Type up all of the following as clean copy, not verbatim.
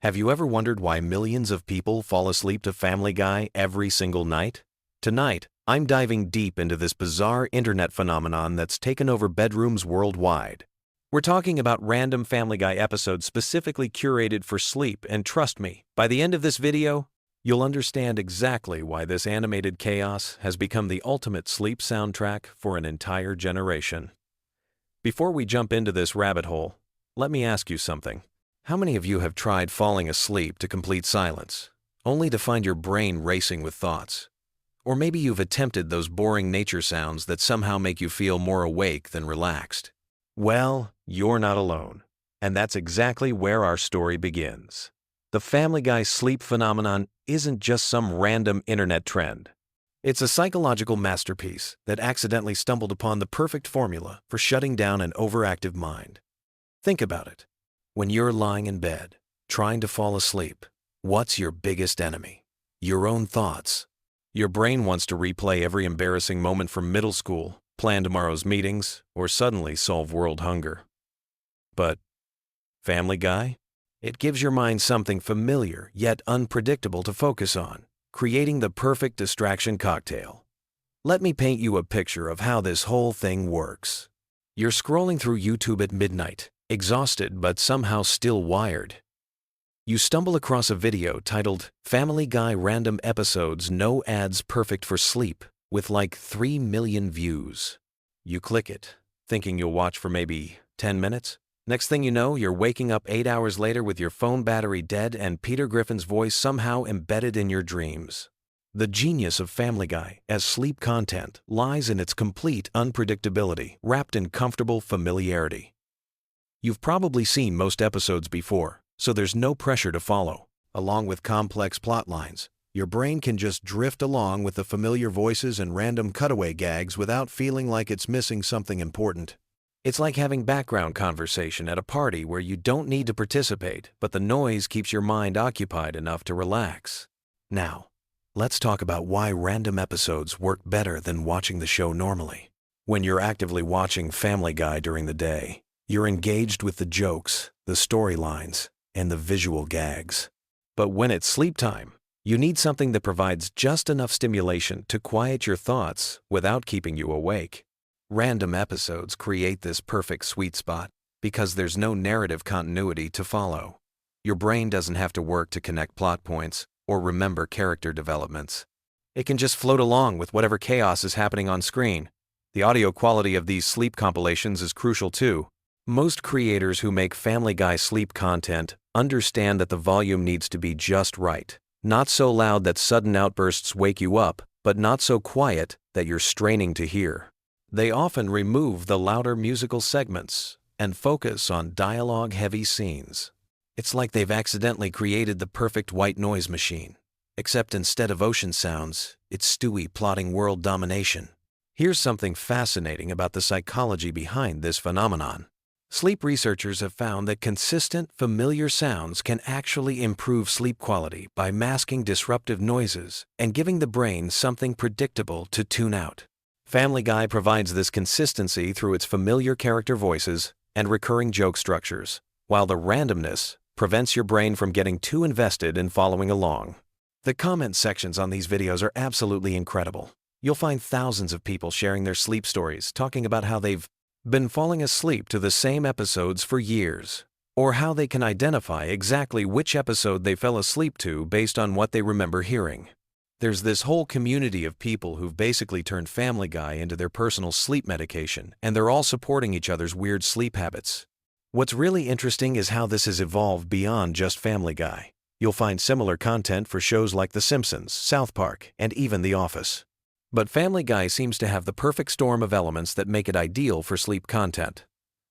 Have you ever wondered why millions of people fall asleep to Family Guy every single night? Tonight, I'm diving deep into this bizarre internet phenomenon that's taken over bedrooms worldwide. We're talking about random Family Guy episodes specifically curated for sleep, and trust me, by the end of this video, you'll understand exactly why this animated chaos has become the ultimate sleep soundtrack for an entire generation. Before we jump into this rabbit hole, let me ask you something. How many of you have tried falling asleep to complete silence, only to find your brain racing with thoughts? Or maybe you've attempted those boring nature sounds that somehow make you feel more awake than relaxed. Well, you're not alone. And that's exactly where our story begins. The Family Guy sleep phenomenon isn't just some random internet trend. It's a psychological masterpiece that accidentally stumbled upon the perfect formula for shutting down an overactive mind. Think about it. When you're lying in bed, trying to fall asleep, what's your biggest enemy? Your own thoughts. Your brain wants to replay every embarrassing moment from middle school, plan tomorrow's meetings, or suddenly solve world hunger. But Family Guy? It gives your mind something familiar yet unpredictable to focus on, creating the perfect distraction cocktail. Let me paint you a picture of how this whole thing works. You're scrolling through YouTube at midnight, exhausted but somehow still wired. You stumble across a video titled Family Guy Random Episodes No Ads Perfect for Sleep with like 3 million views. You click it, thinking you'll watch for maybe 10 minutes. Next thing you know, you're waking up 8 hours later with your phone battery dead and Peter Griffin's voice somehow embedded in your dreams. The genius of Family Guy as sleep content lies in its complete unpredictability, wrapped in comfortable familiarity. You've probably seen most episodes before, so there's no pressure to follow. Along with complex plot lines, your brain can just drift along with the familiar voices and random cutaway gags without feeling like it's missing something important. It's like having background conversation at a party where you don't need to participate, but the noise keeps your mind occupied enough to relax. Now, let's talk about why random episodes work better than watching the show normally. When you're actively watching Family Guy during the day, you're engaged with the jokes, the storylines, and the visual gags. But when it's sleep time, you need something that provides just enough stimulation to quiet your thoughts without keeping you awake. Random episodes create this perfect sweet spot because there's no narrative continuity to follow. Your brain doesn't have to work to connect plot points or remember character developments. It can just float along with whatever chaos is happening on screen. The audio quality of these sleep compilations is crucial too. Most creators who make Family Guy sleep content understand that the volume needs to be just right. Not so loud that sudden outbursts wake you up, but not so quiet that you're straining to hear. They often remove the louder musical segments and focus on dialogue-heavy scenes. It's like they've accidentally created the perfect white noise machine, except instead of ocean sounds, it's Stewie plotting world domination. Here's something fascinating about the psychology behind this phenomenon. Sleep researchers have found that consistent, familiar sounds can actually improve sleep quality by masking disruptive noises and giving the brain something predictable to tune out. Family Guy provides this consistency through its familiar character voices and recurring joke structures, while the randomness prevents your brain from getting too invested in following along. The comment sections on these videos are absolutely incredible. You'll find thousands of people sharing their sleep stories, talking about how they've been falling asleep to the same episodes for years, or how they can identify exactly which episode they fell asleep to based on what they remember hearing. There's this whole community of people who've basically turned Family Guy into their personal sleep medication, and they're all supporting each other's weird sleep habits. What's really interesting is how this has evolved beyond just Family Guy. You'll find similar content for shows like The Simpsons, South Park, and even The Office. But Family Guy seems to have the perfect storm of elements that make it ideal for sleep content.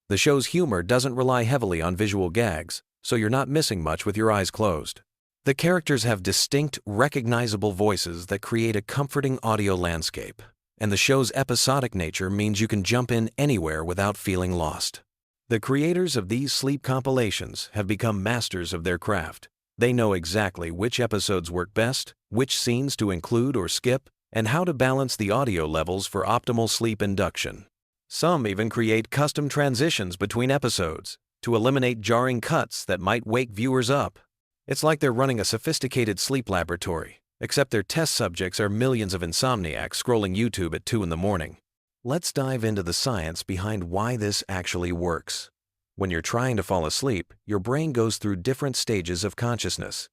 The show's humor doesn't rely heavily on visual gags, so you're not missing much with your eyes closed. The characters have distinct, recognizable voices that create a comforting audio landscape, and the show's episodic nature means you can jump in anywhere without feeling lost. The creators of these sleep compilations have become masters of their craft. They know exactly which episodes work best, which scenes to include or skip, and how to balance the audio levels for optimal sleep induction. Some even create custom transitions between episodes to eliminate jarring cuts that might wake viewers up. It's like they're running a sophisticated sleep laboratory, except their test subjects are millions of insomniacs scrolling YouTube at 2 in the morning. Let's dive into the science behind why this actually works. When you're trying to fall asleep, your brain goes through different stages of consciousness.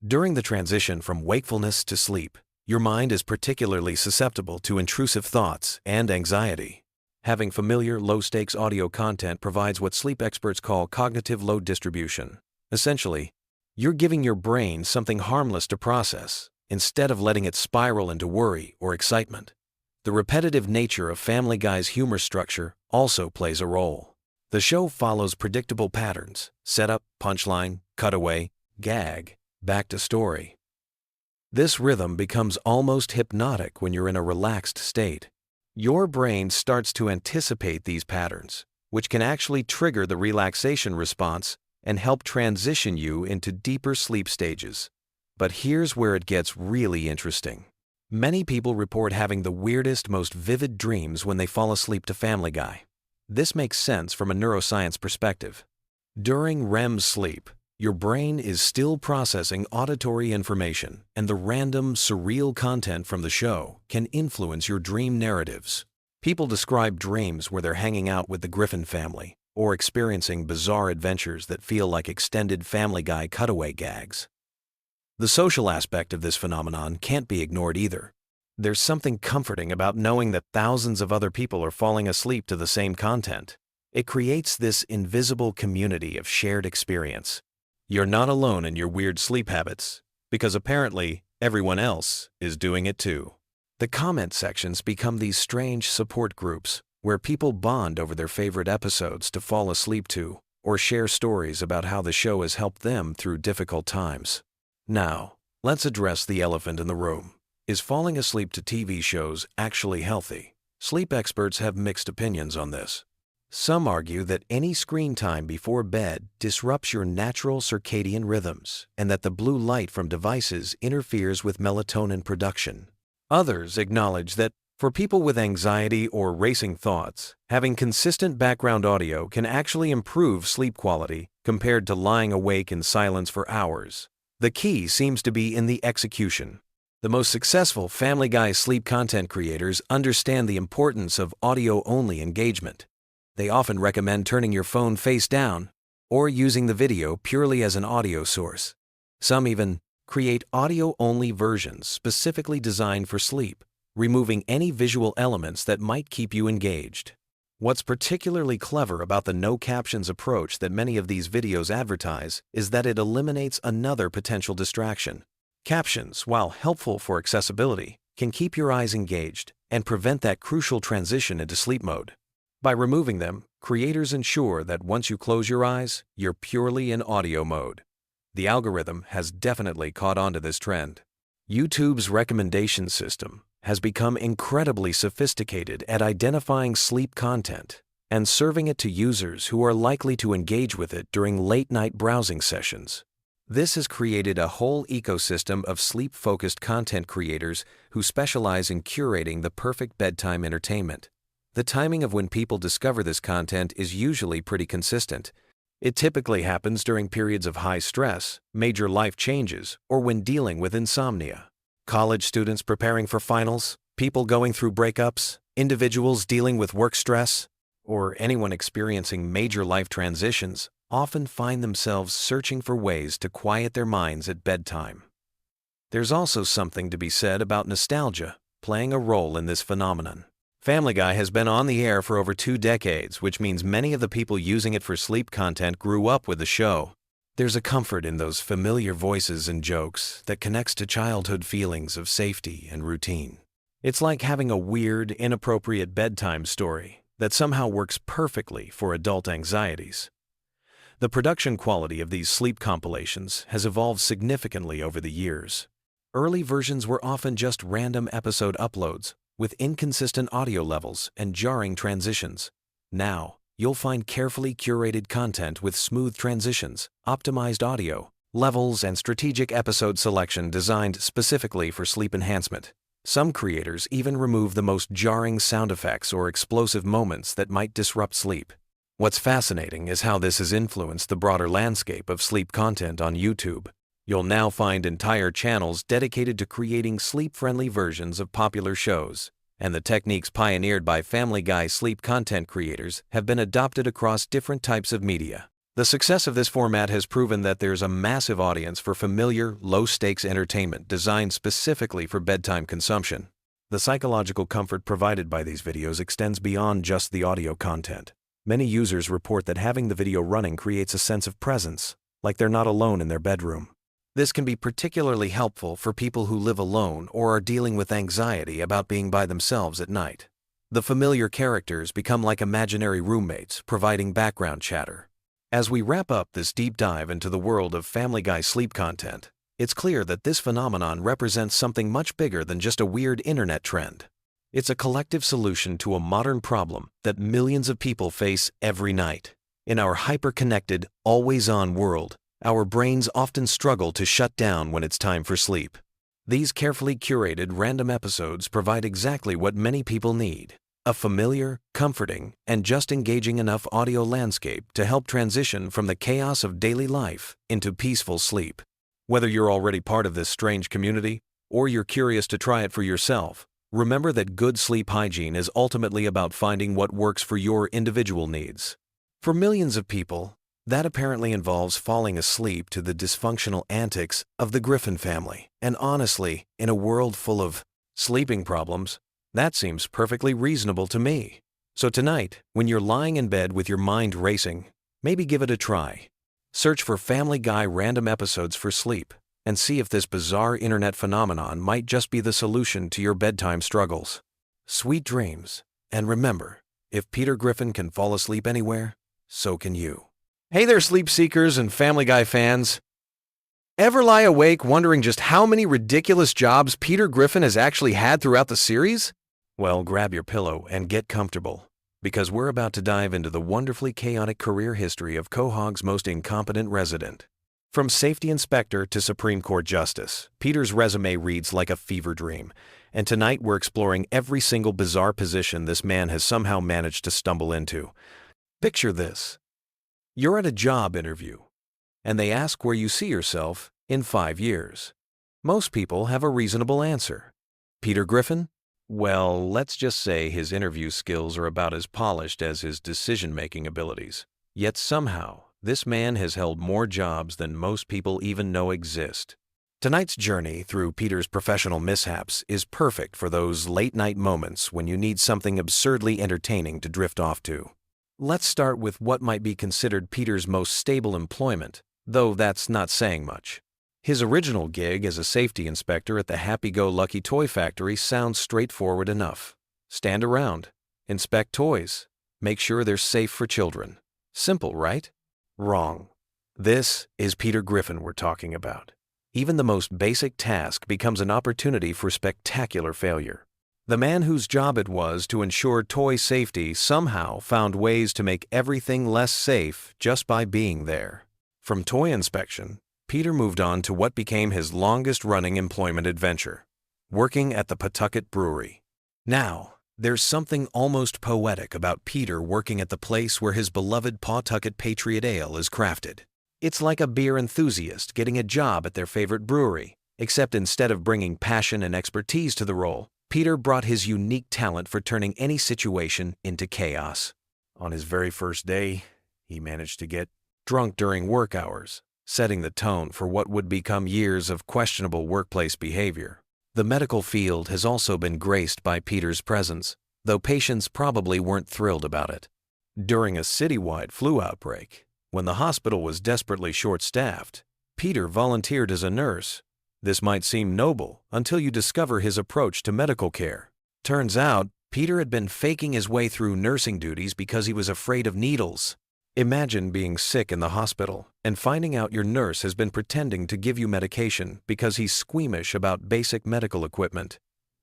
During the transition from wakefulness to sleep, your mind is particularly susceptible to intrusive thoughts and anxiety. Having familiar, low-stakes audio content provides what sleep experts call cognitive load distribution. Essentially, you're giving your brain something harmless to process, instead of letting it spiral into worry or excitement. The repetitive nature of Family Guy's humor structure also plays a role. The show follows predictable patterns: setup, punchline, cutaway, gag, back to story. This rhythm becomes almost hypnotic when you're in a relaxed state. Your brain starts to anticipate these patterns, which can actually trigger the relaxation response and help transition you into deeper sleep stages. But here's where it gets really interesting. Many people report having the weirdest, most vivid dreams when they fall asleep to Family Guy. This makes sense from a neuroscience perspective. During REM sleep, your brain is still processing auditory information, and the random, surreal content from the show can influence your dream narratives. People describe dreams where they're hanging out with the Griffin family or experiencing bizarre adventures that feel like extended Family Guy cutaway gags. The social aspect of this phenomenon can't be ignored either. There's something comforting about knowing that thousands of other people are falling asleep to the same content. It creates this invisible community of shared experience. You're not alone in your weird sleep habits, because apparently everyone else is doing it too. The comment sections become these strange support groups where people bond over their favorite episodes to fall asleep to, or share stories about how the show has helped them through difficult times. Now, let's address the elephant in the room. Is falling asleep to TV shows actually healthy? Sleep experts have mixed opinions on this. Some argue that any screen time before bed disrupts your natural circadian rhythms and that the blue light from devices interferes with melatonin production. Others acknowledge that for people with anxiety or racing thoughts, having consistent background audio can actually improve sleep quality compared to lying awake in silence for hours. The key seems to be in the execution. The most successful Family Guy sleep content creators understand the importance of audio-only engagement. They often recommend turning your phone face down or using the video purely as an audio source. Some even create audio-only versions specifically designed for sleep, removing any visual elements that might keep you engaged. What's particularly clever about the no-captions approach that many of these videos advertise is that it eliminates another potential distraction. Captions, while helpful for accessibility, can keep your eyes engaged and prevent that crucial transition into sleep mode. By removing them, creators ensure that once you close your eyes, you're purely in audio mode. The algorithm has definitely caught on to this trend. YouTube's recommendation system has become incredibly sophisticated at identifying sleep content and serving it to users who are likely to engage with it during late-night browsing sessions. This has created a whole ecosystem of sleep-focused content creators who specialize in curating the perfect bedtime entertainment. The timing of when people discover this content is usually pretty consistent. It typically happens during periods of high stress, major life changes, or when dealing with insomnia. College students preparing for finals, people going through breakups, individuals dealing with work stress, or anyone experiencing major life transitions often find themselves searching for ways to quiet their minds at bedtime. There's also something to be said about nostalgia playing a role in this phenomenon. Family Guy has been on the air for over 2 decades, which means many of the people using it for sleep content grew up with the show. There's a comfort in those familiar voices and jokes that connects to childhood feelings of safety and routine. It's like having a weird, inappropriate bedtime story that somehow works perfectly for adult anxieties. The production quality of these sleep compilations has evolved significantly over the years. Early versions were often just random episode uploads with inconsistent audio levels and jarring transitions. Now, you'll find carefully curated content with smooth transitions, optimized audio, levels, and strategic episode selection designed specifically for sleep enhancement. Some creators even remove the most jarring sound effects or explosive moments that might disrupt sleep. What's fascinating is how this has influenced the broader landscape of sleep content on YouTube. You'll now find entire channels dedicated to creating sleep-friendly versions of popular shows, and the techniques pioneered by Family Guy sleep content creators have been adopted across different types of media. The success of this format has proven that there's a massive audience for familiar, low-stakes entertainment designed specifically for bedtime consumption. The psychological comfort provided by these videos extends beyond just the audio content. Many users report that having the video running creates a sense of presence, like they're not alone in their bedroom. This can be particularly helpful for people who live alone or are dealing with anxiety about being by themselves at night. The familiar characters become like imaginary roommates, providing background chatter. As we wrap up this deep dive into the world of Family Guy sleep content, it's clear that this phenomenon represents something much bigger than just a weird internet trend. It's a collective solution to a modern problem that millions of people face every night. In our hyper-connected, always-on world, our brains often struggle to shut down when it's time for sleep. These carefully curated random episodes provide exactly what many people need: a familiar, comforting, and just engaging enough audio landscape to help transition from the chaos of daily life into peaceful sleep. Whether you're already part of this strange community, or you're curious to try it for yourself, remember that good sleep hygiene is ultimately about finding what works for your individual needs. For millions of people, that apparently involves falling asleep to the dysfunctional antics of the Griffin family. And honestly, in a world full of sleeping problems, that seems perfectly reasonable to me. So tonight, when you're lying in bed with your mind racing, maybe give it a try. Search for Family Guy random episodes for sleep, and see if this bizarre internet phenomenon might just be the solution to your bedtime struggles. Sweet dreams, and remember, if Peter Griffin can fall asleep anywhere, so can you. Hey there, sleep seekers and Family Guy fans. Ever lie awake wondering just how many ridiculous jobs Peter Griffin has actually had throughout the series? Well, grab your pillow and get comfortable, because we're about to dive into the wonderfully chaotic career history of Quahog's most incompetent resident. From safety inspector to Supreme Court justice, Peter's resume reads like a fever dream, and tonight we're exploring every single bizarre position this man has somehow managed to stumble into. Picture this. You're at a job interview, and they ask where you see yourself in 5 years. Most people have a reasonable answer. Peter Griffin? Well, let's just say his interview skills are about as polished as his decision-making abilities. Yet somehow, this man has held more jobs than most people even know exist. Tonight's journey through Peter's professional mishaps is perfect for those late-night moments when you need something absurdly entertaining to drift off to. Let's start with what might be considered Peter's most stable employment, though that's not saying much. His original gig as a safety inspector at the happy-go-lucky toy factory sounds straightforward enough. Stand around, inspect toys, make sure they're safe for children. Simple, right? Wrong. This is Peter Griffin we're talking about. Even the most basic task becomes an opportunity for spectacular failure. The man whose job it was to ensure toy safety somehow found ways to make everything less safe just by being there. From toy inspection, Peter moved on to what became his longest-running employment adventure, working at the Pawtucket Brewery. Now, there's something almost poetic about Peter working at the place where his beloved Pawtucket Patriot Ale is crafted. It's like a beer enthusiast getting a job at their favorite brewery, except instead of bringing passion and expertise to the role, Peter brought his unique talent for turning any situation into chaos. On his very first day, he managed to get drunk during work hours, setting the tone for what would become years of questionable workplace behavior. The medical field has also been graced by Peter's presence, though patients probably weren't thrilled about it. During a citywide flu outbreak, when the hospital was desperately short-staffed, Peter volunteered as a nurse. This might seem noble until you discover his approach to medical care. Turns out, Peter had been faking his way through nursing duties because he was afraid of needles. Imagine being sick in the hospital and finding out your nurse has been pretending to give you medication because he's squeamish about basic medical equipment.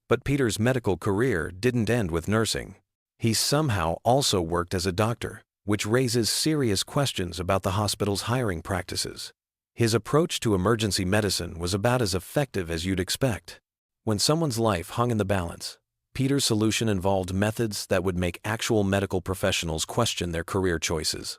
But Peter's medical career didn't end with nursing. He somehow also worked as a doctor, which raises serious questions about the hospital's hiring practices. His approach to emergency medicine was about as effective as you'd expect. When someone's life hung in the balance, Peter's solution involved methods that would make actual medical professionals question their career choices.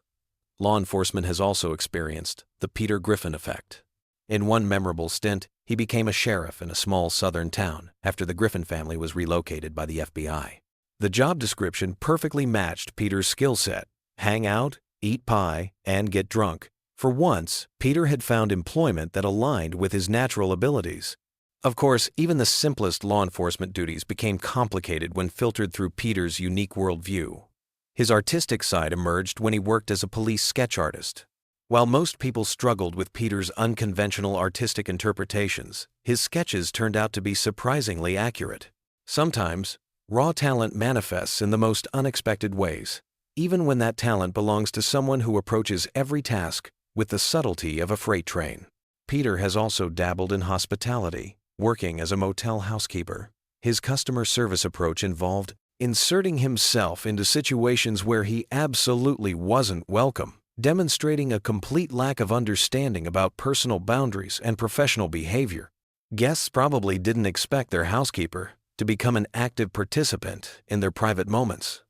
Law enforcement has also experienced the Peter Griffin effect. In one memorable stint, he became a sheriff in a small southern town after the Griffin family was relocated by the FBI. The job description perfectly matched Peter's skill set: hang out, eat pie, and get drunk. For once, Peter had found employment that aligned with his natural abilities. Of course, even the simplest law enforcement duties became complicated when filtered through Peter's unique worldview. His artistic side emerged when he worked as a police sketch artist. While most people struggled with Peter's unconventional artistic interpretations, his sketches turned out to be surprisingly accurate. Sometimes, raw talent manifests in the most unexpected ways, even when that talent belongs to someone who approaches every task with the subtlety of a freight train. Peter has also dabbled in hospitality, working as a motel housekeeper. His customer service approach involved inserting himself into situations where he absolutely wasn't welcome, demonstrating a complete lack of understanding about personal boundaries and professional behavior. Guests probably didn't expect their housekeeper to become an active participant in their private moments.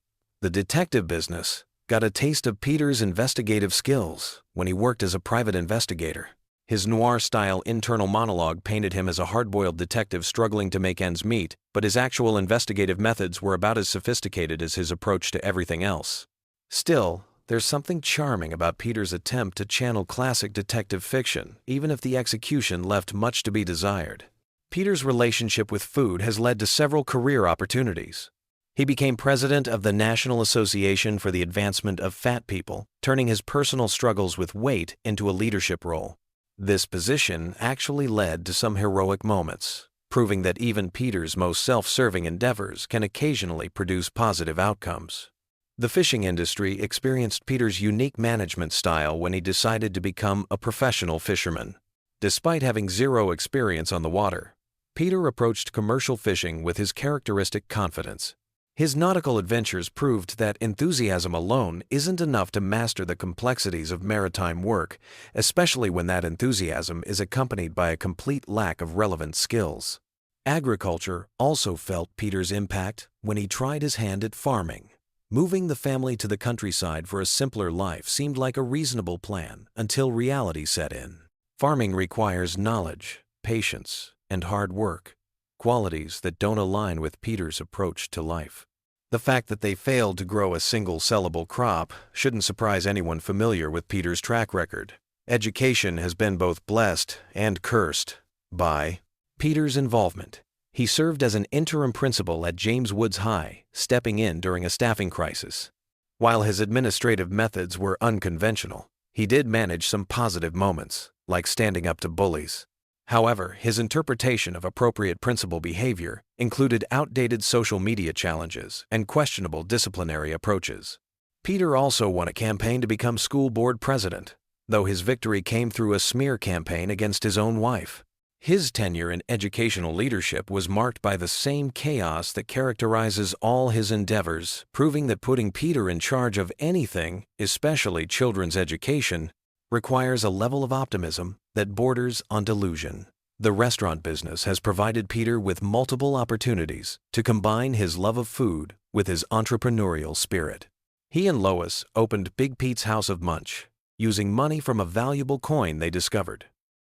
The detective business got a taste of Peter's investigative skills when he worked as a private investigator. His noir-style internal monologue painted him as a hard-boiled detective struggling to make ends meet, but his actual investigative methods were about as sophisticated as his approach to everything else. Still, there's something charming about Peter's attempt to channel classic detective fiction, even if the execution left much to be desired. Peter's relationship with food has led to several career opportunities. He became president of the National Association for the Advancement of Fat People, turning his personal struggles with weight into a leadership role. This position actually led to some heroic moments, proving that even Peter's most self-serving endeavors can occasionally produce positive outcomes. The fishing industry experienced Peter's unique management style when he decided to become a professional fisherman. Despite having zero experience on the water, Peter approached commercial fishing with his characteristic confidence. His nautical adventures proved that enthusiasm alone isn't enough to master the complexities of maritime work, especially when that enthusiasm is accompanied by a complete lack of relevant skills. Agriculture also felt Peter's impact when he tried his hand at farming. Moving the family to the countryside for a simpler life seemed like a reasonable plan until reality set in. Farming requires knowledge, patience, and hard work, qualities that don't align with Peter's approach to life. The fact that they failed to grow a single sellable crop shouldn't surprise anyone familiar with Peter's track record. Education has been both blessed and cursed by Peter's involvement. He served as an interim principal at James Woods High, stepping in during a staffing crisis. While his administrative methods were unconventional, he did manage some positive moments, like standing up to bullies. However, his interpretation of appropriate principal behavior included outdated social media challenges and questionable disciplinary approaches. Peter also won a campaign to become school board president, though his victory came through a smear campaign against his own wife. His tenure in educational leadership was marked by the same chaos that characterizes all his endeavors, proving that putting Peter in charge of anything, especially children's education, requires a level of optimism that borders on delusion. The restaurant business has provided Peter with multiple opportunities to combine his love of food with his entrepreneurial spirit. He and Lois opened Big Pete's House of Munch, using money from a valuable coin they discovered.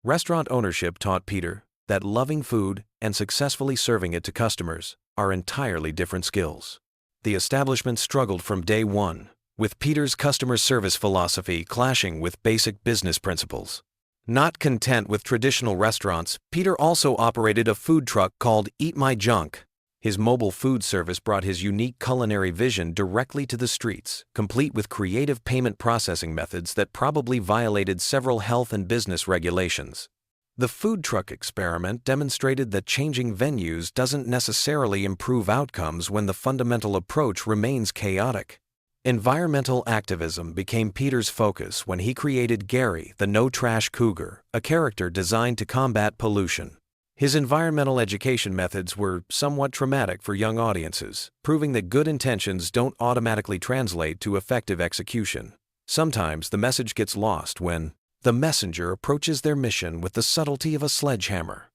Restaurant ownership taught Peter that loving food and successfully serving it to customers are entirely different skills. The establishment struggled from day one, with Peter's customer service philosophy clashing with basic business principles. Not content with traditional restaurants, Peter also operated a food truck called Eat My Junk. His mobile food service brought his unique culinary vision directly to the streets, complete with creative payment processing methods that probably violated several health and business regulations. The food truck experiment demonstrated that changing venues doesn't necessarily improve outcomes when the fundamental approach remains chaotic. Environmental activism became Peter's focus when he created Gary, the no-trash cougar, a character designed to combat pollution. His environmental education methods were somewhat traumatic for young audiences, proving that good intentions don't automatically translate to effective execution. Sometimes the message gets lost when the messenger approaches their mission with the subtlety of a sledgehammer.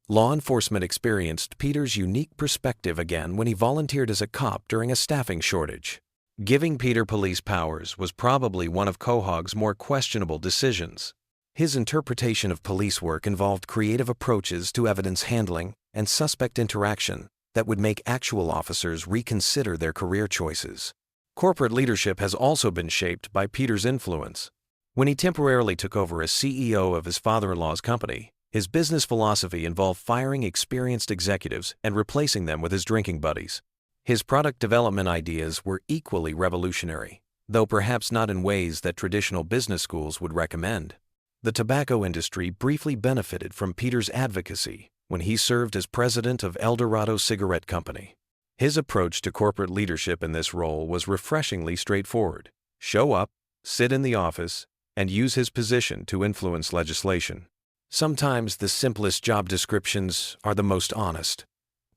Law enforcement experienced Peter's unique perspective again when he volunteered as a cop during a staffing shortage. Giving Peter police powers was probably one of Quahog's more questionable decisions. His interpretation of police work involved creative approaches to evidence handling and suspect interaction that would make actual officers reconsider their career choices. Corporate leadership has also been shaped by Peter's influence. When he temporarily took over as CEO of his father-in-law's company, his business philosophy involved firing experienced executives and replacing them with his drinking buddies. His product development ideas were equally revolutionary, though perhaps not in ways that traditional business schools would recommend. The tobacco industry briefly benefited from Peter's advocacy when he served as president of El Dorado Cigarette Company. His approach to corporate leadership in this role was refreshingly straightforward: show up, sit in the office, and use his position to influence legislation. Sometimes the simplest job descriptions are the most honest.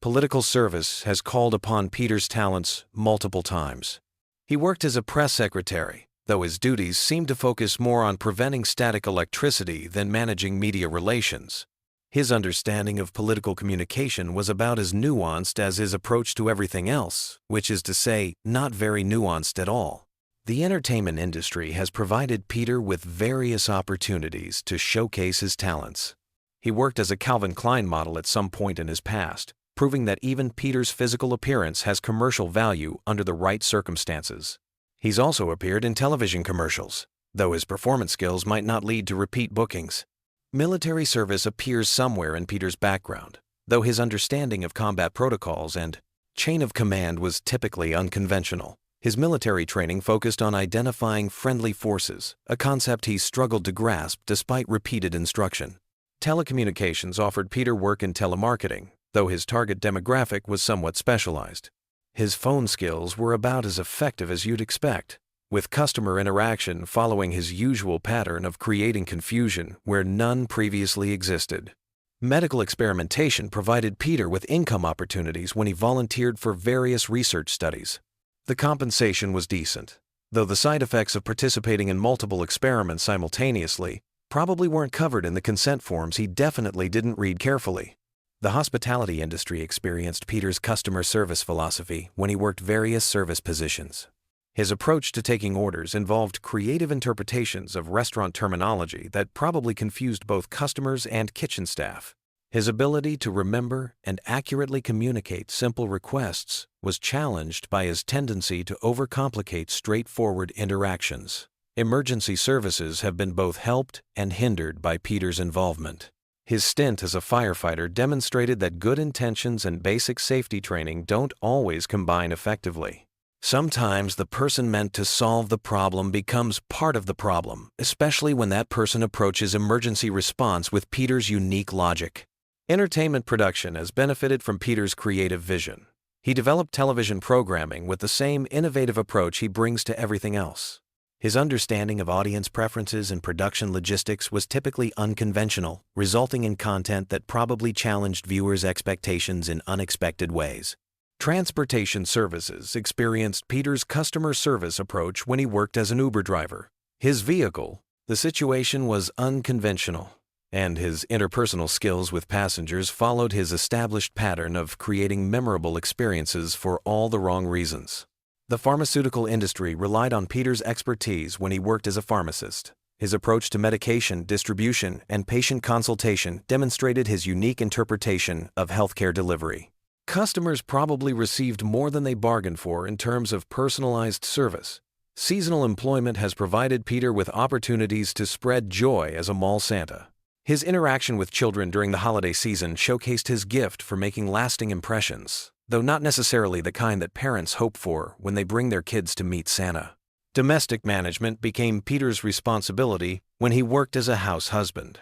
Political service has called upon Peter's talents multiple times. He worked as a press secretary, though his duties seemed to focus more on preventing static electricity than managing media relations. His understanding of political communication was about as nuanced as his approach to everything else, which is to say, not very nuanced at all. The entertainment industry has provided Peter with various opportunities to showcase his talents. He worked as a Calvin Klein model at some point in his past, proving that even Peter's physical appearance has commercial value under the right circumstances. He's also appeared in television commercials, though his performance skills might not lead to repeat bookings. Military service appears somewhere in Peter's background, though his understanding of combat protocols and chain of command was typically unconventional. His military training focused on identifying friendly forces, a concept he struggled to grasp despite repeated instruction. Telecommunications offered Peter work in telemarketing, though his target demographic was somewhat specialized. His phone skills were about as effective as you'd expect, with customer interaction following his usual pattern of creating confusion where none previously existed. Medical experimentation provided Peter with income opportunities when he volunteered for various research studies. The compensation was decent, though the side effects of participating in multiple experiments simultaneously probably weren't covered in the consent forms he definitely didn't read carefully. The hospitality industry experienced Peter's customer service philosophy when he worked various service positions. His approach to taking orders involved creative interpretations of restaurant terminology that probably confused both customers and kitchen staff. His ability to remember and accurately communicate simple requests was challenged by his tendency to overcomplicate straightforward interactions. Emergency services have been both helped and hindered by Peter's involvement. His stint as a firefighter demonstrated that good intentions and basic safety training don't always combine effectively. Sometimes the person meant to solve the problem becomes part of the problem, especially when that person approaches emergency response with Peter's unique logic. Entertainment production has benefited from Peter's creative vision. He developed television programming with the same innovative approach he brings to everything else. His understanding of audience preferences and production logistics was typically unconventional, resulting in content that probably challenged viewers' expectations in unexpected ways. Transportation services experienced Peter's customer service approach when he worked as an Uber driver. His vehicle, the situation was unconventional, and his interpersonal skills with passengers followed his established pattern of creating memorable experiences for all the wrong reasons. The pharmaceutical industry relied on Peter's expertise when he worked as a pharmacist. His approach to medication distribution and patient consultation demonstrated his unique interpretation of healthcare delivery. Customers probably received more than they bargained for in terms of personalized service. Seasonal employment has provided Peter with opportunities to spread joy as a mall Santa. His interaction with children during the holiday season showcased his gift for making lasting impressions, though not necessarily the kind that parents hope for when they bring their kids to meet Santa. Domestic management became Peter's responsibility when he worked as a house husband.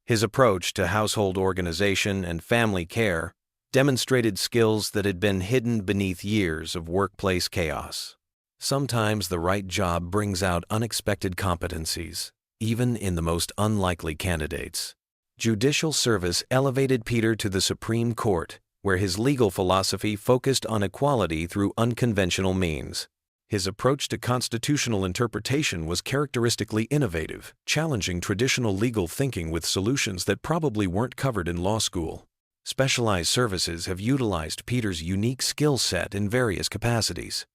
His approach to household organization and family care demonstrated skills that had been hidden beneath years of workplace chaos. Sometimes the right job brings out unexpected competencies, even in the most unlikely candidates. Judicial service elevated Peter to the Supreme Court, where his legal philosophy focused on equality through unconventional means. His approach to constitutional interpretation was characteristically innovative, challenging traditional legal thinking with solutions that probably weren't covered in law school. Specialized services have utilized Peter's unique skill set in various capacities.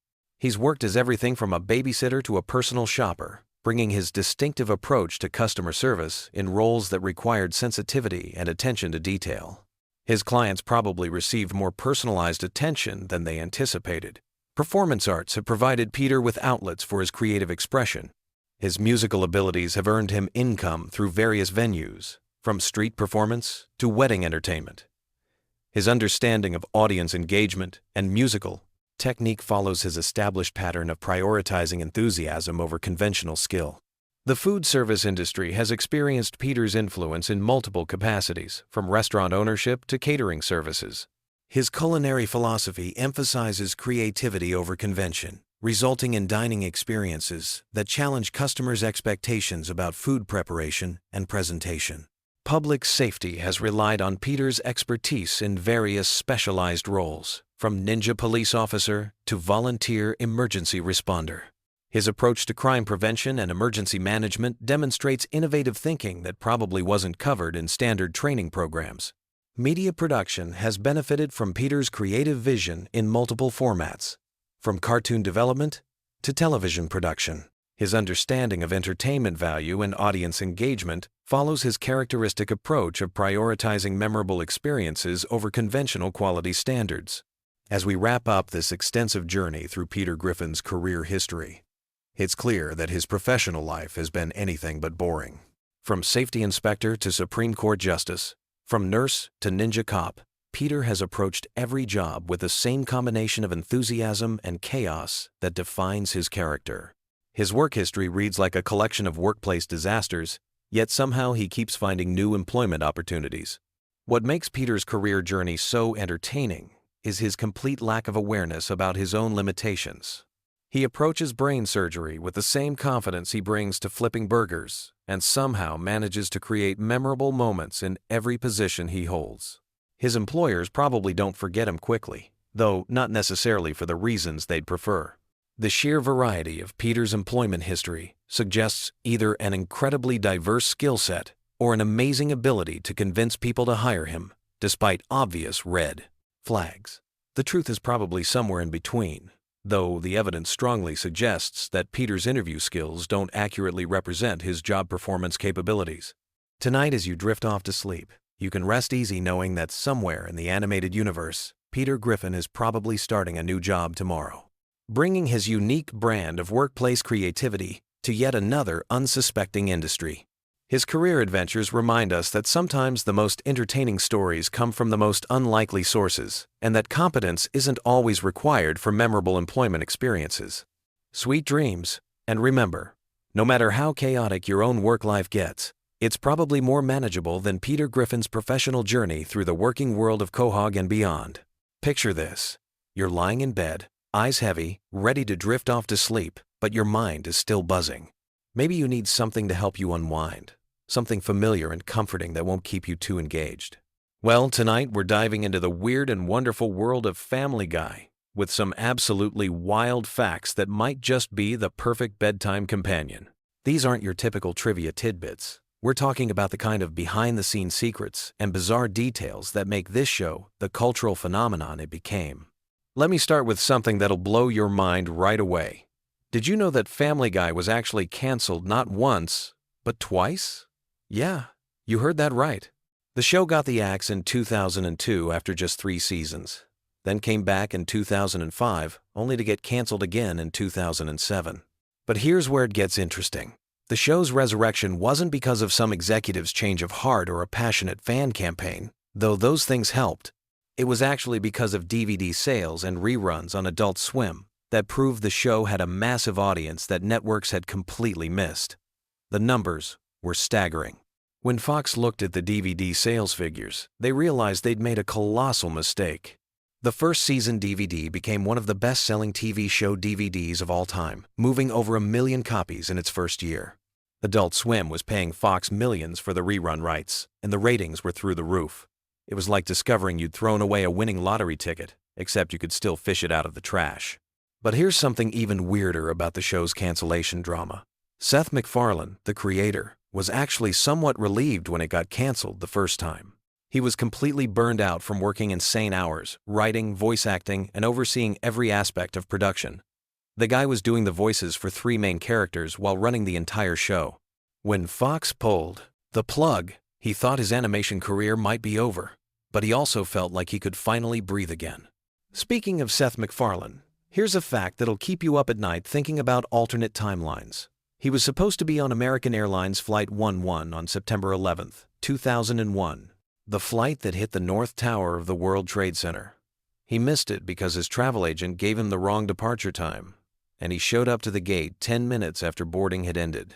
He's worked as everything from a babysitter to a personal shopper, bringing his distinctive approach to customer service in roles that required sensitivity and attention to detail. His clients probably received more personalized attention than they anticipated. Performance arts have provided Peter with outlets for his creative expression. His musical abilities have earned him income through various venues, from street performance to wedding entertainment. His understanding of audience engagement and musical technique follows his established pattern of prioritizing enthusiasm over conventional skill. The food service industry has experienced Peter's influence in multiple capacities, from restaurant ownership to catering services. His culinary philosophy emphasizes creativity over convention, resulting in dining experiences that challenge customers' expectations about food preparation and presentation. Public safety has relied on Peter's expertise in various specialized roles, from ninja police officer to volunteer emergency responder. His approach to crime prevention and emergency management demonstrates innovative thinking that probably wasn't covered in standard training programs. Media production has benefited from Peter's creative vision in multiple formats, from cartoon development to television production. His understanding of entertainment value and audience engagement follows his characteristic approach of prioritizing memorable experiences over conventional quality standards. As we wrap up this extensive journey through Peter Griffin's career history, it's clear that his professional life has been anything but boring. From safety inspector to Supreme Court justice, from nurse to ninja cop, Peter has approached every job with the same combination of enthusiasm and chaos that defines his character. His work history reads like a collection of workplace disasters, yet somehow he keeps finding new employment opportunities. What makes Peter's career journey so entertaining is his complete lack of awareness about his own limitations. He approaches brain surgery with the same confidence he brings to flipping burgers, and somehow manages to create memorable moments in every position he holds. His employers probably don't forget him quickly, though not necessarily for the reasons they'd prefer. The sheer variety of Peter's employment history suggests either an incredibly diverse skill set or an amazing ability to convince people to hire him, despite obvious red flags. The truth is probably somewhere in between, though the evidence strongly suggests that Peter's interview skills don't accurately represent his job performance capabilities. Tonight, as you drift off to sleep, you can rest easy knowing that somewhere in the animated universe, Peter Griffin is probably starting a new job tomorrow, bringing his unique brand of workplace creativity to yet another unsuspecting industry. His career adventures remind us that sometimes the most entertaining stories come from the most unlikely sources, and that competence isn't always required for memorable employment experiences. Sweet dreams, and remember, no matter how chaotic your own work life gets, it's probably more manageable than Peter Griffin's professional journey through the working world of Quahog and beyond. Picture this. You're lying in bed, eyes heavy, ready to drift off to sleep, but your mind is still buzzing. Maybe you need something to help you unwind. Something familiar and comforting that won't keep you too engaged. Well, tonight we're diving into the weird and wonderful world of Family Guy, with some absolutely wild facts that might just be the perfect bedtime companion. These aren't your typical trivia tidbits. We're talking about the kind of behind-the-scenes secrets and bizarre details that make this show the cultural phenomenon it became. Let me start with something that'll blow your mind right away. Did you know that Family Guy was actually canceled not once, but twice? Yeah, you heard that right. The show got the axe in 2002 after just 3 seasons, then came back in 2005, only to get canceled again in 2007. But here's where it gets interesting. The show's resurrection wasn't because of some executive's change of heart or a passionate fan campaign, though those things helped. It was actually because of DVD sales and reruns on Adult Swim that proved the show had a massive audience that networks had completely missed. The numbers were staggering. When Fox looked at the DVD sales figures, they realized they'd made a colossal mistake. The first season DVD became one of the best-selling TV show DVDs of all time, moving over 1 million copies in its first year. Adult Swim was paying Fox millions for the rerun rights, and the ratings were through the roof. It was like discovering you'd thrown away a winning lottery ticket, except you could still fish it out of the trash. But here's something even weirder about the show's cancellation drama. Seth MacFarlane, the creator, was actually somewhat relieved when it got canceled the first time. He was completely burned out from working insane hours, writing, voice acting, and overseeing every aspect of production. The guy was doing the voices for 3 main characters while running the entire show. When Fox pulled the plug, he thought his animation career might be over, but he also felt like he could finally breathe again. Speaking of Seth MacFarlane, here's a fact that'll keep you up at night thinking about alternate timelines. He was supposed to be on American Airlines Flight 11 on September 11, 2001, the flight that hit the North Tower of the World Trade Center. He missed it because his travel agent gave him the wrong departure time, and he showed up to the gate 10 minutes after boarding had ended.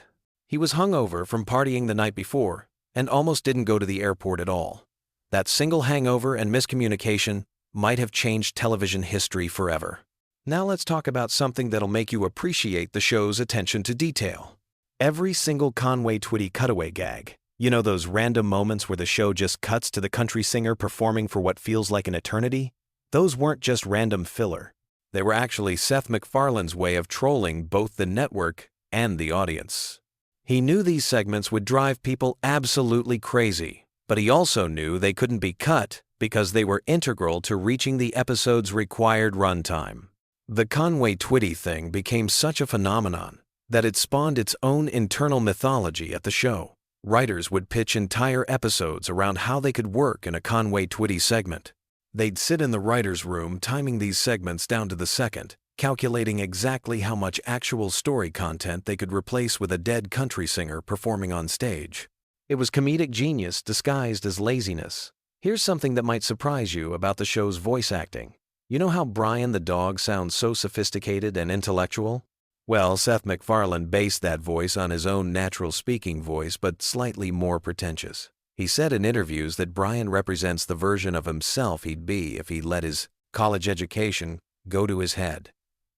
He was hungover from partying the night before and almost didn't go to the airport at all. That single hangover and miscommunication might have changed television history forever. Now let's talk about something that'll make you appreciate the show's attention to detail. Every single Conway Twitty cutaway gag. You know those random moments where the show just cuts to the country singer performing for what feels like an eternity? Those weren't just random filler. They were actually Seth MacFarlane's way of trolling both the network and the audience. He knew these segments would drive people absolutely crazy, but he also knew they couldn't be cut because they were integral to reaching the episode's required runtime. The Conway Twitty thing became such a phenomenon that it spawned its own internal mythology at the show. Writers would pitch entire episodes around how they could work in a Conway Twitty segment. They'd sit in the writer's room timing these segments down to the second, calculating exactly how much actual story content they could replace with a dead country singer performing on stage. It was comedic genius disguised as laziness. Here's something that might surprise you about the show's voice acting. You know how Brian the dog sounds so sophisticated and intellectual? Well, Seth MacFarlane based that voice on his own natural speaking voice, but slightly more pretentious. He said in interviews that Brian represents the version of himself he'd be if he let his college education go to his head.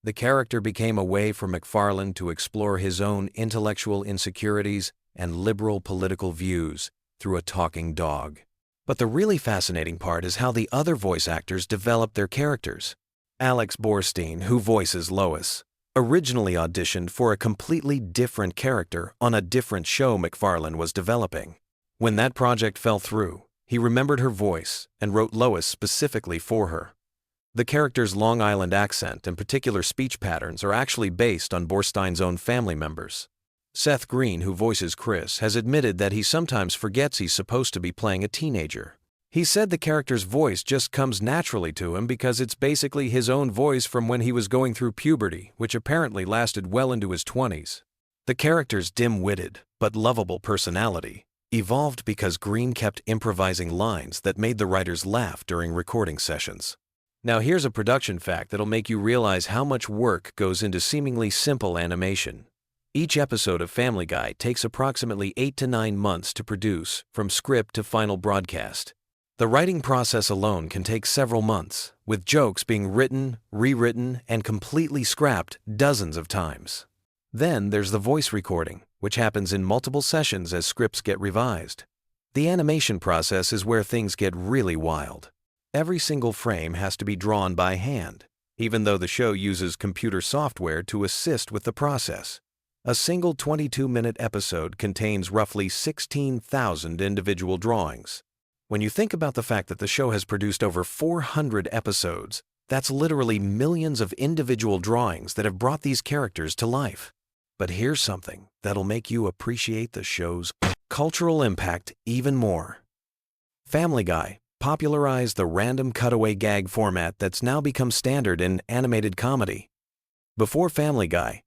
The character became a way for MacFarlane to explore his own intellectual insecurities and liberal political views through a talking dog. But the really fascinating part is how the other voice actors developed their characters. Alex Borstein, who voices Lois, originally auditioned for a completely different character on a different show MacFarlane was developing. When that project fell through, he remembered her voice and wrote Lois specifically for her. The character's Long Island accent and particular speech patterns are actually based on Borstein's own family members. Seth Green, who voices Chris, has admitted that he sometimes forgets he's supposed to be playing a teenager. He said the character's voice just comes naturally to him because it's basically his own voice from when he was going through puberty, which apparently lasted well into his 20s. The character's dim-witted but lovable personality evolved because Green kept improvising lines that made the writers laugh during recording sessions. Now here's a production fact that'll make you realize how much work goes into seemingly simple animation. Each episode of Family Guy takes approximately 8 to 9 months to produce, from script to final broadcast. The writing process alone can take several months, with jokes being written, rewritten, and completely scrapped dozens of times. Then there's the voice recording, which happens in multiple sessions as scripts get revised. The animation process is where things get really wild. Every single frame has to be drawn by hand, even though the show uses computer software to assist with the process. A single 22-minute episode contains roughly 16,000 individual drawings. When you think about the fact that the show has produced over 400 episodes, that's literally millions of individual drawings that have brought these characters to life. But here's something that'll make you appreciate the show's cultural impact even more. Family Guy popularized the random cutaway gag format that's now become standard in animated comedy. Before Family Guy,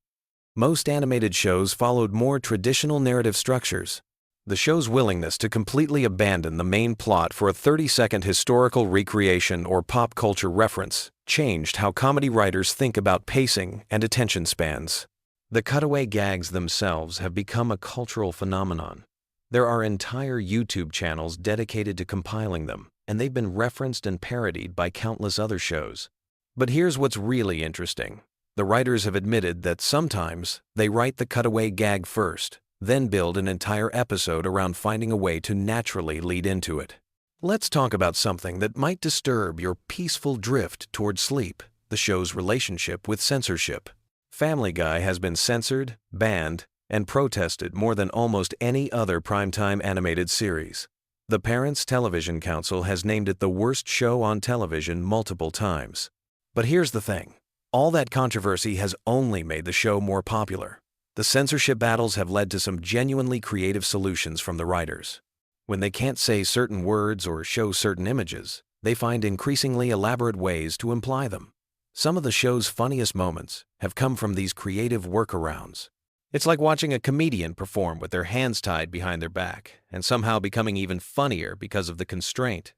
most animated shows followed more traditional narrative structures. The show's willingness to completely abandon the main plot for a 30-second historical recreation or pop culture reference changed how comedy writers think about pacing and attention spans. The cutaway gags themselves have become a cultural phenomenon. There are entire YouTube channels dedicated to compiling them, and they've been referenced and parodied by countless other shows. But here's what's really interesting. The writers have admitted that sometimes they write the cutaway gag first, then build an entire episode around finding a way to naturally lead into it. Let's talk about something that might disturb your peaceful drift toward sleep, the show's relationship with censorship. Family Guy has been censored, banned, and protested more than almost any other primetime animated series. The Parents Television Council has named it the worst show on television multiple times. But here's the thing. All that controversy has only made the show more popular. The censorship battles have led to some genuinely creative solutions from the writers. When they can't say certain words or show certain images, they find increasingly elaborate ways to imply them. Some of the show's funniest moments have come from these creative workarounds. It's like watching a comedian perform with their hands tied behind their back, and somehow becoming even funnier because of the constraint.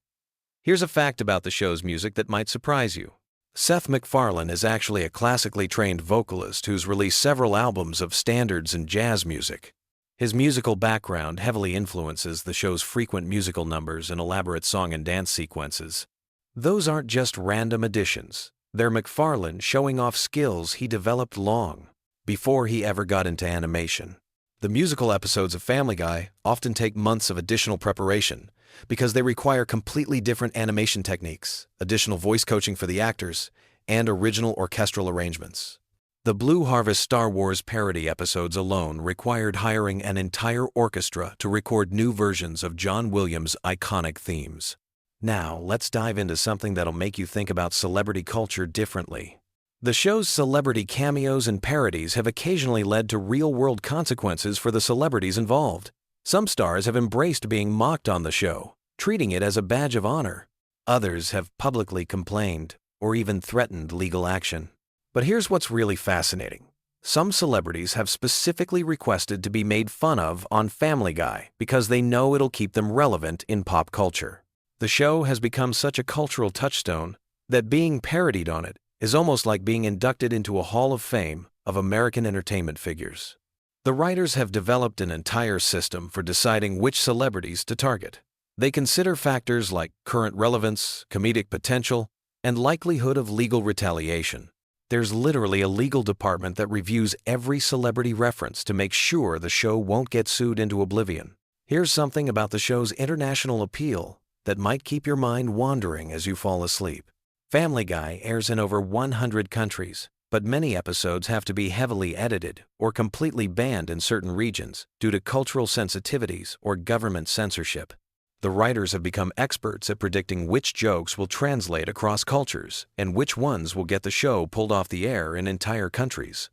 Here's a fact about the show's music that might surprise you. Seth MacFarlane is actually a classically trained vocalist who's released several albums of standards and jazz music. His musical background heavily influences the show's frequent musical numbers and elaborate song and dance sequences. Those aren't just random additions. They're MacFarlane showing off skills he developed long before he ever got into animation. The musical episodes of Family Guy often take months of additional preparation because they require completely different animation techniques, additional voice coaching for the actors, and original orchestral arrangements. The Blue Harvest Star Wars parody episodes alone required hiring an entire orchestra to record new versions of John Williams' iconic themes. Now, let's dive into something that'll make you think about celebrity culture differently. The show's celebrity cameos and parodies have occasionally led to real-world consequences for the celebrities involved. Some stars have embraced being mocked on the show, treating it as a badge of honor. Others have publicly complained or even threatened legal action. But here's what's really fascinating. Some celebrities have specifically requested to be made fun of on Family Guy because they know it'll keep them relevant in pop culture. The show has become such a cultural touchstone that being parodied on it is almost like being inducted into a Hall of Fame of American entertainment figures. The writers have developed an entire system for deciding which celebrities to target. They consider factors like current relevance, comedic potential, and likelihood of legal retaliation. There's literally a legal department that reviews every celebrity reference to make sure the show won't get sued into oblivion. Here's something about the show's international appeal that might keep your mind wandering as you fall asleep. Family Guy airs in over 100 countries, but many episodes have to be heavily edited or completely banned in certain regions due to cultural sensitivities or government censorship. The writers have become experts at predicting which jokes will translate across cultures and which ones will get the show pulled off the air in entire countries.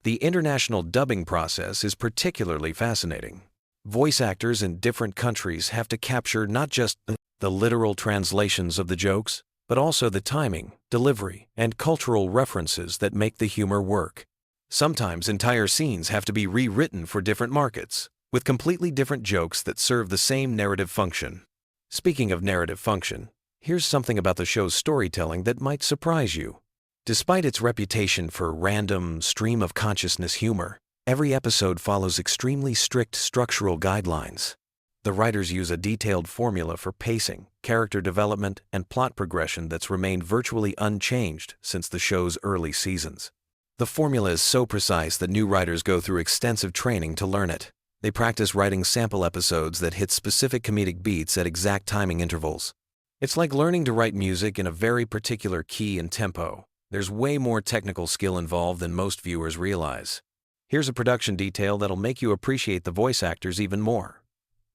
The international dubbing process is particularly fascinating. Voice actors in different countries have to capture not just the literal translations of the jokes, but also the timing, delivery, and cultural references that make the humor work. Sometimes entire scenes have to be rewritten for different markets, with completely different jokes that serve the same narrative function. Speaking of narrative function, here's something about the show's storytelling that might surprise you. Despite its reputation for random, stream-of-consciousness humor, every episode follows extremely strict structural guidelines. The writers use a detailed formula for pacing, character development, and plot progression that's remained virtually unchanged since the show's early seasons. The formula is so precise that new writers go through extensive training to learn it. They practice writing sample episodes that hit specific comedic beats at exact timing intervals. It's like learning to write music in a very particular key and tempo. There's way more technical skill involved than most viewers realize. Here's a production detail that'll make you appreciate the voice actors even more.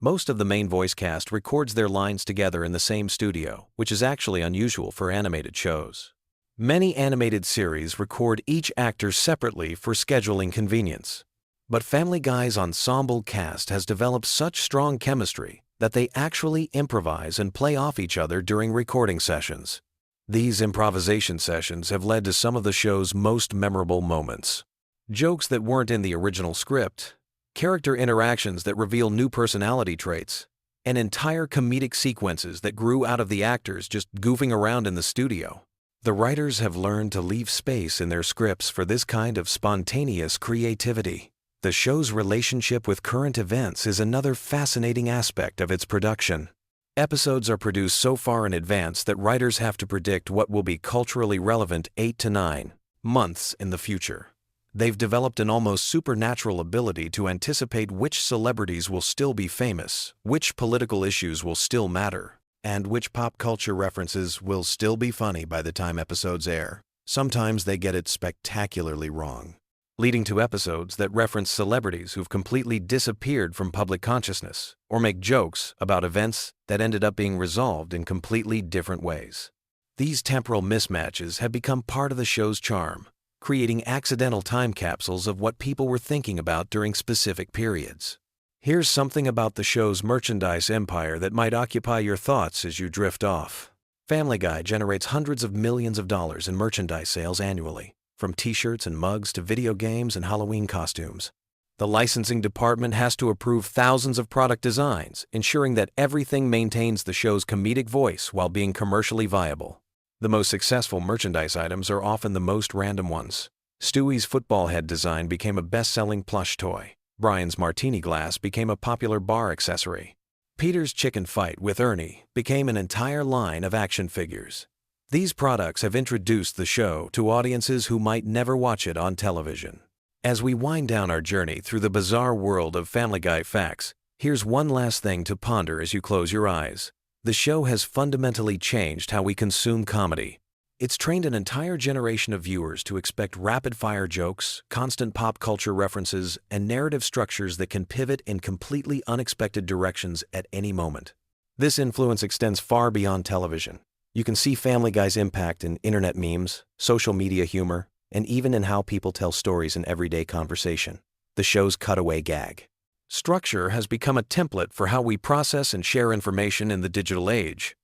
Most of the main voice cast records their lines together in the same studio, which is actually unusual for animated shows. Many animated series record each actor separately for scheduling convenience. But Family Guy's ensemble cast has developed such strong chemistry that they actually improvise and play off each other during recording sessions. These improvisation sessions have led to some of the show's most memorable moments. Jokes that weren't in the original script, character interactions that reveal new personality traits, and entire comedic sequences that grew out of the actors just goofing around in the studio. The writers have learned to leave space in their scripts for this kind of spontaneous creativity. The show's relationship with current events is another fascinating aspect of its production. Episodes are produced so far in advance that writers have to predict what will be culturally relevant 8 to 9 months in the future. They've developed an almost supernatural ability to anticipate which celebrities will still be famous, which political issues will still matter, and which pop culture references will still be funny by the time episodes air. Sometimes they get it spectacularly wrong, leading to episodes that reference celebrities who've completely disappeared from public consciousness, or make jokes about events that ended up being resolved in completely different ways. These temporal mismatches have become part of the show's charm, creating accidental time capsules of what people were thinking about during specific periods. Here's something about the show's merchandise empire that might occupy your thoughts as you drift off. Family Guy generates hundreds of millions of dollars in merchandise sales annually, from t-shirts and mugs to video games and Halloween costumes. The licensing department has to approve thousands of product designs, ensuring that everything maintains the show's comedic voice while being commercially viable. The most successful merchandise items are often the most random ones. Stewie's football head design became a best-selling plush toy. Brian's martini glass became a popular bar accessory. Peter's chicken fight with Ernie became an entire line of action figures. These products have introduced the show to audiences who might never watch it on television. As we wind down our journey through the bizarre world of Family Guy facts, here's one last thing to ponder as you close your eyes. The show has fundamentally changed how we consume comedy. It's trained an entire generation of viewers to expect rapid-fire jokes, constant pop culture references, and narrative structures that can pivot in completely unexpected directions at any moment. This influence extends far beyond television. You can see Family Guy's impact in internet memes, social media humor, and even in how people tell stories in everyday conversation. The show's cutaway gag structure has become a template for how we process and share information in the digital age.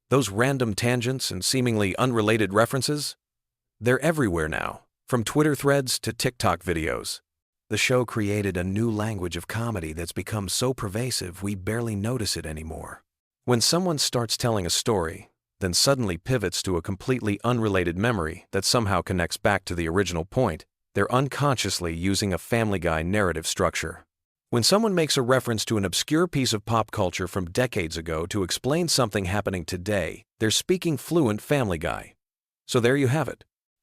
Those random tangents and seemingly unrelated references? They're everywhere now, from Twitter threads to TikTok videos. The show created a new language of comedy that's become so pervasive we barely notice it anymore. When someone starts telling a story, then suddenly pivots to a completely unrelated memory that somehow connects back to the original point, they're unconsciously using a Family Guy narrative structure. When someone makes a reference to an obscure piece of pop culture from decades ago to explain something happening today, they're speaking fluent Family Guy. So there you have it.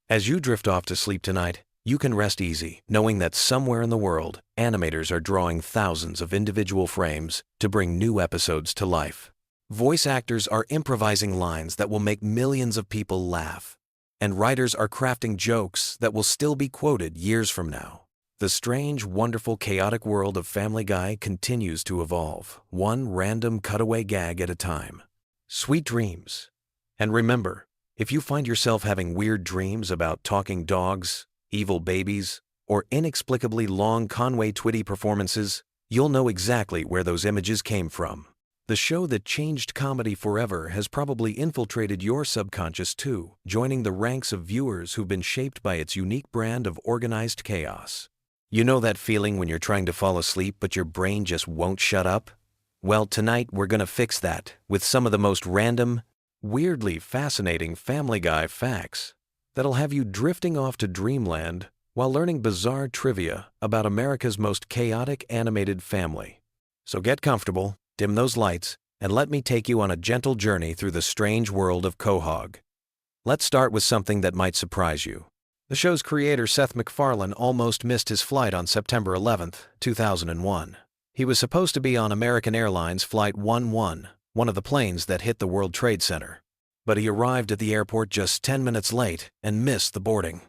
As you drift off to sleep tonight, you can rest easy, knowing that somewhere in the world, animators are drawing thousands of individual frames to bring new episodes to life. Voice actors are improvising lines that will make millions of people laugh, and writers are crafting jokes that will still be quoted years from now. The strange, wonderful, chaotic world of Family Guy continues to evolve, one random cutaway gag at a time. Sweet dreams. And remember, if you find yourself having weird dreams about talking dogs, evil babies, or inexplicably long Conway Twitty performances, you'll know exactly where those images came from. The show that changed comedy forever has probably infiltrated your subconscious too, joining the ranks of viewers who've been shaped by its unique brand of organized chaos. You know that feeling when you're trying to fall asleep but your brain just won't shut up? Well, tonight we're gonna fix that with some of the most random, weirdly fascinating Family Guy facts that'll have you drifting off to dreamland while learning bizarre trivia about America's most chaotic animated family. So get comfortable, dim those lights, and let me take you on a gentle journey through the strange world of Quahog. Let's start with something that might surprise you. The show's creator Seth MacFarlane almost missed his flight on September 11, 2001. He was supposed to be on American Airlines Flight 11, one of the planes that hit the World Trade Center. But he arrived at the airport just 10 minutes late and missed the boarding.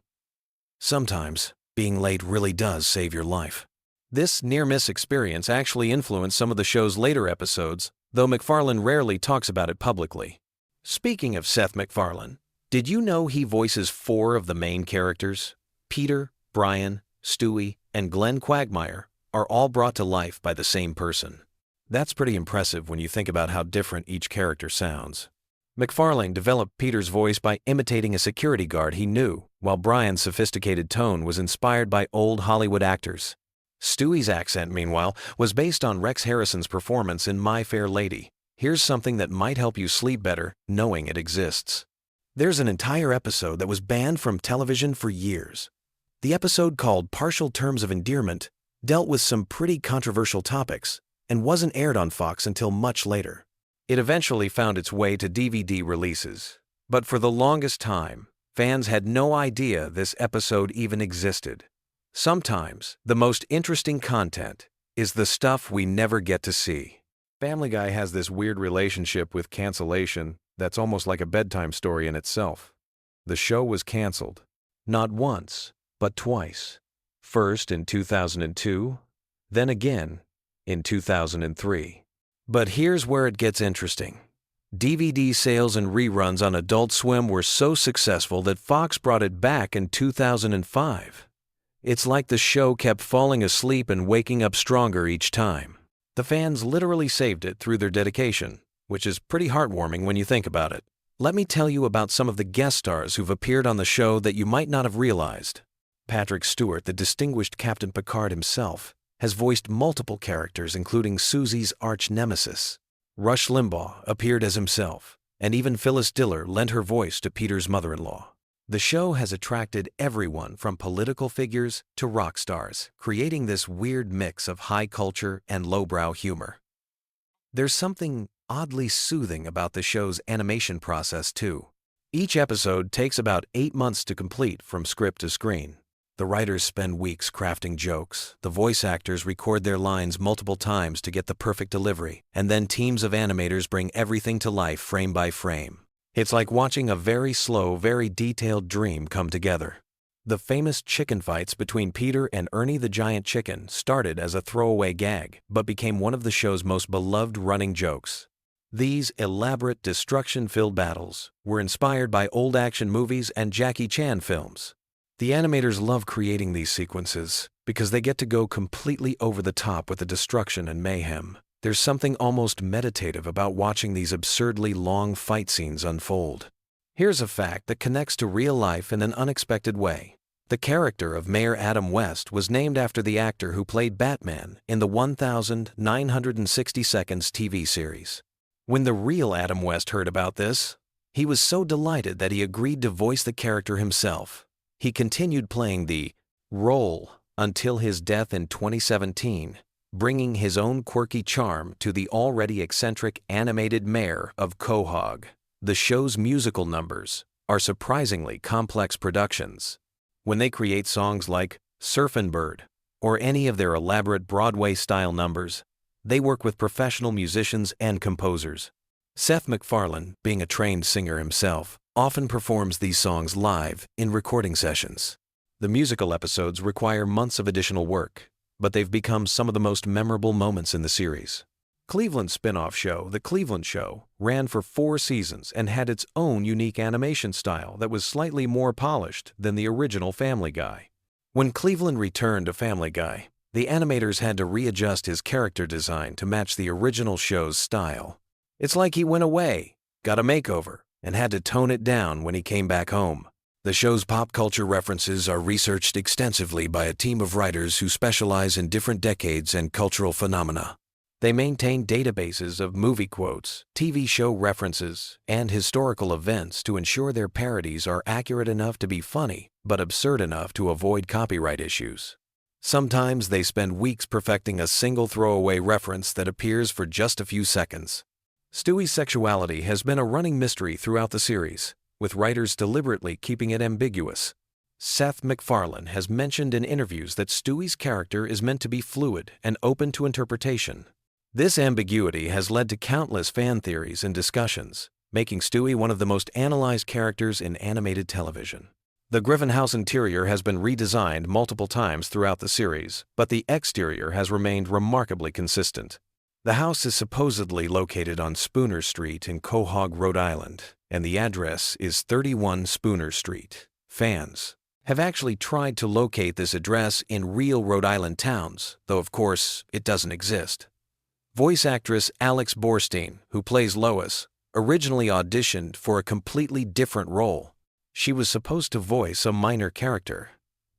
Sometimes, being late really does save your life. This near-miss experience actually influenced some of the show's later episodes, though MacFarlane rarely talks about it publicly. Speaking of Seth MacFarlane, did you know he voices 4 of the main characters? Peter, Brian, Stewie, and Glenn Quagmire are all brought to life by the same person. That's pretty impressive when you think about how different each character sounds. MacFarlane developed Peter's voice by imitating a security guard he knew, while Brian's sophisticated tone was inspired by old Hollywood actors. Stewie's accent, meanwhile, was based on Rex Harrison's performance in My Fair Lady. Here's something that might help you sleep better knowing it exists. There's an entire episode that was banned from television for years. The episode, called Partial Terms of Endearment, dealt with some pretty controversial topics and wasn't aired on Fox until much later. It eventually found its way to DVD releases, but for the longest time, fans had no idea this episode even existed. Sometimes, the most interesting content is the stuff we never get to see. Family Guy has this weird relationship with cancellation that's almost like a bedtime story in itself. The show was canceled, not once, but twice. First in 2002, then again in 2003. But here's where it gets interesting. DVD sales and reruns on Adult Swim were so successful that Fox brought it back in 2005. It's like the show kept falling asleep and waking up stronger each time. The fans literally saved it through their dedication, which is pretty heartwarming when you think about it. Let me tell you about some of the guest stars who've appeared on the show that you might not have realized. Patrick Stewart, the distinguished Captain Picard himself, has voiced multiple characters including Susie's arch-nemesis. Rush Limbaugh appeared as himself, and even Phyllis Diller lent her voice to Peter's mother-in-law. The show has attracted everyone from political figures to rock stars, creating this weird mix of high culture and lowbrow humor. There's something oddly soothing about the show's animation process, too. Each episode takes about 8 months to complete from script to screen. The writers spend weeks crafting jokes, the voice actors record their lines multiple times to get the perfect delivery, and then teams of animators bring everything to life frame by frame. It's like watching a very slow, very detailed dream come together. The famous chicken fights between Peter and Ernie the Giant Chicken started as a throwaway gag, but became one of the show's most beloved running jokes. These elaborate, destruction-filled battles were inspired by old action movies and Jackie Chan films. The animators love creating these sequences because they get to go completely over the top with the destruction and mayhem. There's something almost meditative about watching these absurdly long fight scenes unfold. Here's a fact that connects to real life in an unexpected way. The character of Mayor Adam West was named after the actor who played Batman in the 1960 Seconds TV series. When the real Adam West heard about this, he was so delighted that he agreed to voice the character himself. He continued playing the role until his death in 2017, bringing his own quirky charm to the already eccentric animated mayor of Quahog. The show's musical numbers are surprisingly complex productions. When they create songs like Surfin' Bird or any of their elaborate Broadway-style numbers, they work with professional musicians and composers. Seth MacFarlane, being a trained singer himself, often performs these songs live in recording sessions. The musical episodes require months of additional work, but they've become some of the most memorable moments in the series. Cleveland's spin-off show, The Cleveland Show, ran for 4 seasons and had its own unique animation style that was slightly more polished than the original Family Guy. When Cleveland returned to Family Guy, the animators had to readjust his character design to match the original show's style. It's like he went away, got a makeover, and had to tone it down when he came back home. The show's pop culture references are researched extensively by a team of writers who specialize in different decades and cultural phenomena. They maintain databases of movie quotes, TV show references, and historical events to ensure their parodies are accurate enough to be funny, but absurd enough to avoid copyright issues. Sometimes they spend weeks perfecting a single throwaway reference that appears for just a few seconds. Stewie's sexuality has been a running mystery throughout the series, with writers deliberately keeping it ambiguous. Seth MacFarlane has mentioned in interviews that Stewie's character is meant to be fluid and open to interpretation. This ambiguity has led to countless fan theories and discussions, making Stewie one of the most analyzed characters in animated television. The Griffin house interior has been redesigned multiple times throughout the series, but the exterior has remained remarkably consistent. The house is supposedly located on Spooner Street in Quahog, Rhode Island, and the address is 31 Spooner Street. Fans have actually tried to locate this address in real Rhode Island towns, though of course it doesn't exist. Voice actress Alex Borstein, who plays Lois, originally auditioned for a completely different role. She was supposed to voice a minor character,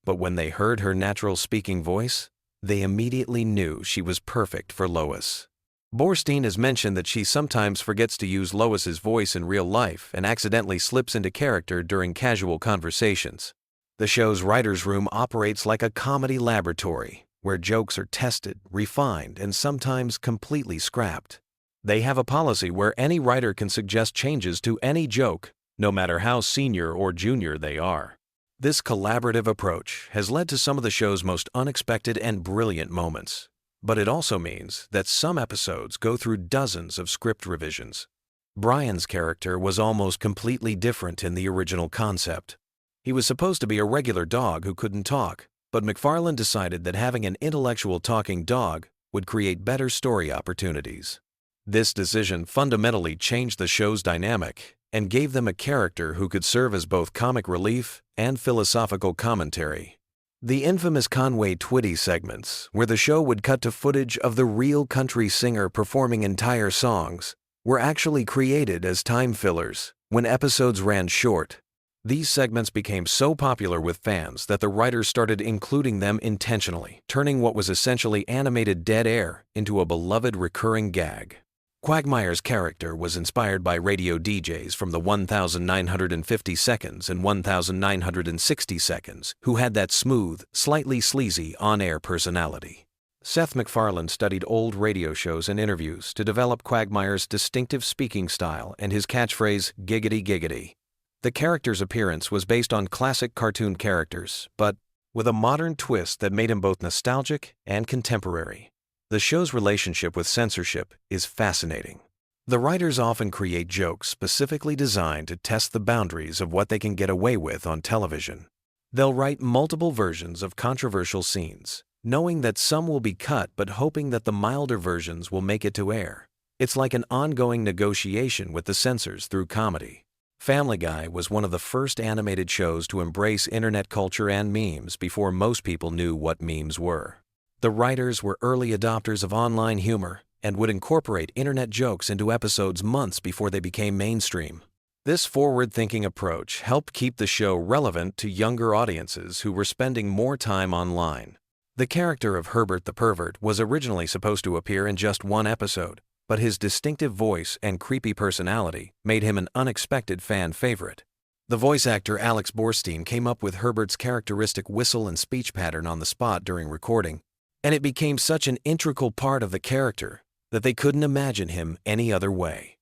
but when they heard her natural speaking voice, they immediately knew she was perfect for Lois. Borstein has mentioned that she sometimes forgets to use Lois's voice in real life and accidentally slips into character during casual conversations. The show's writer's room operates like a comedy laboratory, where jokes are tested, refined, and sometimes completely scrapped. They have a policy where any writer can suggest changes to any joke, no matter how senior or junior they are. This collaborative approach has led to some of the show's most unexpected and brilliant moments. But it also means that some episodes go through dozens of script revisions. Brian's character was almost completely different in the original concept. He was supposed to be a regular dog who couldn't talk, but MacFarlane decided that having an intellectual talking dog would create better story opportunities. This decision fundamentally changed the show's dynamic and gave them a character who could serve as both comic relief and philosophical commentary. The infamous Conway Twitty segments, where the show would cut to footage of the real country singer performing entire songs, were actually created as time fillers when episodes ran short. These segments became so popular with fans that the writers started including them intentionally, turning what was essentially animated dead air into a beloved recurring gag. Quagmire's character was inspired by radio DJs from the 1950 seconds and 1960 seconds who had that smooth, slightly sleazy on-air personality. Seth MacFarlane studied old radio shows and interviews to develop Quagmire's distinctive speaking style and his catchphrase, "giggity giggity." The character's appearance was based on classic cartoon characters, but with a modern twist that made him both nostalgic and contemporary. The show's relationship with censorship is fascinating. The writers often create jokes specifically designed to test the boundaries of what they can get away with on television. They'll write multiple versions of controversial scenes, knowing that some will be cut but hoping that the milder versions will make it to air. It's like an ongoing negotiation with the censors through comedy. Family Guy was one of the first animated shows to embrace internet culture and memes before most people knew what memes were. The writers were early adopters of online humor and would incorporate internet jokes into episodes months before they became mainstream. This forward-thinking approach helped keep the show relevant to younger audiences who were spending more time online. The character of Herbert the Pervert was originally supposed to appear in just one episode, but his distinctive voice and creepy personality made him an unexpected fan favorite. The voice actor Alex Borstein came up with Herbert's characteristic whistle and speech pattern on the spot during recording, and it became such an integral part of the character that they couldn't imagine him any other way.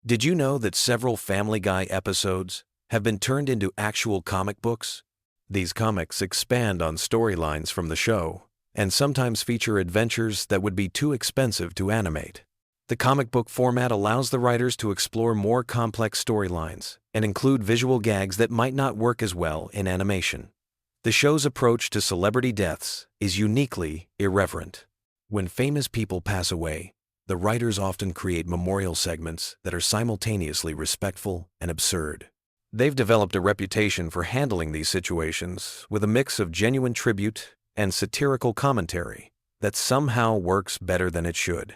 Did you know that several Family Guy episodes have been turned into actual comic books? These comics expand on storylines from the show and sometimes feature adventures that would be too expensive to animate. The comic book format allows the writers to explore more complex storylines and include visual gags that might not work as well in animation. The show's approach to celebrity deaths is uniquely irreverent. When famous people pass away, the writers often create memorial segments that are simultaneously respectful and absurd. They've developed a reputation for handling these situations with a mix of genuine tribute and satirical commentary that somehow works better than it should.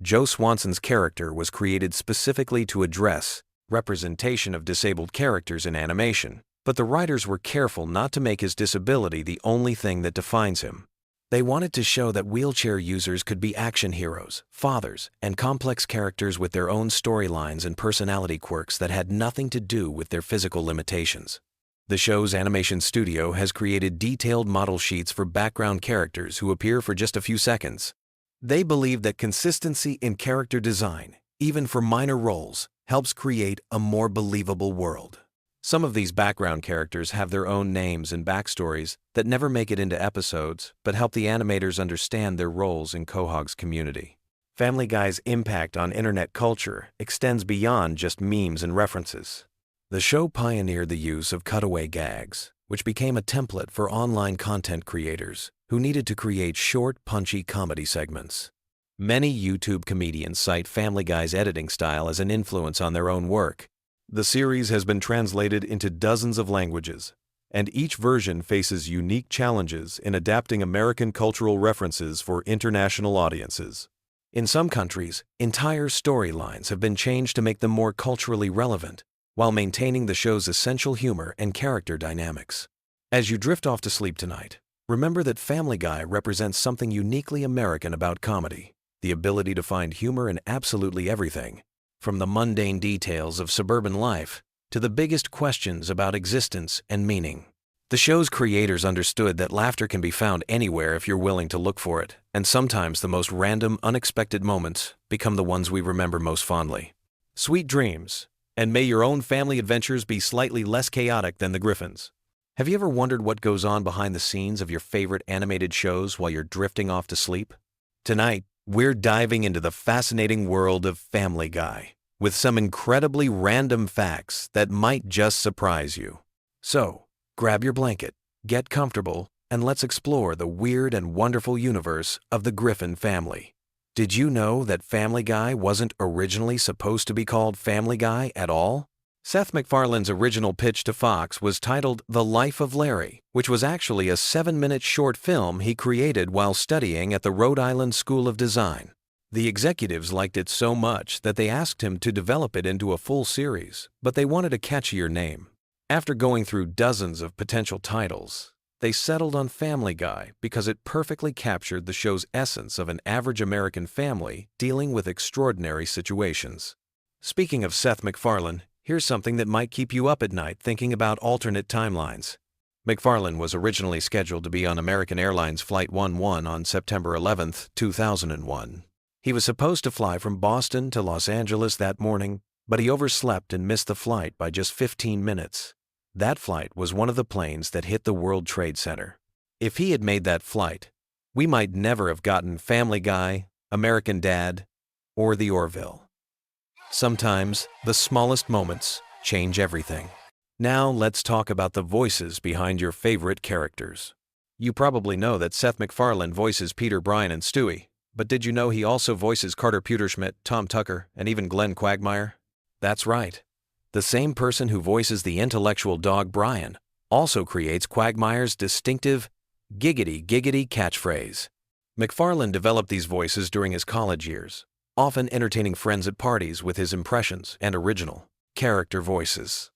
Joe Swanson's character was created specifically to address representation of disabled characters in animation, but the writers were careful not to make his disability the only thing that defines him. They wanted to show that wheelchair users could be action heroes, fathers, and complex characters with their own storylines and personality quirks that had nothing to do with their physical limitations. The show's animation studio has created detailed model sheets for background characters who appear for just a few seconds. They believe that consistency in character design, even for minor roles, helps create a more believable world. Some of these background characters have their own names and backstories that never make it into episodes but help the animators understand their roles in Quahog's community. Family Guy's impact on internet culture extends beyond just memes and references. The show pioneered the use of cutaway gags, which became a template for online content creators who needed to create short, punchy comedy segments. Many YouTube comedians cite Family Guy's editing style as an influence on their own work. The series has been translated into dozens of languages, and each version faces unique challenges in adapting American cultural references for international audiences. In some countries, entire storylines have been changed to make them more culturally relevant, while maintaining the show's essential humor and character dynamics. As you drift off to sleep tonight, remember that Family Guy represents something uniquely American about comedy: the ability to find humor in absolutely everything, from the mundane details of suburban life to the biggest questions about existence and meaning. The show's creators understood that laughter can be found anywhere if you're willing to look for it, and sometimes the most random, unexpected moments become the ones we remember most fondly. Sweet dreams, and may your own family adventures be slightly less chaotic than the Griffins. Have you ever wondered what goes on behind the scenes of your favorite animated shows while you're drifting off to sleep? Tonight, we're diving into the fascinating world of Family Guy with some incredibly random facts that might just surprise you. So, grab your blanket, get comfortable, and let's explore the weird and wonderful universe of the Griffin family. Did you know that Family Guy wasn't originally supposed to be called Family Guy at all? Seth MacFarlane's original pitch to Fox was titled The Life of Larry, which was actually a 7-minute short film he created while studying at the Rhode Island School of Design. The executives liked it so much that they asked him to develop it into a full series, but they wanted a catchier name. After going through dozens of potential titles, they settled on Family Guy because it perfectly captured the show's essence of an average American family dealing with extraordinary situations. Speaking of Seth MacFarlane, here's something that might keep you up at night thinking about alternate timelines. MacFarlane was originally scheduled to be on American Airlines Flight 11 on September 11, 2001. He was supposed to fly from Boston to Los Angeles that morning, but he overslept and missed the flight by just 15 minutes. That flight was one of the planes that hit the World Trade Center. If he had made that flight, we might never have gotten Family Guy, American Dad, or The Orville. Sometimes, the smallest moments change everything. Now let's talk about the voices behind your favorite characters. You probably know that Seth MacFarlane voices Peter, Brian, and Stewie, but did you know he also voices Carter Pewterschmidt, Tom Tucker, and even Glenn Quagmire? That's right. The same person who voices the intellectual dog Brian also creates Quagmire's distinctive giggity giggity catchphrase. MacFarlane developed these voices during his college years, often entertaining friends at parties with his impressions and original character voices.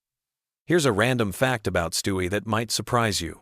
Here's a random fact about Stewie that might surprise you.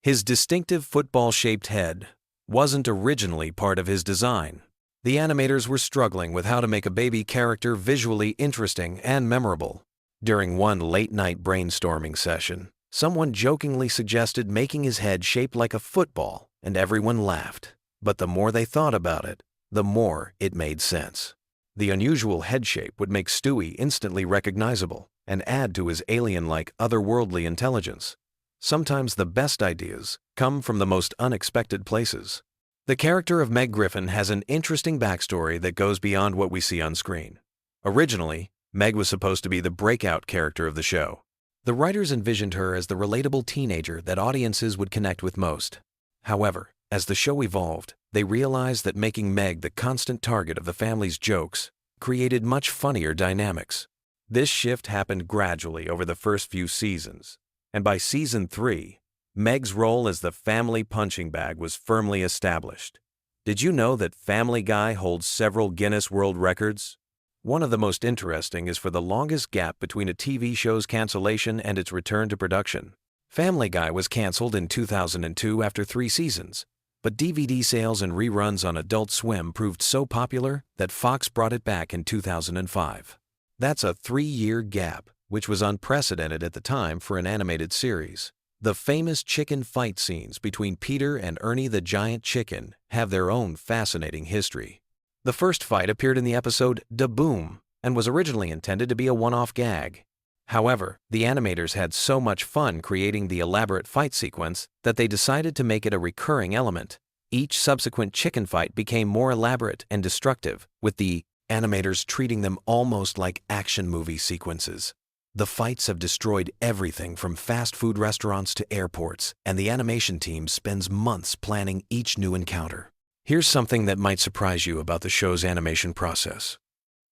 His distinctive football-shaped head wasn't originally part of his design. The animators were struggling with how to make a baby character visually interesting and memorable. During one late-night brainstorming session, someone jokingly suggested making his head shaped like a football, and everyone laughed. But the more they thought about it, the more it made sense. The unusual head shape would make Stewie instantly recognizable and add to his alien-like otherworldly intelligence. Sometimes the best ideas come from the most unexpected places. The character of Meg Griffin has an interesting backstory that goes beyond what we see on screen. Originally, Meg was supposed to be the breakout character of the show. The writers envisioned her as the relatable teenager that audiences would connect with most. However, as the show evolved, they realized that making Meg the constant target of the family's jokes created much funnier dynamics. This shift happened gradually over the first few seasons, and by season 3, Meg's role as the family punching bag was firmly established. Did you know that Family Guy holds several Guinness World Records? One of the most interesting is for the longest gap between a TV show's cancellation and its return to production. Family Guy was canceled in 2002 after 3 seasons, but DVD sales and reruns on Adult Swim proved so popular that Fox brought it back in 2005. That's a 3-year gap, which was unprecedented at the time for an animated series. The famous chicken fight scenes between Peter and Ernie the Giant Chicken have their own fascinating history. The first fight appeared in the episode Da Boom and was originally intended to be a one-off gag. However, the animators had so much fun creating the elaborate fight sequence that they decided to make it a recurring element. Each subsequent chicken fight became more elaborate and destructive, with the animators treating them almost like action movie sequences. The fights have destroyed everything from fast food restaurants to airports, and the animation team spends months planning each new encounter. Here's something that might surprise you about the show's animation process.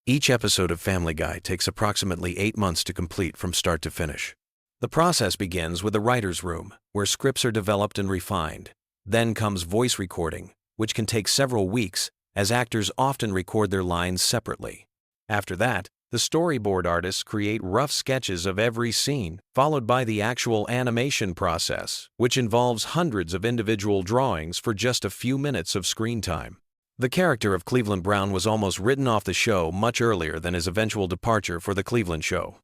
Each episode of Family Guy takes approximately 8 months to complete from start to finish. The process begins with a writer's room, where scripts are developed and refined. Then comes voice recording, which can take several weeks, as actors often record their lines separately. After that, the storyboard artists create rough sketches of every scene, followed by the actual animation process, which involves hundreds of individual drawings for just a few minutes of screen time. The character of Cleveland Brown was almost written off the show much earlier than his eventual departure for the Cleveland show.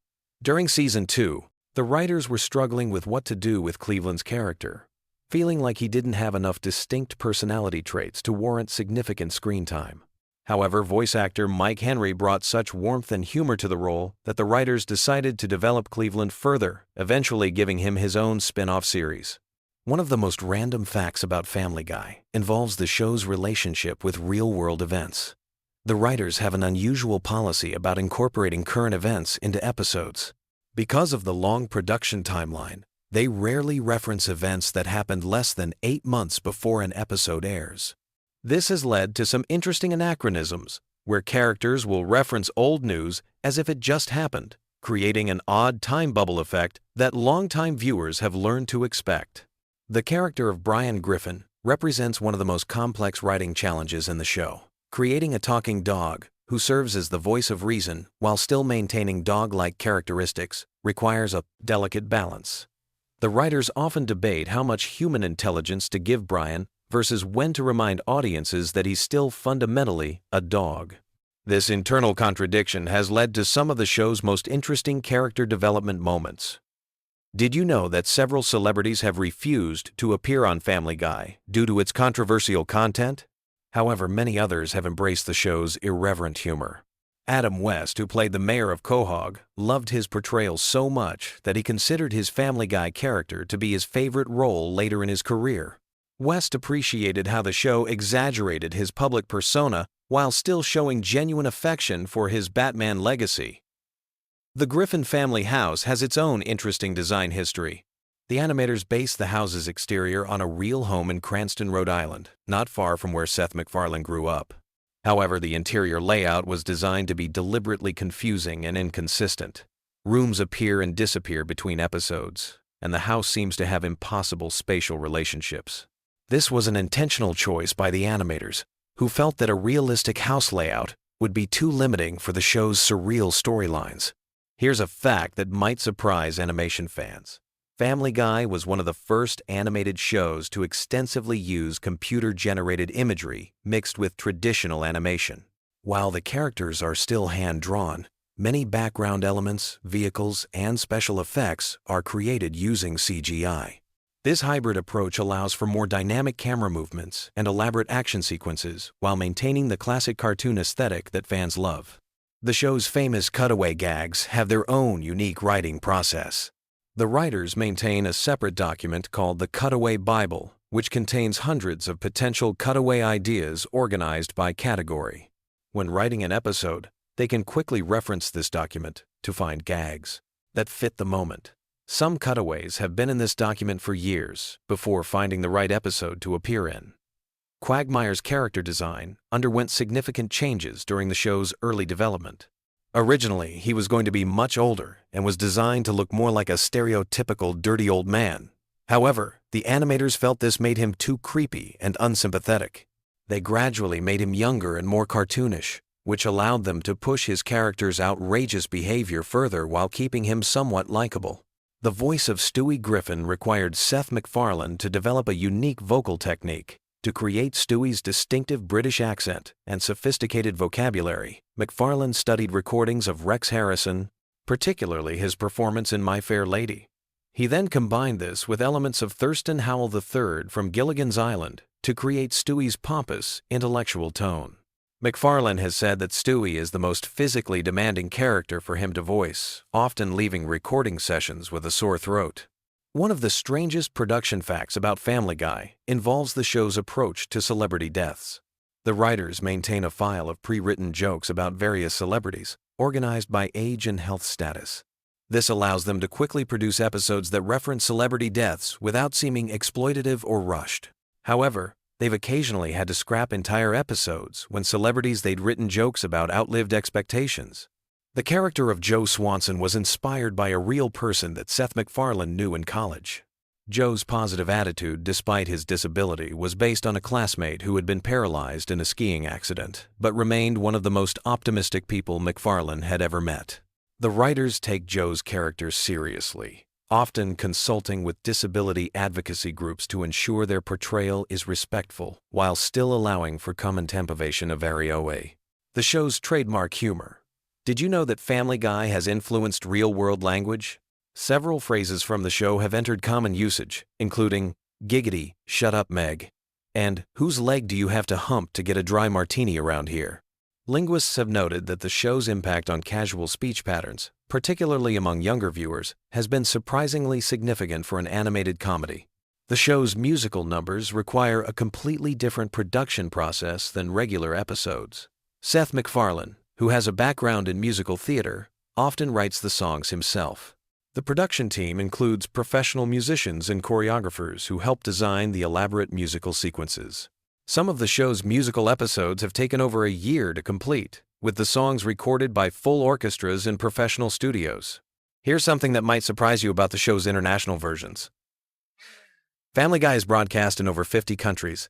During season 2, the writers were struggling with what to do with Cleveland's character, feeling like he didn't have enough distinct personality traits to warrant significant screen time. However, voice actor Mike Henry brought such warmth and humor to the role that the writers decided to develop Cleveland further, eventually giving him his own spin-off series. One of the most random facts about Family Guy involves the show's relationship with real-world events. The writers have an unusual policy about incorporating current events into episodes. Because of the long production timeline, they rarely reference events that happened less than 8 months before an episode airs. This has led to some interesting anachronisms, where characters will reference old news as if it just happened, creating an odd time bubble effect that longtime viewers have learned to expect. The character of Brian Griffin represents one of the most complex writing challenges in the show. Creating a talking dog who serves as the voice of reason while still maintaining dog-like characteristics requires a delicate balance. The writers often debate how much human intelligence to give Brian versus when to remind audiences that he's still fundamentally a dog. This internal contradiction has led to some of the show's most interesting character development moments. Did you know that several celebrities have refused to appear on Family Guy due to its controversial content? However, many others have embraced the show's irreverent humor. Adam West, who played the mayor of Quahog, loved his portrayal so much that he considered his Family Guy character to be his favorite role later in his career. West appreciated how the show exaggerated his public persona while still showing genuine affection for his Batman legacy. The Griffin family house has its own interesting design history. The animators based the house's exterior on a real home in Cranston, Rhode Island, not far from where Seth MacFarlane grew up. However, the interior layout was designed to be deliberately confusing and inconsistent. Rooms appear and disappear between episodes, and the house seems to have impossible spatial relationships. This was an intentional choice by the animators, who felt that a realistic house layout would be too limiting for the show's surreal storylines. Here's a fact that might surprise animation fans. Family Guy was one of the first animated shows to extensively use computer-generated imagery mixed with traditional animation. While the characters are still hand-drawn, many background elements, vehicles, and special effects are created using CGI. This hybrid approach allows for more dynamic camera movements and elaborate action sequences while maintaining the classic cartoon aesthetic that fans love. The show's famous cutaway gags have their own unique writing process. The writers maintain a separate document called the Cutaway Bible, which contains hundreds of potential cutaway ideas organized by category. When writing an episode, they can quickly reference this document to find gags that fit the moment. Some cutaways have been in this document for years before finding the right episode to appear in. Quagmire's character design underwent significant changes during the show's early development. Originally, he was going to be much older and was designed to look more like a stereotypical dirty old man. However, the animators felt this made him too creepy and unsympathetic. They gradually made him younger and more cartoonish, which allowed them to push his character's outrageous behavior further while keeping him somewhat likable. The voice of Stewie Griffin required Seth MacFarlane to develop a unique vocal technique. To create Stewie's distinctive British accent and sophisticated vocabulary, MacFarlane studied recordings of Rex Harrison, particularly his performance in My Fair Lady. He then combined this with elements of Thurston Howell III from Gilligan's Island to create Stewie's pompous, intellectual tone. MacFarlane has said that Stewie is the most physically demanding character for him to voice, often leaving recording sessions with a sore throat. One of the strangest production facts about Family Guy involves the show's approach to celebrity deaths. The writers maintain a file of pre-written jokes about various celebrities, organized by age and health status. This allows them to quickly produce episodes that reference celebrity deaths without seeming exploitative or rushed. However, they've occasionally had to scrap entire episodes when celebrities they'd written jokes about outlived expectations. The character of Joe Swanson was inspired by a real person that Seth MacFarlane knew in college. Joe's positive attitude, despite his disability, was based on a classmate who had been paralyzed in a skiing accident, but remained one of the most optimistic people MacFarlane had ever met. The writers take Joe's character seriously, often consulting with disability advocacy groups to ensure their portrayal is respectful, while still allowing for commentemporation of varioe. The show's trademark humor. Did you know that Family Guy has influenced real-world language? Several phrases from the show have entered common usage, including "giggity, shut up Meg," and "whose leg do you have to hump to get a dry martini around here?" Linguists have noted that the show's impact on casual speech patterns, particularly among younger viewers, has been surprisingly significant for an animated comedy. The show's musical numbers require a completely different production process than regular episodes. Seth MacFarlane, who has a background in musical theater, often writes the songs himself. The production team includes professional musicians and choreographers who help design the elaborate musical sequences. Some of the show's musical episodes have taken over a year to complete, with the songs recorded by full orchestras in professional studios. Here's something that might surprise you about the show's international versions. Family Guy is broadcast in over 50 countries,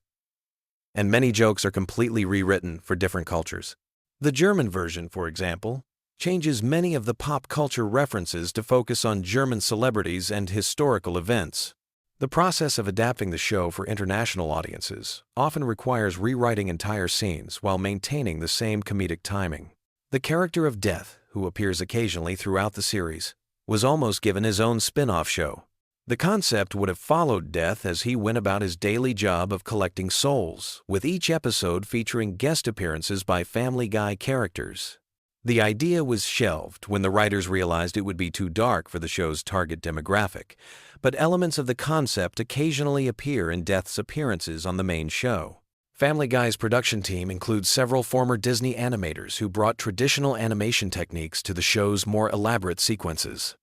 and many jokes are completely rewritten for different cultures. The German version, for example, changes many of the pop culture references to focus on German celebrities and historical events. The process of adapting the show for international audiences often requires rewriting entire scenes while maintaining the same comedic timing. The character of Death, who appears occasionally throughout the series, was almost given his own spin-off show. The concept would have followed Death as he went about his daily job of collecting souls, with each episode featuring guest appearances by Family Guy characters. The idea was shelved when the writers realized it would be too dark for the show's target demographic, but elements of the concept occasionally appear in Death's appearances on the main show. Family Guy's production team includes several former Disney animators who brought traditional animation techniques to the show's more elaborate sequences.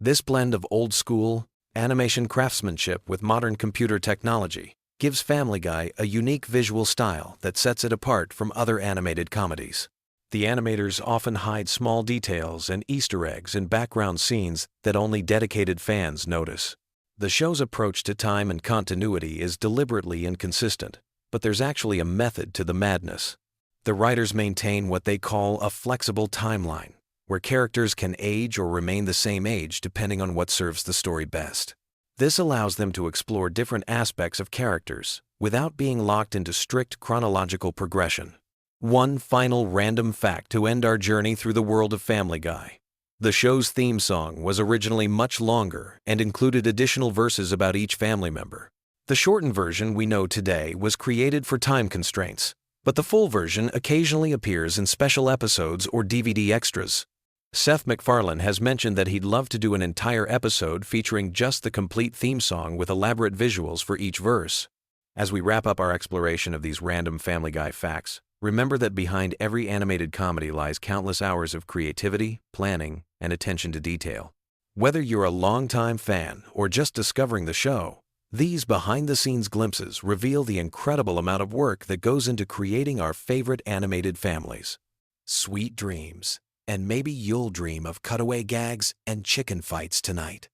This blend of old-school animation craftsmanship with modern computer technology gives Family Guy a unique visual style that sets it apart from other animated comedies. The animators often hide small details and Easter eggs in background scenes that only dedicated fans notice. The show's approach to time and continuity is deliberately inconsistent, but there's actually a method to the madness. The writers maintain what they call a flexible timeline, where characters can age or remain the same age depending on what serves the story best. This allows them to explore different aspects of characters without being locked into strict chronological progression. One final random fact to end our journey through the world of Family Guy. The show's theme song was originally much longer and included additional verses about each family member. The shortened version we know today was created for time constraints, but the full version occasionally appears in special episodes or DVD extras. Seth MacFarlane has mentioned that he'd love to do an entire episode featuring just the complete theme song with elaborate visuals for each verse. As we wrap up our exploration of these random Family Guy facts, remember that behind every animated comedy lies countless hours of creativity, planning, and attention to detail. Whether you're a longtime fan or just discovering the show, these behind-the-scenes glimpses reveal the incredible amount of work that goes into creating our favorite animated families. Sweet dreams. And maybe you'll dream of cutaway gags and chicken fights tonight.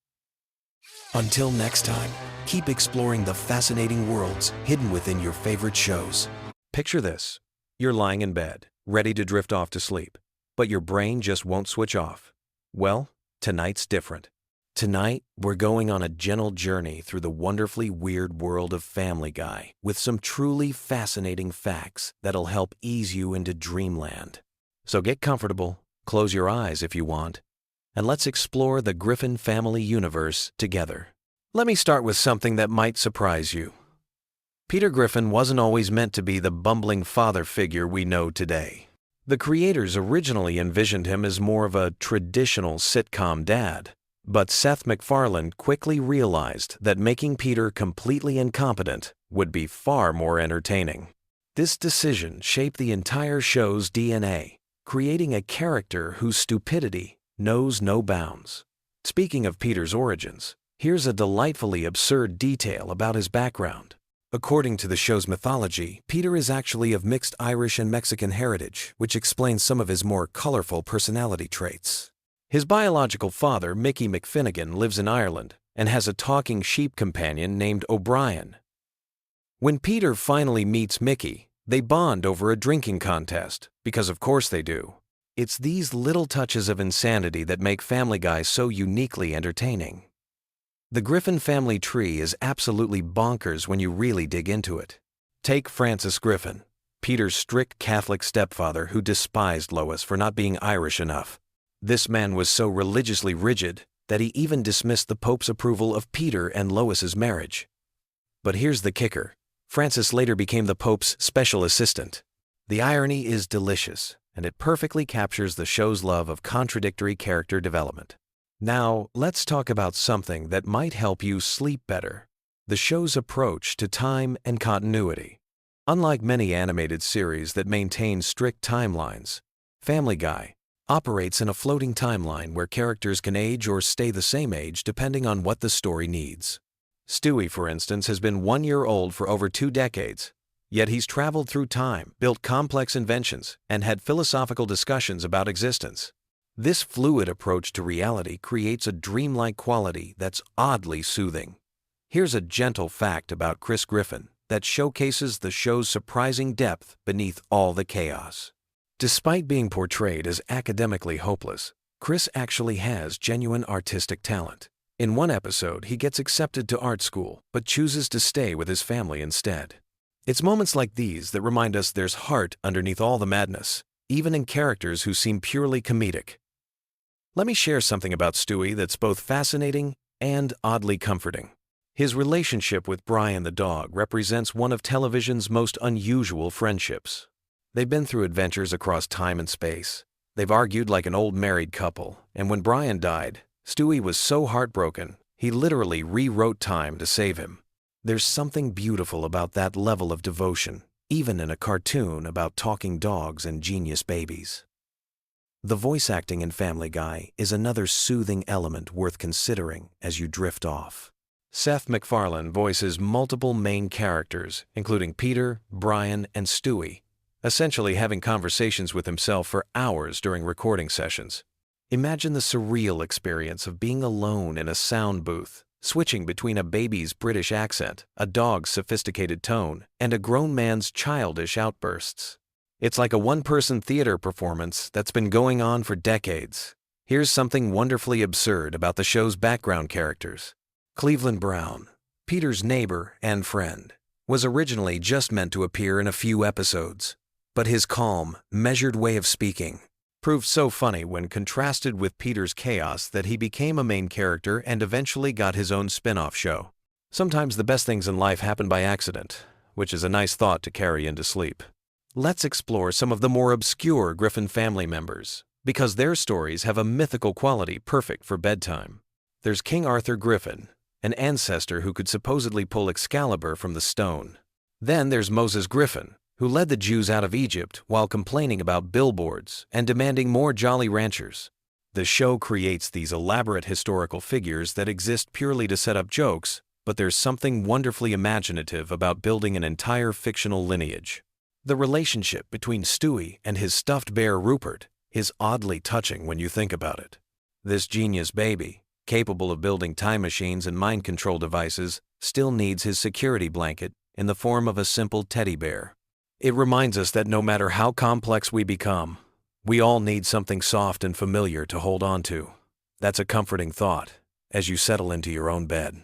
Until next time, keep exploring the fascinating worlds hidden within your favorite shows. Picture this. You're lying in bed, ready to drift off to sleep, but your brain just won't switch off. Well, tonight's different. Tonight, we're going on a gentle journey through the wonderfully weird world of Family Guy with some truly fascinating facts that'll help ease you into dreamland. So get comfortable. Close your eyes if you want, and let's explore the Griffin family universe together. Let me start with something that might surprise you. Peter Griffin wasn't always meant to be the bumbling father figure we know today. The creators originally envisioned him as more of a traditional sitcom dad, but Seth MacFarlane quickly realized that making Peter completely incompetent would be far more entertaining. This decision shaped the entire show's DNA, creating a character whose stupidity knows no bounds. Speaking of Peter's origins, here's a delightfully absurd detail about his background. According to the show's mythology, Peter is actually of mixed Irish and Mexican heritage, which explains some of his more colorful personality traits. His biological father, Mickey McFinnigan, lives in Ireland and has a talking sheep companion named O'Brien. When Peter finally meets Mickey, they bond over a drinking contest, because of course they do. It's these little touches of insanity that make Family Guy so uniquely entertaining. The Griffin family tree is absolutely bonkers when you really dig into it. Take Francis Griffin, Peter's strict Catholic stepfather who despised Lois for not being Irish enough. This man was so religiously rigid that he even dismissed the Pope's approval of Peter and Lois's marriage. But here's the kicker. Francis later became the Pope's special assistant. The irony is delicious, and it perfectly captures the show's love of contradictory character development. Now, let's talk about something that might help you sleep better: the show's approach to time and continuity. Unlike many animated series that maintain strict timelines, Family Guy operates in a floating timeline where characters can age or stay the same age depending on what the story needs. Stewie, for instance, has been 1 year old for over 2 decades, Yet he's traveled through time, built complex inventions, and had philosophical discussions about existence. This fluid approach to reality creates a dreamlike quality that's oddly soothing. Here's a gentle fact about Chris Griffin that showcases the show's surprising depth beneath all the chaos. Despite being portrayed as academically hopeless, Chris actually has genuine artistic talent. In one episode, he gets accepted to art school, but chooses to stay with his family instead. It's moments like these that remind us there's heart underneath all the madness, even in characters who seem purely comedic. Let me share something about Stewie that's both fascinating and oddly comforting. His relationship with Brian the dog represents one of television's most unusual friendships. They've been through adventures across time and space. They've argued like an old married couple, and when Brian died, Stewie was so heartbroken, he literally rewrote time to save him. There's something beautiful about that level of devotion, even in a cartoon about talking dogs and genius babies. The voice acting in Family Guy is another soothing element worth considering as you drift off. Seth MacFarlane voices multiple main characters, including Peter, Brian, and Stewie, essentially having conversations with himself for hours during recording sessions. Imagine the surreal experience of being alone in a sound booth, switching between a baby's British accent, a dog's sophisticated tone, and a grown man's childish outbursts. It's like a one-person theater performance that's been going on for decades. Here's something wonderfully absurd about the show's background characters. Cleveland Brown, Peter's neighbor and friend, was originally just meant to appear in a few episodes, but his calm, measured way of speaking proved so funny when contrasted with Peter's chaos that he became a main character and eventually got his own spin-off show. Sometimes the best things in life happen by accident, which is a nice thought to carry into sleep. Let's explore some of the more obscure Griffin family members, because their stories have a mythical quality perfect for bedtime. There's King Arthur Griffin, an ancestor who could supposedly pull Excalibur from the stone. Then there's Moses Griffin, who led the Jews out of Egypt while complaining about billboards and demanding more Jolly Ranchers. The show creates these elaborate historical figures that exist purely to set up jokes, but there's something wonderfully imaginative about building an entire fictional lineage. The relationship between Stewie and his stuffed bear Rupert is oddly touching when you think about it. This genius baby, capable of building time machines and mind control devices, still needs his security blanket in the form of a simple teddy bear. It reminds us that no matter how complex we become, we all need something soft and familiar to hold on to. That's a comforting thought as you settle into your own bed.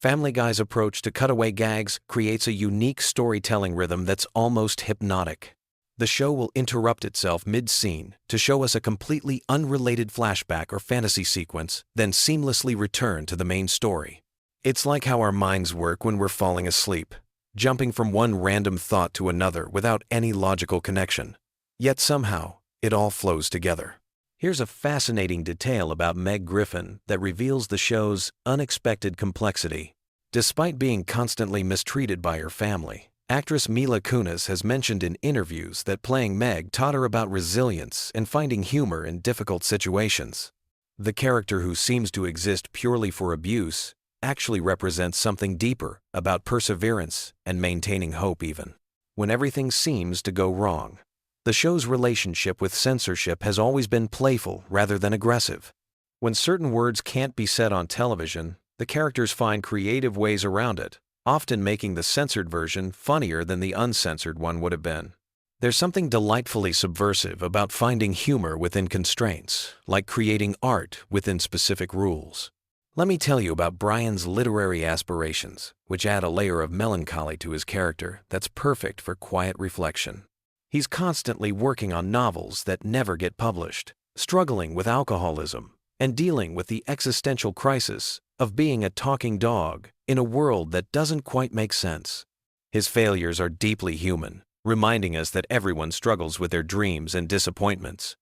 Family Guy's approach to cutaway gags creates a unique storytelling rhythm that's almost hypnotic. The show will interrupt itself mid-scene to show us a completely unrelated flashback or fantasy sequence, then seamlessly return to the main story. It's like how our minds work when we're falling asleep, jumping from one random thought to another without any logical connection. Yet somehow, it all flows together. Here's a fascinating detail about Meg Griffin that reveals the show's unexpected complexity. Despite being constantly mistreated by her family, actress Mila Kunis has mentioned in interviews that playing Meg taught her about resilience and finding humor in difficult situations. The character who seems to exist purely for abuse actually represents something deeper about perseverance and maintaining hope even when everything seems to go wrong. The show's relationship with censorship has always been playful rather than aggressive. When certain words can't be said on television, the characters find creative ways around it, often making the censored version funnier than the uncensored one would have been. There's something delightfully subversive about finding humor within constraints, like creating art within specific rules. Let me tell you about Brian's literary aspirations, which add a layer of melancholy to his character that's perfect for quiet reflection. He's constantly working on novels that never get published, struggling with alcoholism, and dealing with the existential crisis of being a talking dog in a world that doesn't quite make sense. His failures are deeply human, reminding us that everyone struggles with their dreams and disappointments.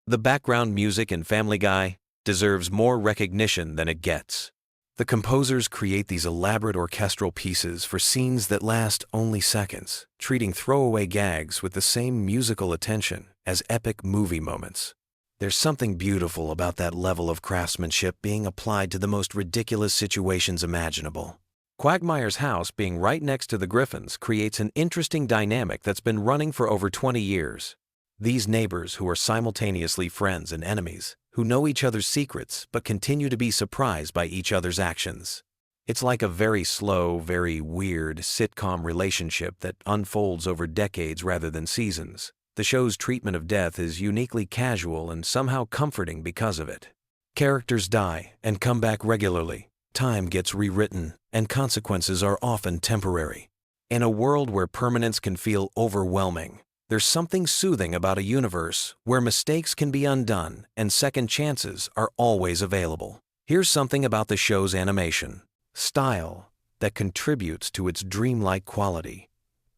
The background music in Family Guy deserves more recognition than it gets. The composers create these elaborate orchestral pieces for scenes that last only seconds, treating throwaway gags with the same musical attention as epic movie moments. There's something beautiful about that level of craftsmanship being applied to the most ridiculous situations imaginable. Quagmire's house being right next to the Griffins creates an interesting dynamic that's been running for over 20 years. These neighbors who are simultaneously friends and enemies, who know each other's secrets but continue to be surprised by each other's actions. It's like a very slow, very weird sitcom relationship that unfolds over decades rather than seasons. The show's treatment of death is uniquely casual and somehow comforting because of it. Characters die and come back regularly. Time gets rewritten, and consequences are often temporary. In a world where permanence can feel overwhelming, there's something soothing about a universe where mistakes can be undone and second chances are always available. Here's something about the show's animation style that contributes to its dreamlike quality.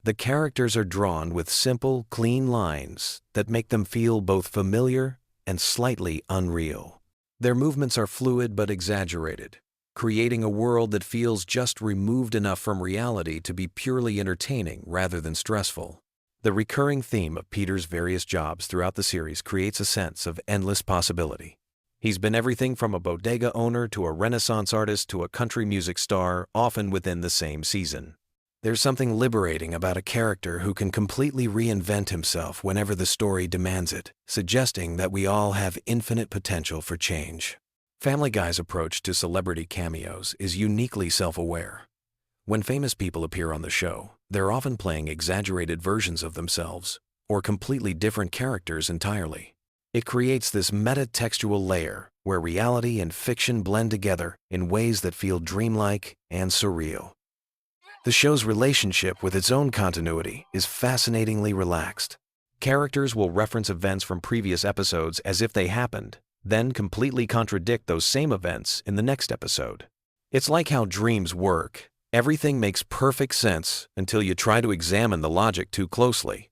The characters are drawn with simple, clean lines that make them feel both familiar and slightly unreal. Their movements are fluid but exaggerated, creating a world that feels just removed enough from reality to be purely entertaining rather than stressful. The recurring theme of Peter's various jobs throughout the series creates a sense of endless possibility. He's been everything from a bodega owner to a Renaissance artist to a country music star, often within the same season. There's something liberating about a character who can completely reinvent himself whenever the story demands it, suggesting that we all have infinite potential for change. Family Guy's approach to celebrity cameos is uniquely self-aware. When famous people appear on the show, they're often playing exaggerated versions of themselves, or completely different characters entirely. It creates this meta-textual layer where reality and fiction blend together in ways that feel dreamlike and surreal. The show's relationship with its own continuity is fascinatingly relaxed. Characters will reference events from previous episodes as if they happened, then completely contradict those same events in the next episode. It's like how dreams work. Everything makes perfect sense until you try to examine the logic too closely.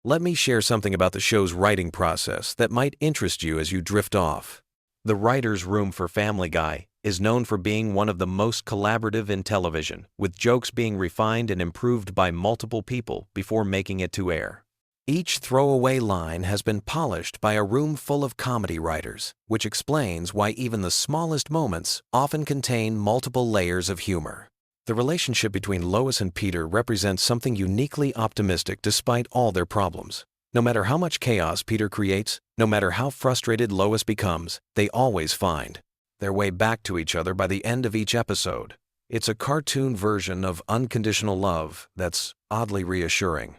Let me share something about the show's writing process that might interest you as you drift off. The writer's room for Family Guy is known for being one of the most collaborative in television, with jokes being refined and improved by multiple people before making it to air. Each throwaway line has been polished by a room full of comedy writers, which explains why even the smallest moments often contain multiple layers of humor. The relationship between Lois and Peter represents something uniquely optimistic despite all their problems. No matter how much chaos Peter creates, no matter how frustrated Lois becomes, they always find their way back to each other by the end of each episode. It's a cartoon version of unconditional love that's oddly reassuring.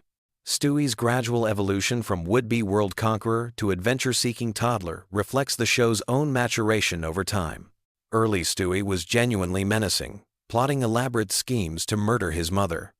Stewie's gradual evolution from would-be world conqueror to adventure-seeking toddler reflects the show's own maturation over time. Early Stewie was genuinely menacing, plotting elaborate schemes to murder his mother.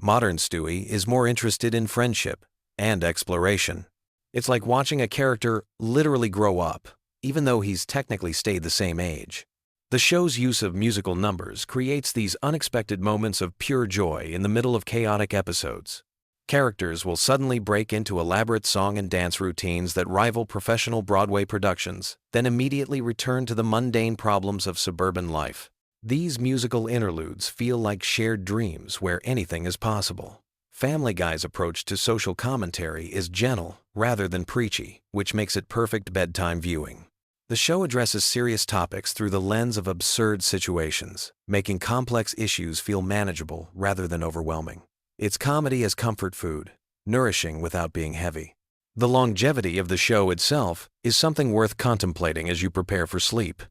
Modern Stewie is more interested in friendship and exploration. It's like watching a character literally grow up, even though he's technically stayed the same age. The show's use of musical numbers creates these unexpected moments of pure joy in the middle of chaotic episodes. Characters will suddenly break into elaborate song and dance routines that rival professional Broadway productions, then immediately return to the mundane problems of suburban life. These musical interludes feel like shared dreams where anything is possible. Family Guy's approach to social commentary is gentle rather than preachy, which makes it perfect bedtime viewing. The show addresses serious topics through the lens of absurd situations, making complex issues feel manageable rather than overwhelming. It's comedy as comfort food, nourishing without being heavy. The longevity of the show itself is something worth contemplating as you prepare for sleep.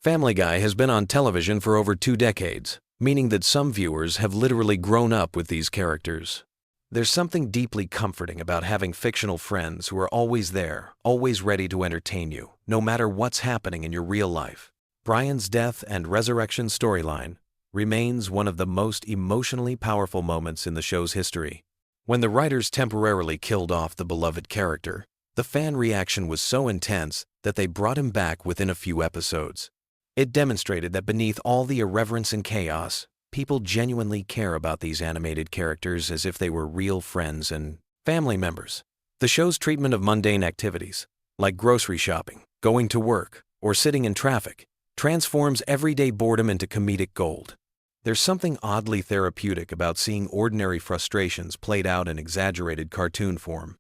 Family Guy has been on television for over 2 decades, meaning that some viewers have literally grown up with these characters. There's something deeply comforting about having fictional friends who are always there, always ready to entertain you, no matter what's happening in your real life. Brian's death and resurrection storyline remains one of the most emotionally powerful moments in the show's history. When the writers temporarily killed off the beloved character, the fan reaction was so intense that they brought him back within a few episodes. It demonstrated that beneath all the irreverence and chaos, people genuinely care about these animated characters as if they were real friends and family members. The show's treatment of mundane activities, like grocery shopping, going to work, or sitting in traffic, transforms everyday boredom into comedic gold. There's something oddly therapeutic about seeing ordinary frustrations played out in exaggerated cartoon form.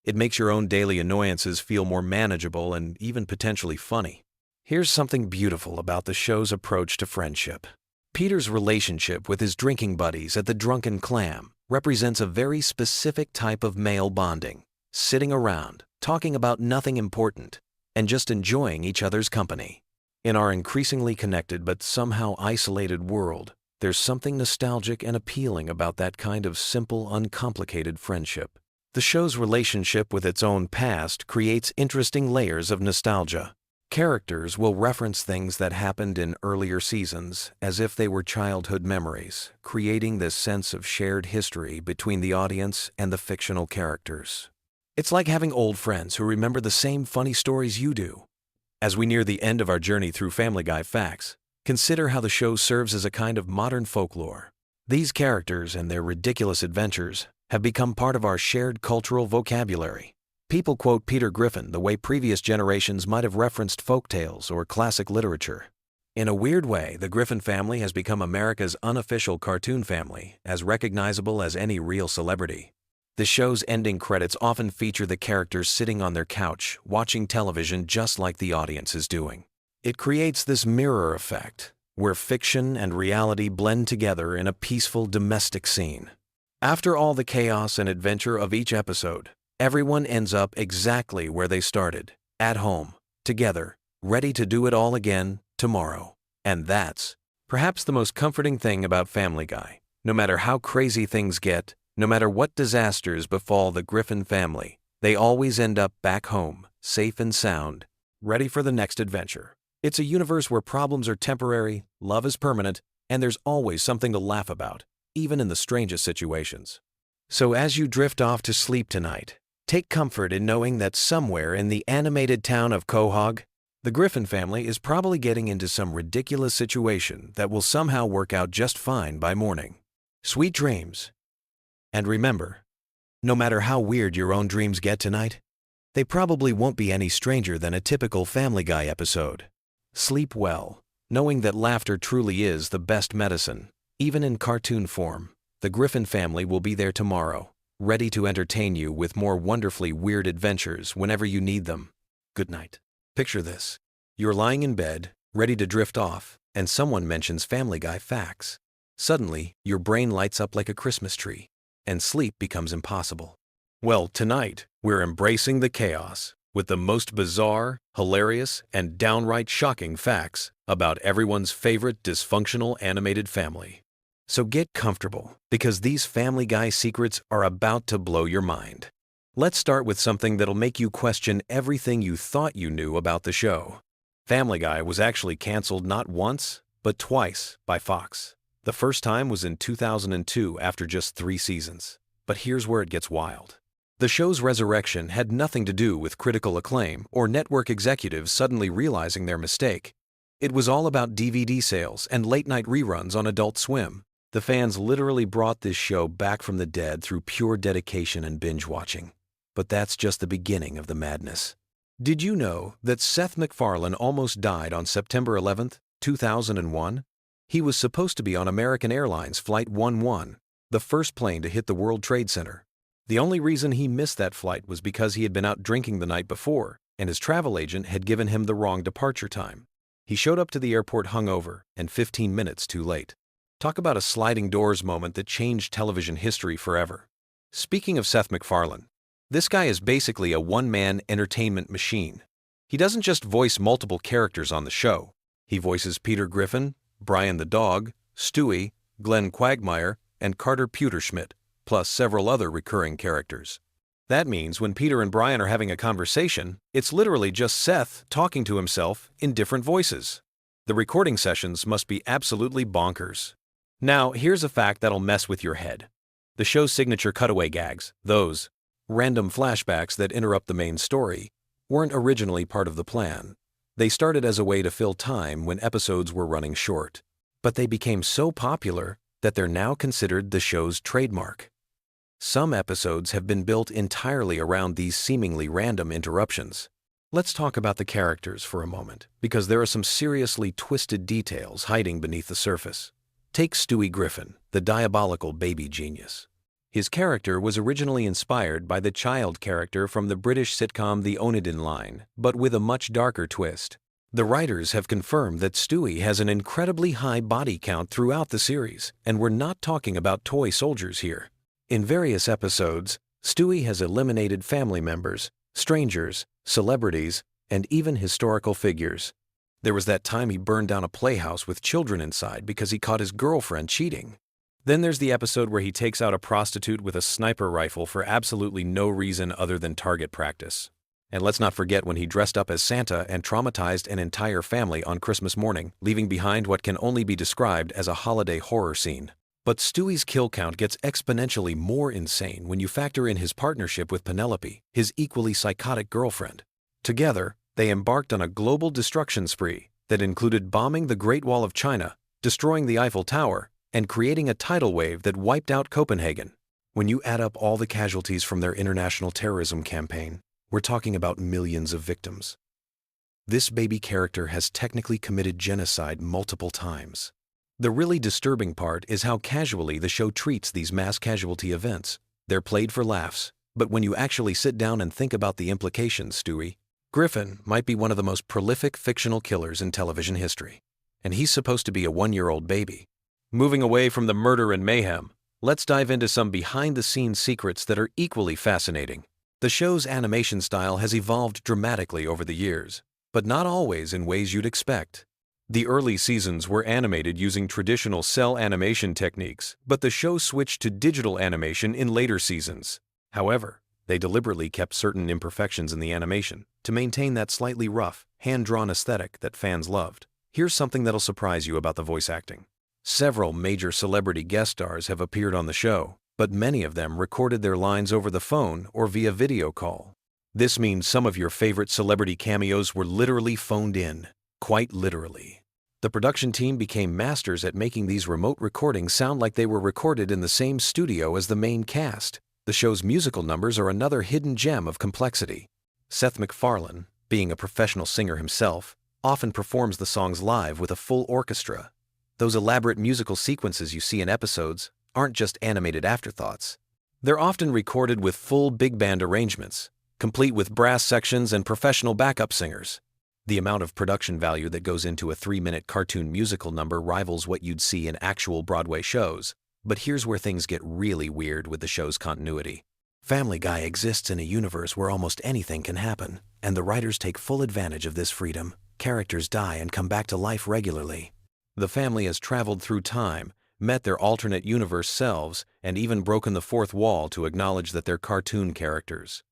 It makes your own daily annoyances feel more manageable and even potentially funny. Here's something beautiful about the show's approach to friendship. Peter's relationship with his drinking buddies at the Drunken Clam represents a very specific type of male bonding, sitting around, talking about nothing important, and just enjoying each other's company. In our increasingly connected but somehow isolated world, there's something nostalgic and appealing about that kind of simple, uncomplicated friendship. The show's relationship with its own past creates interesting layers of nostalgia. Characters will reference things that happened in earlier seasons as if they were childhood memories, creating this sense of shared history between the audience and the fictional characters. It's like having old friends who remember the same funny stories you do. As we near the end of our journey through Family Guy facts, consider how the show serves as a kind of modern folklore. These characters and their ridiculous adventures have become part of our shared cultural vocabulary. People quote Peter Griffin the way previous generations might have referenced folktales or classic literature. In a weird way, the Griffin family has become America's unofficial cartoon family, as recognizable as any real celebrity. The show's ending credits often feature the characters sitting on their couch, watching television just like the audience is doing. It creates this mirror effect, where fiction and reality blend together in a peaceful domestic scene. After all the chaos and adventure of each episode, everyone ends up exactly where they started, at home, together, ready to do it all again tomorrow. And that's perhaps the most comforting thing about Family Guy. No matter how crazy things get, no matter what disasters befall the Griffin family, they always end up back home, safe and sound, ready for the next adventure. It's a universe where problems are temporary, love is permanent, and there's always something to laugh about, even in the strangest situations. So as you drift off to sleep tonight, take comfort in knowing that somewhere in the animated town of Quahog, the Griffin family is probably getting into some ridiculous situation that will somehow work out just fine by morning. Sweet dreams. And remember, no matter how weird your own dreams get tonight, they probably won't be any stranger than a typical Family Guy episode. Sleep well, knowing that laughter truly is the best medicine. Even in cartoon form, the Griffin family will be there tomorrow, ready to entertain you with more wonderfully weird adventures whenever you need them. Good night. Picture this. You're lying in bed, ready to drift off, and someone mentions Family Guy facts. Suddenly, your brain lights up like a Christmas tree, and sleep becomes impossible. Well, tonight, we're embracing the chaos with the most bizarre, hilarious, and downright shocking facts about everyone's favorite dysfunctional animated family. So get comfortable, because these Family Guy secrets are about to blow your mind. Let's start with something that'll make you question everything you thought you knew about the show. Family Guy was actually canceled not once, but twice by Fox. The first time was in 2002 after just 3 seasons. But here's where it gets wild. The show's resurrection had nothing to do with critical acclaim or network executives suddenly realizing their mistake. It was all about DVD sales and late-night reruns on Adult Swim. The fans literally brought this show back from the dead through pure dedication and binge-watching. But that's just the beginning of the madness. Did you know that Seth MacFarlane almost died on September 11, 2001? He was supposed to be on American Airlines Flight 11, the first plane to hit the World Trade Center. The only reason he missed that flight was because he had been out drinking the night before, and his travel agent had given him the wrong departure time. He showed up to the airport hungover and 15 minutes too late. Talk about a sliding doors moment that changed television history forever. Speaking of Seth MacFarlane, this guy is basically a one-man entertainment machine. He doesn't just voice multiple characters on the show. He voices Peter Griffin, Brian the dog, Stewie, Glenn Quagmire, and Carter Pewterschmidt, plus several other recurring characters. That means when Peter and Brian are having a conversation, it's literally just Seth talking to himself in different voices. The recording sessions must be absolutely bonkers. Now, here's a fact that'll mess with your head. The show's signature cutaway gags, those random flashbacks that interrupt the main story, weren't originally part of the plan. They started as a way to fill time when episodes were running short. But they became so popular that they're now considered the show's trademark. Some episodes have been built entirely around these seemingly random interruptions. Let's talk about the characters for a moment, because there are some seriously twisted details hiding beneath the surface. Take Stewie Griffin, the diabolical baby genius. His character was originally inspired by the child character from the British sitcom The Onedin Line, but with a much darker twist. The writers have confirmed that Stewie has an incredibly high body count throughout the series, and we're not talking about toy soldiers here. In various episodes, Stewie has eliminated family members, strangers, celebrities, and even historical figures. There was that time he burned down a playhouse with children inside because he caught his girlfriend cheating. Then there's the episode where he takes out a prostitute with a sniper rifle for absolutely no reason other than target practice. And let's not forget when he dressed up as Santa and traumatized an entire family on Christmas morning, leaving behind what can only be described as a holiday horror scene. But Stewie's kill count gets exponentially more insane when you factor in his partnership with Penelope, his equally psychotic girlfriend. Together, they embarked on a global destruction spree that included bombing the Great Wall of China, destroying the Eiffel Tower, and creating a tidal wave that wiped out Copenhagen. When you add up all the casualties from their international terrorism campaign, we're talking about millions of victims. This baby character has technically committed genocide multiple times. The really disturbing part is how casually the show treats these mass casualty events. They're played for laughs, but when you actually sit down and think about the implications, Stewie, Griffin might be one of the most prolific fictional killers in television history. And he's supposed to be a 1-year-old baby. Moving away from the murder and mayhem, let's dive into some behind-the-scenes secrets that are equally fascinating. The show's animation style has evolved dramatically over the years, but not always in ways you'd expect. The early seasons were animated using traditional cell animation techniques, but the show switched to digital animation in later seasons. However, they deliberately kept certain imperfections in the animation to maintain that slightly rough, hand-drawn aesthetic that fans loved. Here's something that'll surprise you about the voice acting. Several major celebrity guest stars have appeared on the show, but many of them recorded their lines over the phone or via video call. This means some of your favorite celebrity cameos were literally phoned in, quite literally. The production team became masters at making these remote recordings sound like they were recorded in the same studio as the main cast. The show's musical numbers are another hidden gem of complexity. Seth MacFarlane, being a professional singer himself, often performs the songs live with a full orchestra. Those elaborate musical sequences you see in episodes aren't just animated afterthoughts. They're often recorded with full big band arrangements, complete with brass sections and professional backup singers. The amount of production value that goes into a 3-minute cartoon musical number rivals what you'd see in actual Broadway shows. But here's where things get really weird with the show's continuity. Family Guy exists in a universe where almost anything can happen, and the writers take full advantage of this freedom. Characters die and come back to life regularly. The family has traveled through time, met their alternate universe selves, and even broken the fourth wall to acknowledge that they're cartoon characters.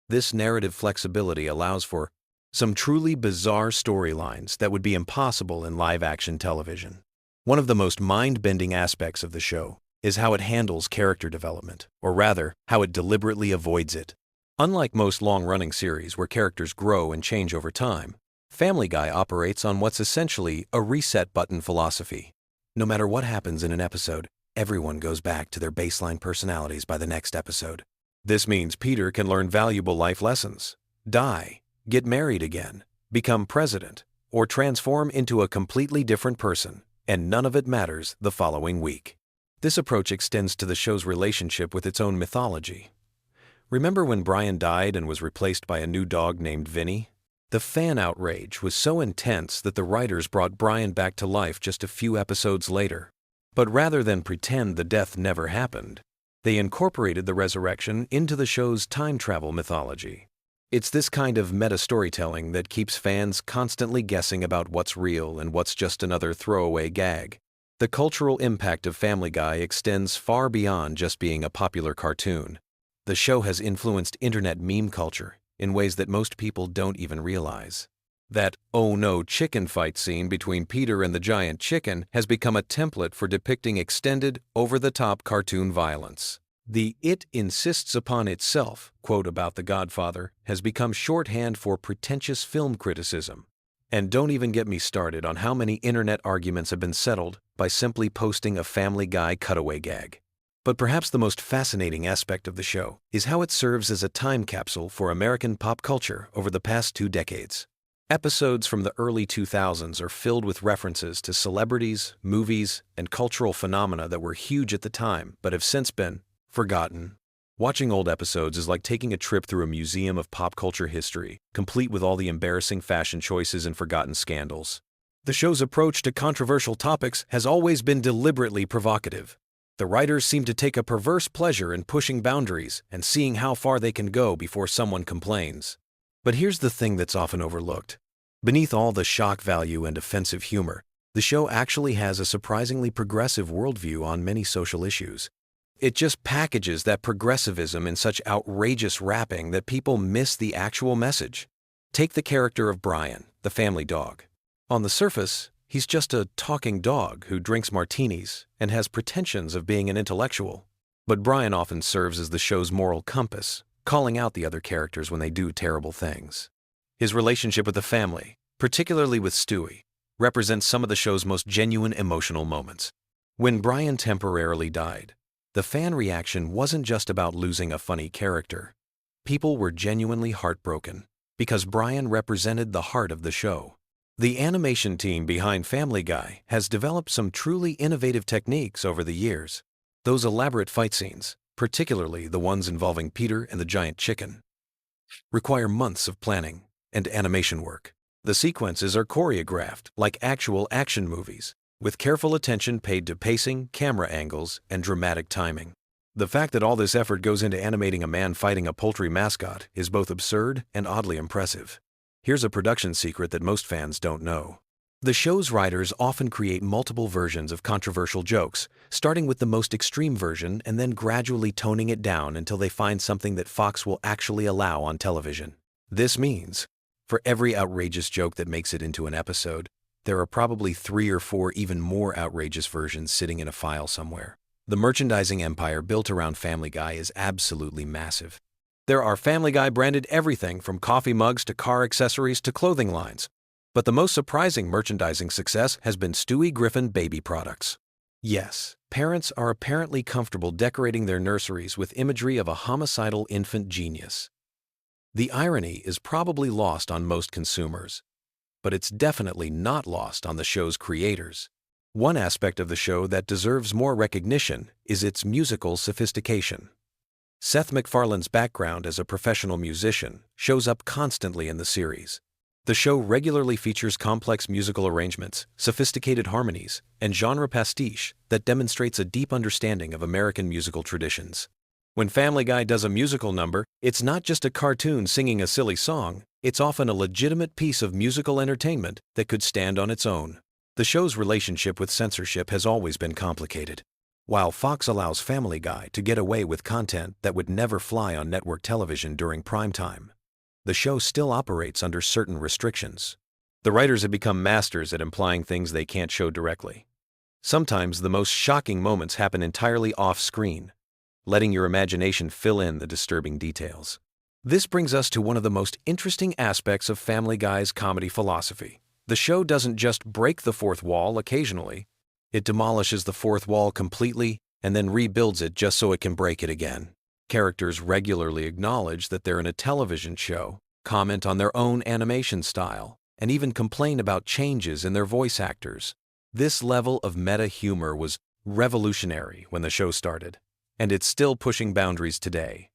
This narrative flexibility allows for some truly bizarre storylines that would be impossible in live-action television. One of the most mind-bending aspects of the show is how it handles character development, or rather, how it deliberately avoids it. Unlike most long-running series where characters grow and change over time, Family Guy operates on what's essentially a reset button philosophy. No matter what happens in an episode, everyone goes back to their baseline personalities by the next episode. This means Peter can learn valuable life lessons, die, get married again, become president, or transform into a completely different person, and none of it matters the following week. This approach extends to the show's relationship with its own mythology. Remember when Brian died and was replaced by a new dog named Vinny? The fan outrage was so intense that the writers brought Brian back to life just a few episodes later. But rather than pretend the death never happened, they incorporated the resurrection into the show's time travel mythology. It's this kind of meta-storytelling that keeps fans constantly guessing about what's real and what's just another throwaway gag. The cultural impact of Family Guy extends far beyond just being a popular cartoon. The show has influenced internet meme culture in ways that most people don't even realize. That "oh no" chicken fight scene between Peter and the giant chicken has become a template for depicting extended, over-the-top cartoon violence. The "it insists upon itself" quote about The Godfather has become shorthand for pretentious film criticism. And don't even get me started on how many internet arguments have been settled by simply posting a Family Guy cutaway gag. But perhaps the most fascinating aspect of the show is how it serves as a time capsule for American pop culture over the past 2 decades. Episodes from the early 2000s are filled with references to celebrities, movies, and cultural phenomena that were huge at the time but have since been forgotten. Watching old episodes is like taking a trip through a museum of pop culture history, complete with all the embarrassing fashion choices and forgotten scandals. The show's approach to controversial topics has always been deliberately provocative. The writers seem to take a perverse pleasure in pushing boundaries and seeing how far they can go before someone complains. But here's the thing that's often overlooked. Beneath all the shock value and offensive humor, the show actually has a surprisingly progressive worldview on many social issues. It just packages that progressivism in such outrageous wrapping that people miss the actual message. Take the character of Brian, the family dog. On the surface, he's just a talking dog who drinks martinis and has pretensions of being an intellectual. But Brian often serves as the show's moral compass, calling out the other characters when they do terrible things. His relationship with the family, particularly with Stewie, represents some of the show's most genuine emotional moments. When Brian temporarily died, the fan reaction wasn't just about losing a funny character. People were genuinely heartbroken because Brian represented the heart of the show. The animation team behind Family Guy has developed some truly innovative techniques over the years. Those elaborate fight scenes, particularly the ones involving Peter and the giant chicken, require months of planning and animation work. The sequences are choreographed like actual action movies, with careful attention paid to pacing, camera angles, and dramatic timing. The fact that all this effort goes into animating a man fighting a poultry mascot is both absurd and oddly impressive. Here's a production secret that most fans don't know. The show's writers often create multiple versions of controversial jokes, starting with the most extreme version and then gradually toning it down until they find something that Fox will actually allow on television. This means, for every outrageous joke that makes it into an episode, there are probably 3 or 4 even more outrageous versions sitting in a file somewhere. The merchandising empire built around Family Guy is absolutely massive. There are Family Guy branded everything from coffee mugs to car accessories to clothing lines. But the most surprising merchandising success has been Stewie Griffin baby products. Yes, parents are apparently comfortable decorating their nurseries with imagery of a homicidal infant genius. The irony is probably lost on most consumers, but it's definitely not lost on the show's creators. One aspect of the show that deserves more recognition is its musical sophistication. Seth MacFarlane's background as a professional musician shows up constantly in the series. The show regularly features complex musical arrangements, sophisticated harmonies, and genre pastiche that demonstrates a deep understanding of American musical traditions. When Family Guy does a musical number, it's not just a cartoon singing a silly song, it's often a legitimate piece of musical entertainment that could stand on its own. The show's relationship with censorship has always been complicated. While Fox allows Family Guy to get away with content that would never fly on network television during prime time, the show still operates under certain restrictions. The writers have become masters at implying things they can't show directly. Sometimes the most shocking moments happen entirely off-screen, letting your imagination fill in the disturbing details. This brings us to one of the most interesting aspects of Family Guy's comedy philosophy. The show doesn't just break the fourth wall occasionally, it demolishes the fourth wall completely and then rebuilds it just so it can break it again. Characters regularly acknowledge that they're in a television show, comment on their own animation style, and even complain about changes in their voice actors. This level of meta humor was revolutionary when the show started, and it's still pushing boundaries today.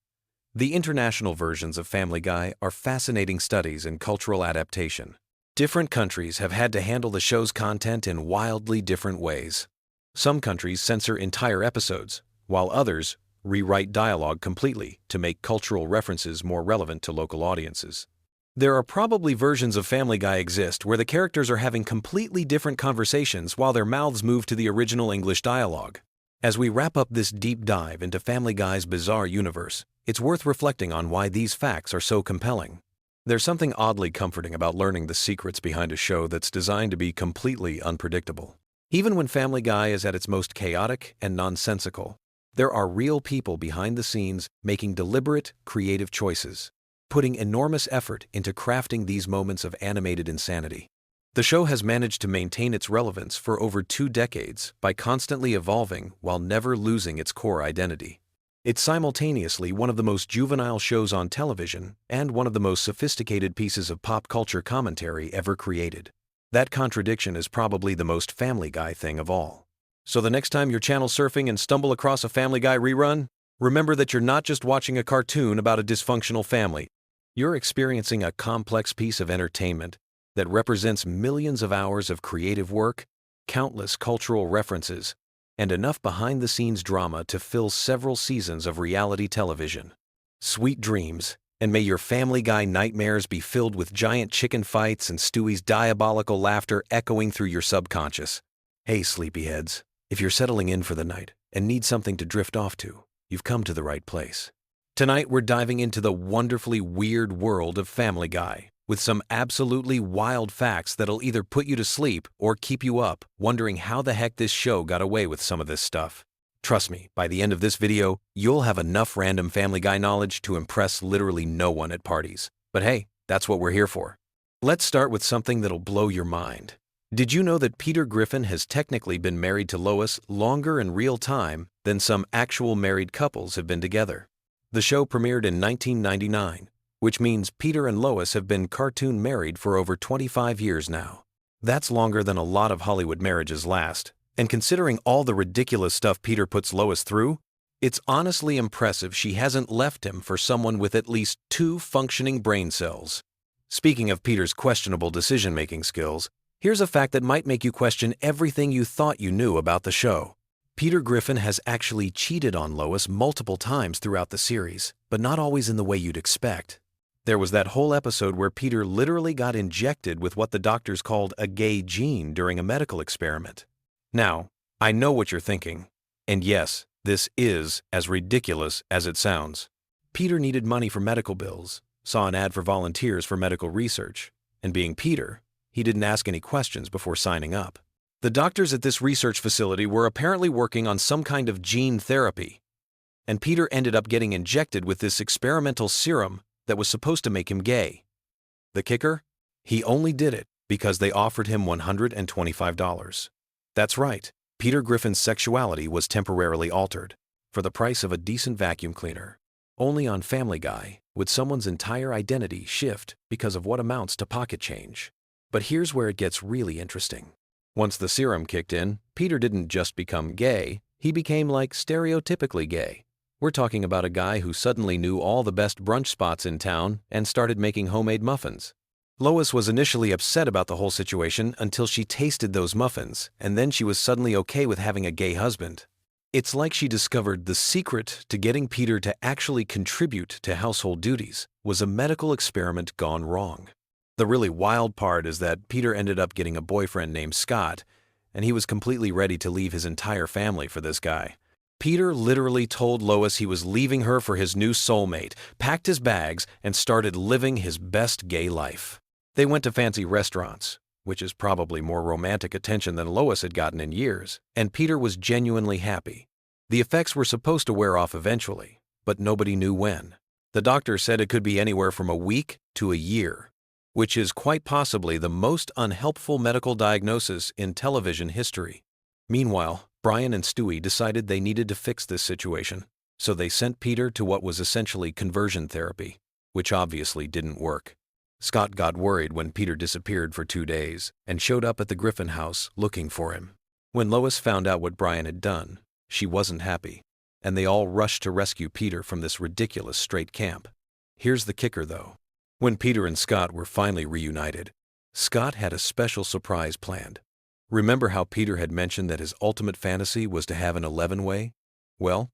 The international versions of Family Guy are fascinating studies in cultural adaptation. Different countries have had to handle the show's content in wildly different ways. Some countries censor entire episodes, while others rewrite dialogue completely to make cultural references more relevant to local audiences. There are probably versions of Family Guy exist where the characters are having completely different conversations while their mouths move to the original English dialogue. As we wrap up this deep dive into Family Guy's bizarre universe, it's worth reflecting on why these facts are so compelling. There's something oddly comforting about learning the secrets behind a show that's designed to be completely unpredictable. Even when Family Guy is at its most chaotic and nonsensical, there are real people behind the scenes making deliberate, creative choices, putting enormous effort into crafting these moments of animated insanity. The show has managed to maintain its relevance for over 2 decades by constantly evolving while never losing its core identity. It's simultaneously one of the most juvenile shows on television and one of the most sophisticated pieces of pop culture commentary ever created. That contradiction is probably the most Family Guy thing of all. So the next time you're channel surfing and stumble across a Family Guy rerun, Remember that you're not just watching a cartoon about a dysfunctional family. You're experiencing a complex piece of entertainment that represents millions of hours of creative work, countless cultural references, and enough behind-the-scenes drama to fill several seasons of reality television. Sweet dreams, and may your Family Guy nightmares be filled with giant chicken fights and Stewie's diabolical laughter echoing through your subconscious. Hey, sleepyheads, if you're settling in for the night and need something to drift off to, you've come to the right place. Tonight we're diving into the wonderfully weird world of Family Guy, with some absolutely wild facts that'll either put you to sleep or keep you up, wondering how the heck this show got away with some of this stuff. Trust me, by the end of this video, you'll have enough random Family Guy knowledge to impress literally no one at parties. But hey, that's what we're here for. Let's start with something that'll blow your mind. Did you know that Peter Griffin has technically been married to Lois longer in real time than some actual married couples have been together? The show premiered in 1999, which means Peter and Lois have been cartoon married for over 25 years now. That's longer than a lot of Hollywood marriages last, and considering all the ridiculous stuff Peter puts Lois through, it's honestly impressive she hasn't left him for someone with at least 2 functioning brain cells. Speaking of Peter's questionable decision-making skills, here's a fact that might make you question everything you thought you knew about the show. Peter Griffin has actually cheated on Lois multiple times throughout the series, but not always in the way you'd expect. There was that whole episode where Peter literally got injected with what the doctors called a gay gene during a medical experiment. Now, I know what you're thinking, and yes, this is as ridiculous as it sounds. Peter needed money for medical bills, saw an ad for volunteers for medical research, and being Peter, he didn't ask any questions before signing up. The doctors at this research facility were apparently working on some kind of gene therapy, and Peter ended up getting injected with this experimental serum that was supposed to make him gay. The kicker? He only did it because they offered him $125. That's right, Peter Griffin's sexuality was temporarily altered, for the price of a decent vacuum cleaner. Only on Family Guy would someone's entire identity shift because of what amounts to pocket change. But here's where it gets really interesting. Once the serum kicked in, Peter didn't just become gay, he became like stereotypically gay. We're talking about a guy who suddenly knew all the best brunch spots in town and started making homemade muffins. Lois was initially upset about the whole situation until she tasted those muffins, and then she was suddenly okay with having a gay husband. It's like she discovered the secret to getting Peter to actually contribute to household duties was a medical experiment gone wrong. The really wild part is that Peter ended up getting a boyfriend named Scott, and he was completely ready to leave his entire family for this guy. Peter literally told Lois he was leaving her for his new soulmate, packed his bags, and started living his best gay life. They went to fancy restaurants, which is probably more romantic attention than Lois had gotten in years, and Peter was genuinely happy. The effects were supposed to wear off eventually, but nobody knew when. The doctor said it could be anywhere from a week to a year, which is quite possibly the most unhelpful medical diagnosis in television history. Meanwhile, Brian and Stewie decided they needed to fix this situation, so they sent Peter to what was essentially conversion therapy, which obviously didn't work. Scott got worried when Peter disappeared for 2 days and showed up at the Griffin house looking for him. When Lois found out what Brian had done, she wasn't happy, and they all rushed to rescue Peter from this ridiculous straight camp. Here's the kicker, though. When Peter and Scott were finally reunited, Scott had a special surprise planned. Remember how Peter had mentioned that his ultimate fantasy was to have an 11-way? Well,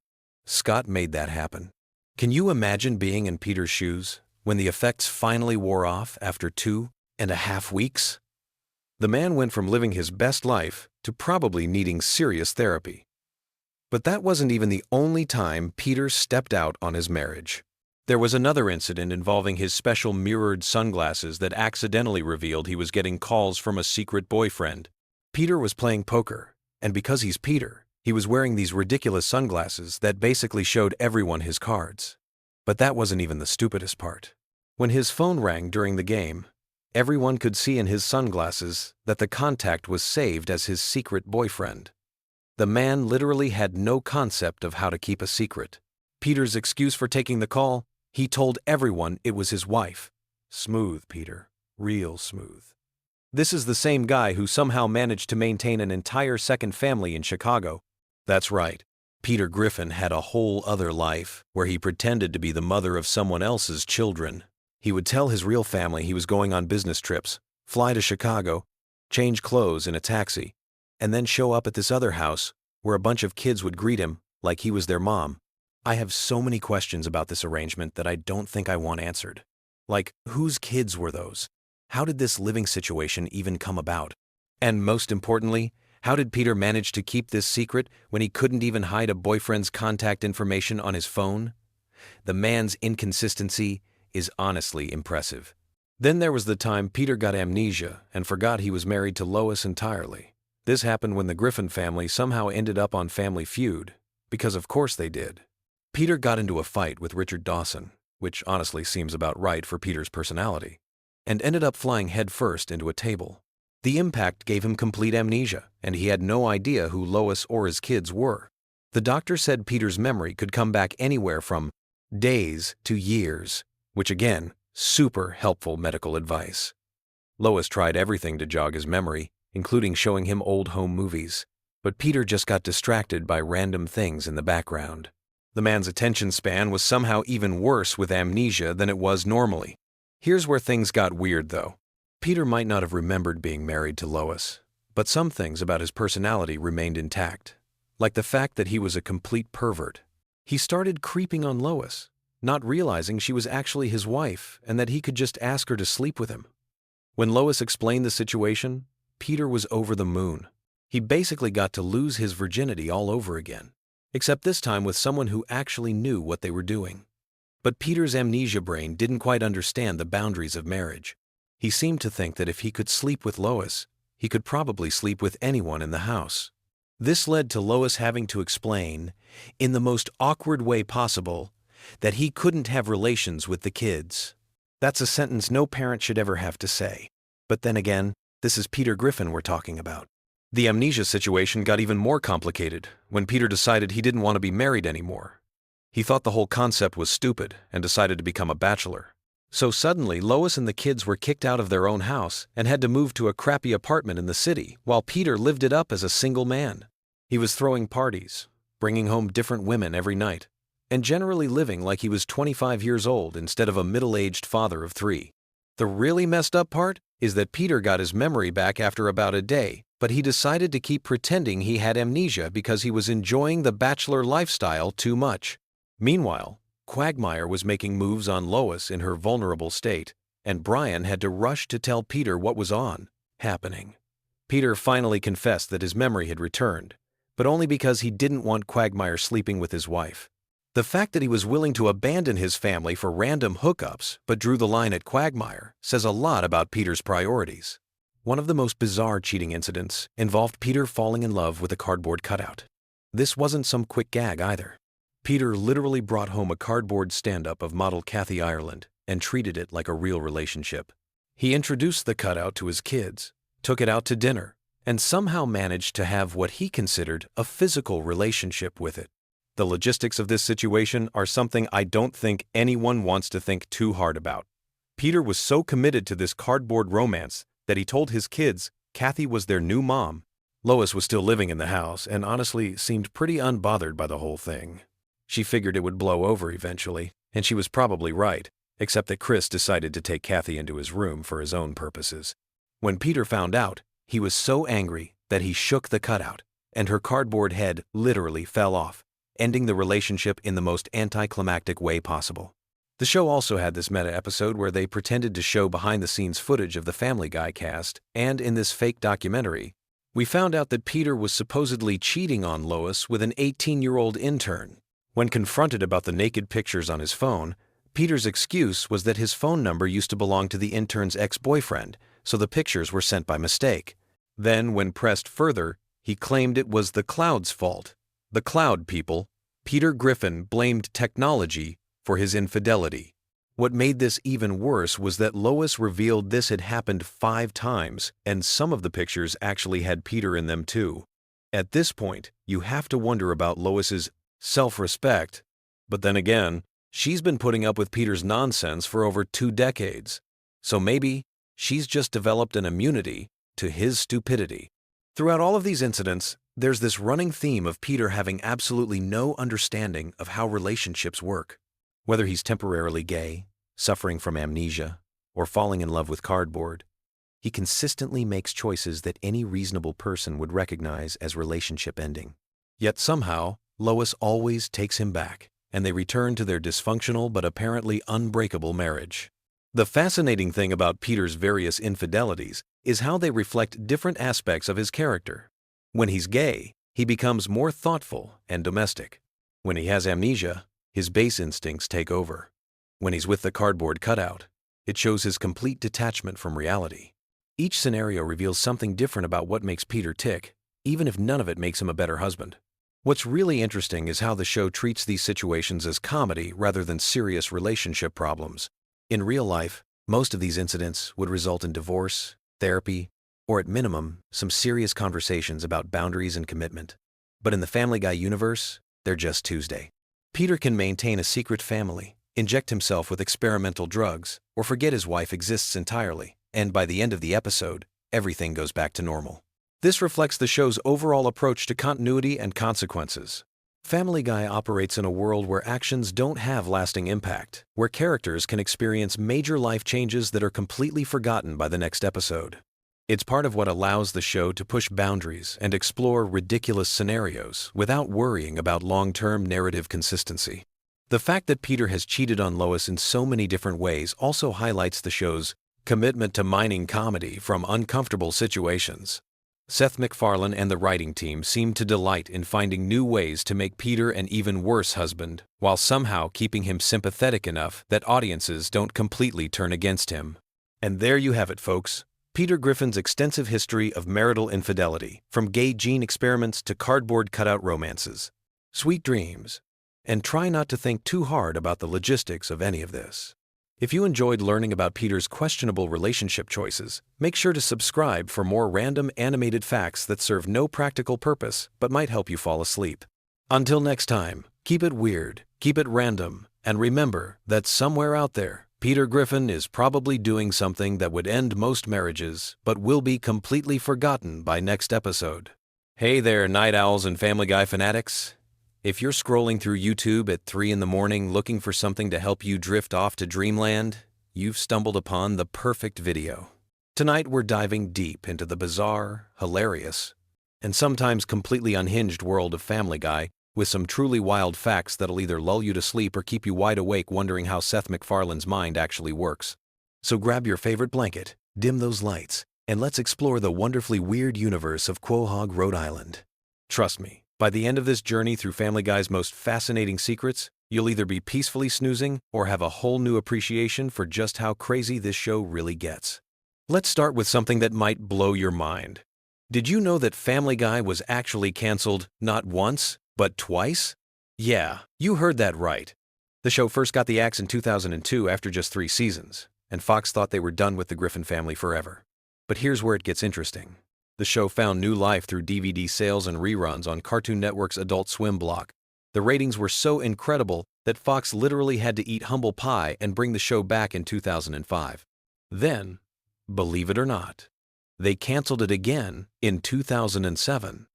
Scott made that happen. Can you imagine being in Peter's shoes when the effects finally wore off after 2.5 weeks? The man went from living his best life to probably needing serious therapy. But that wasn't even the only time Peter stepped out on his marriage. There was another incident involving his special mirrored sunglasses that accidentally revealed he was getting calls from a secret boyfriend. Peter was playing poker, and because he's Peter, he was wearing these ridiculous sunglasses that basically showed everyone his cards. But that wasn't even the stupidest part. When his phone rang during the game, everyone could see in his sunglasses that the contact was saved as his secret boyfriend. The man literally had no concept of how to keep a secret. Peter's excuse for taking the call? He told everyone it was his wife. Smooth, Peter. Real smooth. This is the same guy who somehow managed to maintain an entire second family in Chicago. That's right. Peter Griffin had a whole other life where he pretended to be the mother of someone else's children. He would tell his real family he was going on business trips, fly to Chicago, change clothes in a taxi, and then show up at this other house where a bunch of kids would greet him like he was their mom. I have so many questions about this arrangement that I don't think I want answered. Like, whose kids were those? How did this living situation even come about? And most importantly, how did Peter manage to keep this secret when he couldn't even hide a boyfriend's contact information on his phone? The man's inconsistency is honestly impressive. Then there was the time Peter got amnesia and forgot he was married to Lois entirely. This happened when the Griffin family somehow ended up on Family Feud, because of course they did. Peter got into a fight with Richard Dawson, which honestly seems about right for Peter's personality, and ended up flying headfirst into a table. The impact gave him complete amnesia, and he had no idea who Lois or his kids were. The doctor said Peter's memory could come back anywhere from days to years, which again, super helpful medical advice. Lois tried everything to jog his memory, including showing him old home movies, but Peter just got distracted by random things in the background. The man's attention span was somehow even worse with amnesia than it was normally. Here's where things got weird though. Peter might not have remembered being married to Lois, but some things about his personality remained intact, like the fact that he was a complete pervert. He started creeping on Lois, not realizing she was actually his wife and that he could just ask her to sleep with him. When Lois explained the situation, Peter was over the moon. He basically got to lose his virginity all over again, except this time with someone who actually knew what they were doing. But Peter's amnesia brain didn't quite understand the boundaries of marriage. He seemed to think that if he could sleep with Lois, he could probably sleep with anyone in the house. This led to Lois having to explain, in the most awkward way possible, that he couldn't have relations with the kids. That's a sentence no parent should ever have to say. But then again, this is Peter Griffin we're talking about. The amnesia situation got even more complicated when Peter decided he didn't want to be married anymore. He thought the whole concept was stupid and decided to become a bachelor. So suddenly, Lois and the kids were kicked out of their own house and had to move to a crappy apartment in the city, while Peter lived it up as a single man. He was throwing parties, bringing home different women every night, and generally living like he was 25 years old instead of a middle-aged father of 3. The really messed up part is that Peter got his memory back after about a day, but he decided to keep pretending he had amnesia because he was enjoying the bachelor lifestyle too much. Meanwhile, Quagmire was making moves on Lois in her vulnerable state, and Brian had to rush to tell Peter what was happening. Peter finally confessed that his memory had returned, but only because he didn't want Quagmire sleeping with his wife. The fact that he was willing to abandon his family for random hookups but drew the line at Quagmire says a lot about Peter's priorities. One of the most bizarre cheating incidents involved Peter falling in love with a cardboard cutout. This wasn't some quick gag either. Peter literally brought home a cardboard stand-up of model Kathy Ireland and treated it like a real relationship. He introduced the cutout to his kids, took it out to dinner, and somehow managed to have what he considered a physical relationship with it. The logistics of this situation are something I don't think anyone wants to think too hard about. Peter was so committed to this cardboard romance that he told his kids Kathy was their new mom. Lois was still living in the house and honestly seemed pretty unbothered by the whole thing. She figured it would blow over eventually, and she was probably right, except that Chris decided to take Kathy into his room for his own purposes. When Peter found out, he was so angry that he shook the cutout, and her cardboard head literally fell off, ending the relationship in the most anticlimactic way possible. The show also had this meta episode where they pretended to show behind-the-scenes footage of the Family Guy cast, and in this fake documentary, we found out that Peter was supposedly cheating on Lois with an 18-year-old intern. When confronted about the naked pictures on his phone, Peter's excuse was that his phone number used to belong to the intern's ex-boyfriend, so the pictures were sent by mistake. Then, when pressed further, he claimed it was the cloud's fault. The cloud people. Peter Griffin blamed technology for his infidelity. What made this even worse was that Lois revealed this had happened 5 times, and some of the pictures actually had Peter in them too. At this point, you have to wonder about Lois's self-respect, but then again, she's been putting up with Peter's nonsense for over 2 decades, so maybe she's just developed an immunity to his stupidity. Throughout all of these incidents, There's this running theme of Peter having absolutely no understanding of how relationships work. Whether he's temporarily gay, suffering from amnesia, or falling in love with cardboard, he consistently makes choices that any reasonable person would recognize as relationship ending. Yet somehow, Lois always takes him back, and they return to their dysfunctional but apparently unbreakable marriage. The fascinating thing about Peter's various infidelities is how they reflect different aspects of his character. When he's gay, he becomes more thoughtful and domestic. When he has amnesia, his base instincts take over. When he's with the cardboard cutout, it shows his complete detachment from reality. Each scenario reveals something different about what makes Peter tick, even if none of it makes him a better husband. What's really interesting is how the show treats these situations as comedy rather than serious relationship problems. In real life, most of these incidents would result in divorce, therapy, or at minimum, some serious conversations about boundaries and commitment. But in the Family Guy universe, they're just Tuesday. Peter can maintain a secret family, inject himself with experimental drugs, or forget his wife exists entirely, and by the end of the episode, everything goes back to normal. This reflects the show's overall approach to continuity and consequences. Family Guy operates in a world where actions don't have lasting impact, where characters can experience major life changes that are completely forgotten by the next episode. It's part of what allows the show to push boundaries and explore ridiculous scenarios without worrying about long-term narrative consistency. The fact that Peter has cheated on Lois in so many different ways also highlights the show's commitment to mining comedy from uncomfortable situations. Seth MacFarlane and the writing team seem to delight in finding new ways to make Peter an even worse husband, while somehow keeping him sympathetic enough that audiences don't completely turn against him. And there you have it, folks. Peter Griffin's extensive history of marital infidelity, from gay gene experiments to cardboard cutout romances. Sweet dreams. And try not to think too hard about the logistics of any of this. If you enjoyed learning about Peter's questionable relationship choices, make sure to subscribe for more random animated facts that serve no practical purpose but might help you fall asleep. Until next time, keep it weird, keep it random, and remember that somewhere out there, Peter Griffin is probably doing something that would end most marriages, but will be completely forgotten by next episode. Hey there, night owls and Family Guy fanatics. If you're scrolling through YouTube at 3 in the morning looking for something to help you drift off to dreamland, you've stumbled upon the perfect video. Tonight we're diving deep into the bizarre, hilarious, and sometimes completely unhinged world of Family Guy, with some truly wild facts that'll either lull you to sleep or keep you wide awake wondering how Seth MacFarlane's mind actually works. So grab your favorite blanket, dim those lights, and let's explore the wonderfully weird universe of Quahog, Rhode Island. Trust me, by the end of this journey through Family Guy's most fascinating secrets, you'll either be peacefully snoozing or have a whole new appreciation for just how crazy this show really gets. Let's start with something that might blow your mind. Did you know that Family Guy was actually canceled not once, but twice? Yeah, you heard that right. The show first got the axe in 2002 after just 3 seasons, and Fox thought they were done with the Griffin family forever. But here's where it gets interesting. The show found new life through DVD sales and reruns on Cartoon Network's Adult Swim block. The ratings were so incredible that Fox literally had to eat humble pie and bring the show back in 2005. Then, believe it or not, they canceled it again in 2007.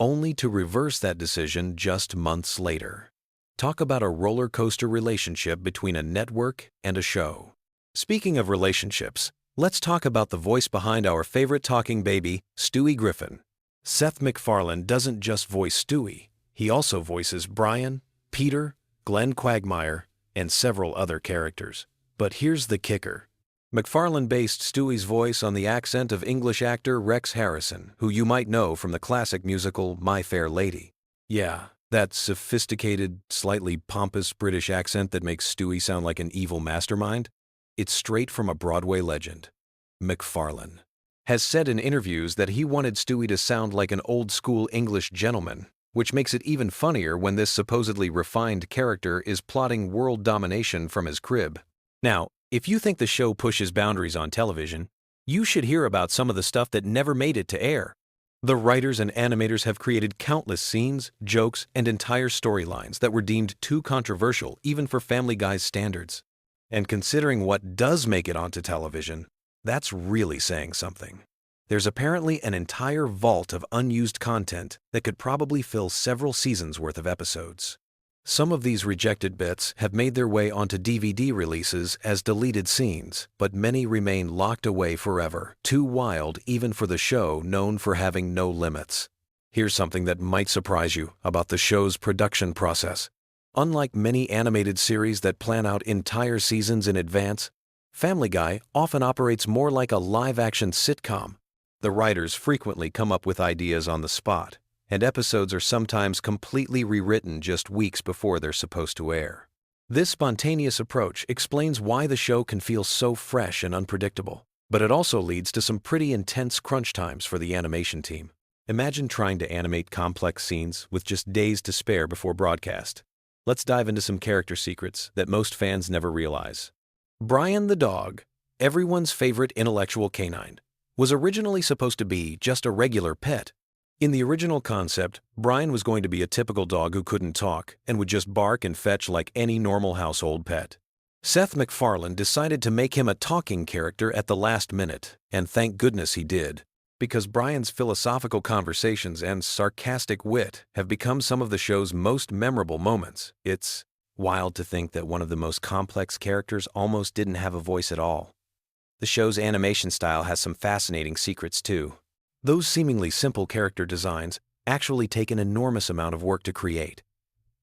Only to reverse that decision just months later. Talk about a roller coaster relationship between a network and a show. Speaking of relationships, let's talk about the voice behind our favorite talking baby, Stewie Griffin. Seth MacFarlane doesn't just voice Stewie, he also voices Brian, Peter, Glenn Quagmire, and several other characters. But here's the kicker. MacFarlane based Stewie's voice on the accent of English actor Rex Harrison, who you might know from the classic musical My Fair Lady. Yeah, that sophisticated, slightly pompous British accent that makes Stewie sound like an evil mastermind. It's straight from a Broadway legend. MacFarlane has said in interviews that he wanted Stewie to sound like an old-school English gentleman, which makes it even funnier when this supposedly refined character is plotting world domination from his crib. Now, if you think the show pushes boundaries on television, you should hear about some of the stuff that never made it to air. The writers and animators have created countless scenes, jokes, and entire storylines that were deemed too controversial even for Family Guy's standards. And considering what does make it onto television, that's really saying something. There's apparently an entire vault of unused content that could probably fill several seasons' worth of episodes. Some of these rejected bits have made their way onto DVD releases as deleted scenes, but many remain locked away forever, too wild even for the show known for having no limits. Here's something that might surprise you about the show's production process. Unlike many animated series that plan out entire seasons in advance, Family Guy often operates more like a live-action sitcom. The writers frequently come up with ideas on the spot, and episodes are sometimes completely rewritten just weeks before they're supposed to air. This spontaneous approach explains why the show can feel so fresh and unpredictable, but it also leads to some pretty intense crunch times for the animation team. Imagine trying to animate complex scenes with just days to spare before broadcast. Let's dive into some character secrets that most fans never realize. Brian the dog, everyone's favorite intellectual canine, was originally supposed to be just a regular pet. In the original concept, Brian was going to be a typical dog who couldn't talk and would just bark and fetch like any normal household pet. Seth MacFarlane decided to make him a talking character at the last minute, and thank goodness he did, because Brian's philosophical conversations and sarcastic wit have become some of the show's most memorable moments. It's wild to think that one of the most complex characters almost didn't have a voice at all. The show's animation style has some fascinating secrets too. Those seemingly simple character designs actually take an enormous amount of work to create.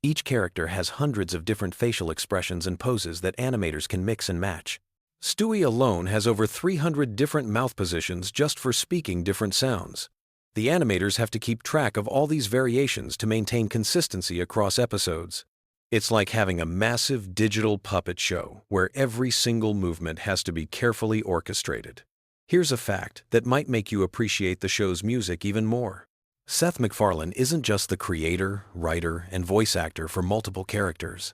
Each character has hundreds of different facial expressions and poses that animators can mix and match. Stewie alone has over 300 different mouth positions just for speaking different sounds. The animators have to keep track of all these variations to maintain consistency across episodes. It's like having a massive digital puppet show where every single movement has to be carefully orchestrated. Here's a fact that might make you appreciate the show's music even more. Seth MacFarlane isn't just the creator, writer, and voice actor for multiple characters.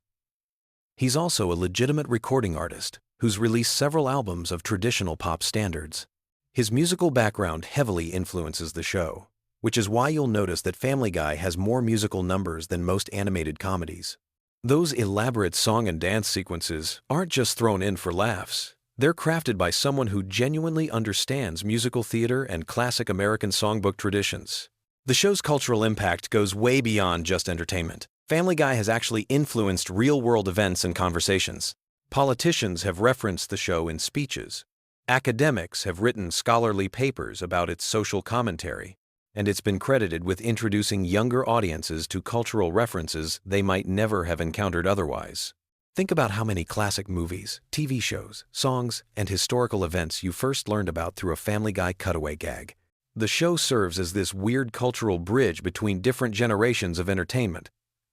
He's also a legitimate recording artist who's released several albums of traditional pop standards. His musical background heavily influences the show, which is why you'll notice that Family Guy has more musical numbers than most animated comedies. Those elaborate song and dance sequences aren't just thrown in for laughs. They're crafted by someone who genuinely understands musical theater and classic American songbook traditions. The show's cultural impact goes way beyond just entertainment. Family Guy has actually influenced real-world events and conversations. Politicians have referenced the show in speeches. Academics have written scholarly papers about its social commentary, and it's been credited with introducing younger audiences to cultural references they might never have encountered otherwise. Think about how many classic movies, TV shows, songs, and historical events you first learned about through a Family Guy cutaway gag. The show serves as this weird cultural bridge between different generations of entertainment.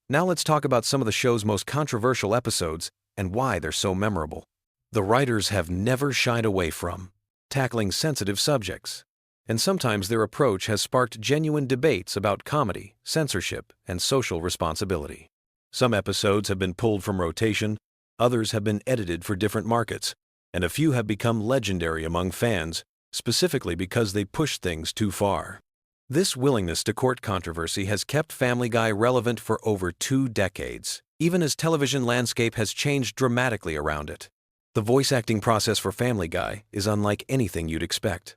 Now let's talk about some of the show's most controversial episodes and why they're so memorable. The writers have never shied away from tackling sensitive subjects, and sometimes their approach has sparked genuine debates about comedy, censorship, and social responsibility. Some episodes have been pulled from rotation, others have been edited for different markets, and a few have become legendary among fans, specifically because they push things too far. This willingness to court controversy has kept Family Guy relevant for over 2 decades, even as television landscape has changed dramatically around it. The voice acting process for Family Guy is unlike anything you'd expect.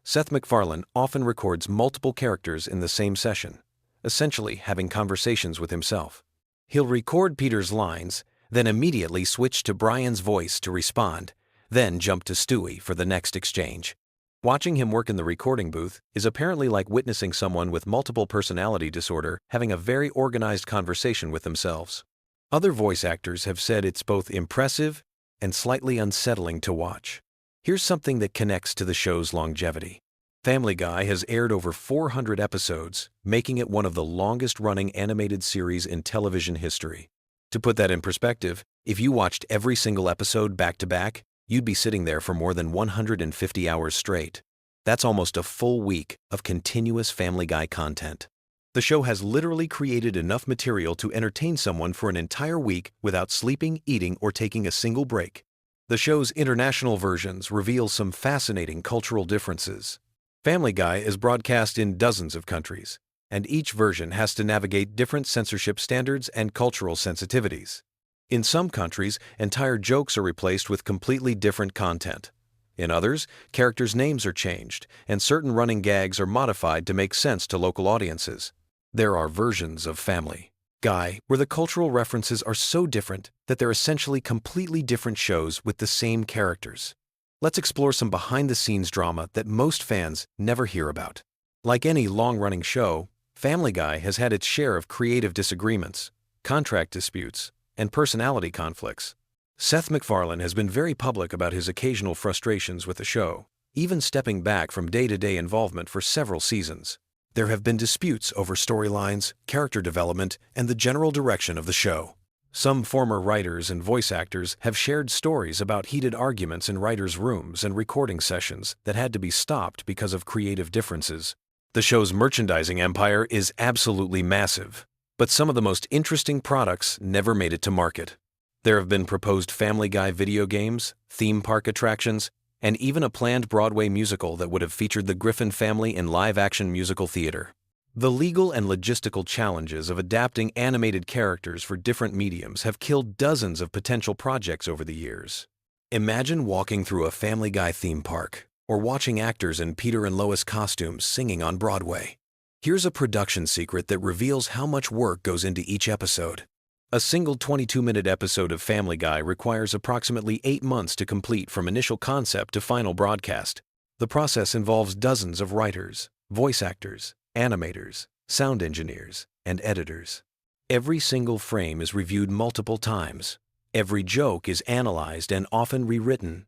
Seth MacFarlane often records multiple characters in the same session, essentially having conversations with himself. He'll record Peter's lines, then immediately switch to Brian's voice to respond, then jump to Stewie for the next exchange. Watching him work in the recording booth is apparently like witnessing someone with multiple personality disorder having a very organized conversation with themselves. Other voice actors have said it's both impressive and slightly unsettling to watch. Here's something that connects to the show's longevity. Family Guy has aired over 400 episodes, making it one of the longest-running animated series in television history. To put that in perspective, if you watched every single episode back-to-back, you'd be sitting there for more than 150 hours straight. That's almost a full week of continuous Family Guy content. The show has literally created enough material to entertain someone for an entire week without sleeping, eating, or taking a single break. The show's international versions reveal some fascinating cultural differences. Family Guy is broadcast in dozens of countries, and each version has to navigate different censorship standards and cultural sensitivities. In some countries, entire jokes are replaced with completely different content. In others, characters' names are changed, and certain running gags are modified to make sense to local audiences. There are versions of Family Guy where the cultural references are so different that they're essentially completely different shows with the same characters. Let's explore some behind-the-scenes drama that most fans never hear about. Like any long-running show, Family Guy has had its share of creative disagreements, contract disputes, and personality conflicts. Seth MacFarlane has been very public about his occasional frustrations with the show, even stepping back from day-to-day involvement for several seasons. There have been disputes over storylines, character development, and the general direction of the show. Some former writers and voice actors have shared stories about heated arguments in writers' rooms and recording sessions that had to be stopped because of creative differences. The show's merchandising empire is absolutely massive, but some of the most interesting products never made it to market. There have been proposed Family Guy video games, theme park attractions, and even a planned Broadway musical that would have featured the Griffin family in live-action musical theater. The legal and logistical challenges of adapting animated characters for different mediums have killed dozens of potential projects over the years. Imagine walking through a Family Guy theme park, or watching actors in Peter and Lois costumes singing on Broadway. Here's a production secret that reveals how much work goes into each episode. A single 22-minute episode of Family Guy requires approximately 8 months to complete from initial concept to final broadcast. The process involves dozens of writers, voice actors, animators, sound engineers, and editors. Every single frame is reviewed multiple times. Every joke is analyzed and often rewritten.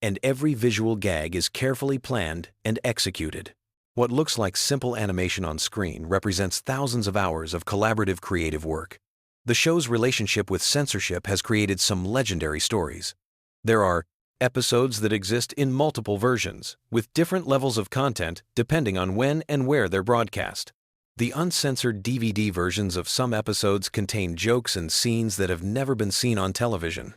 And every visual gag is carefully planned and executed. What looks like simple animation on screen represents thousands of hours of collaborative creative work. The show's relationship with censorship has created some legendary stories. There are episodes that exist in multiple versions, with different levels of content depending on when and where they're broadcast. The uncensored DVD versions of some episodes contain jokes and scenes that have never been seen on television.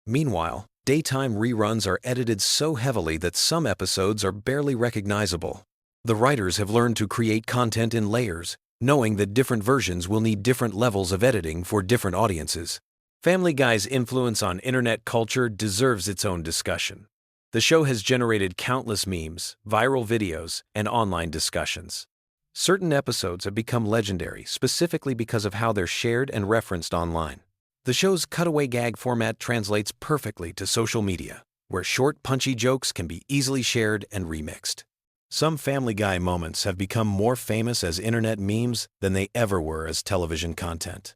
Meanwhile, daytime reruns are edited so heavily that some episodes are barely recognizable. The writers have learned to create content in layers, knowing that different versions will need different levels of editing for different audiences. Family Guy's influence on internet culture deserves its own discussion. The show has generated countless memes, viral videos, and online discussions. Certain episodes have become legendary specifically because of how they're shared and referenced online. The show's cutaway gag format translates perfectly to social media, where short, punchy jokes can be easily shared and remixed. Some Family Guy moments have become more famous as internet memes than they ever were as television content.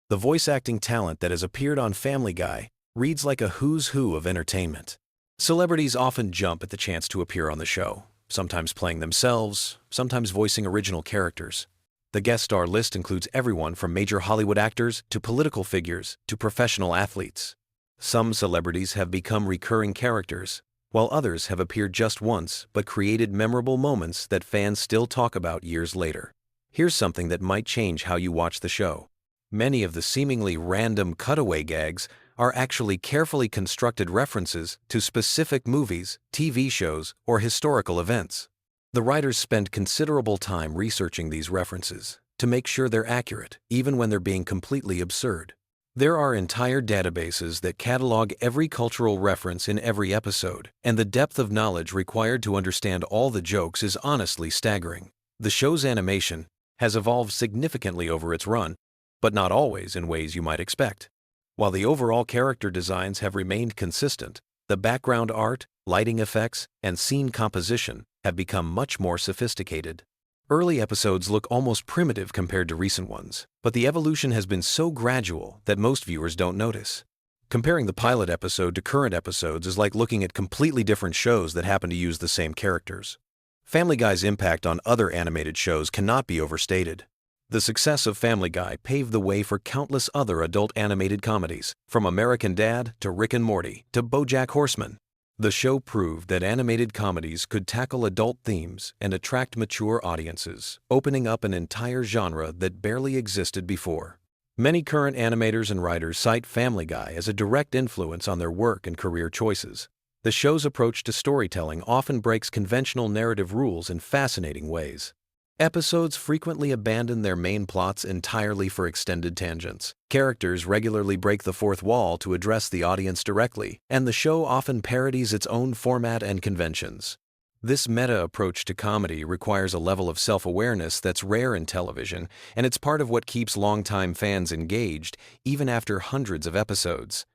The voice acting talent that has appeared on Family Guy reads like a who's who of entertainment. Celebrities often jump at the chance to appear on the show, sometimes playing themselves, sometimes voicing original characters. The guest star list includes everyone from major Hollywood actors to political figures to professional athletes. Some celebrities have become recurring characters, while others have appeared just once but created memorable moments that fans still talk about years later. Here's something that might change how you watch the show. Many of the seemingly random cutaway gags are actually carefully constructed references to specific movies, TV shows, or historical events. The writers spend considerable time researching these references to make sure they're accurate, even when they're being completely absurd. There are entire databases that catalog every cultural reference in every episode, and the depth of knowledge required to understand all the jokes is honestly staggering. The show's animation has evolved significantly over its run, but not always in ways you might expect. While the overall character designs have remained consistent, the background art, lighting effects, and scene composition have become much more sophisticated. Early episodes look almost primitive compared to recent ones, but the evolution has been so gradual that most viewers don't notice. Comparing the pilot episode to current episodes is like looking at completely different shows that happen to use the same characters. Family Guy's impact on other animated shows cannot be overstated. The success of Family Guy paved the way for countless other adult animated comedies, from American Dad to Rick and Morty to BoJack Horseman. The show proved that animated comedies could tackle adult themes and attract mature audiences, opening up an entire genre that barely existed before. Many current animators and writers cite Family Guy as a direct influence on their work and career choices. The show's approach to storytelling often breaks conventional narrative rules in fascinating ways. Episodes frequently abandon their main plots entirely for extended tangents. Characters regularly break the fourth wall to address the audience directly, and the show often parodies its own format and conventions. This meta approach to comedy requires a level of self-awareness that's rare in television, and it's part of what keeps longtime fans engaged, even after hundreds of episodes.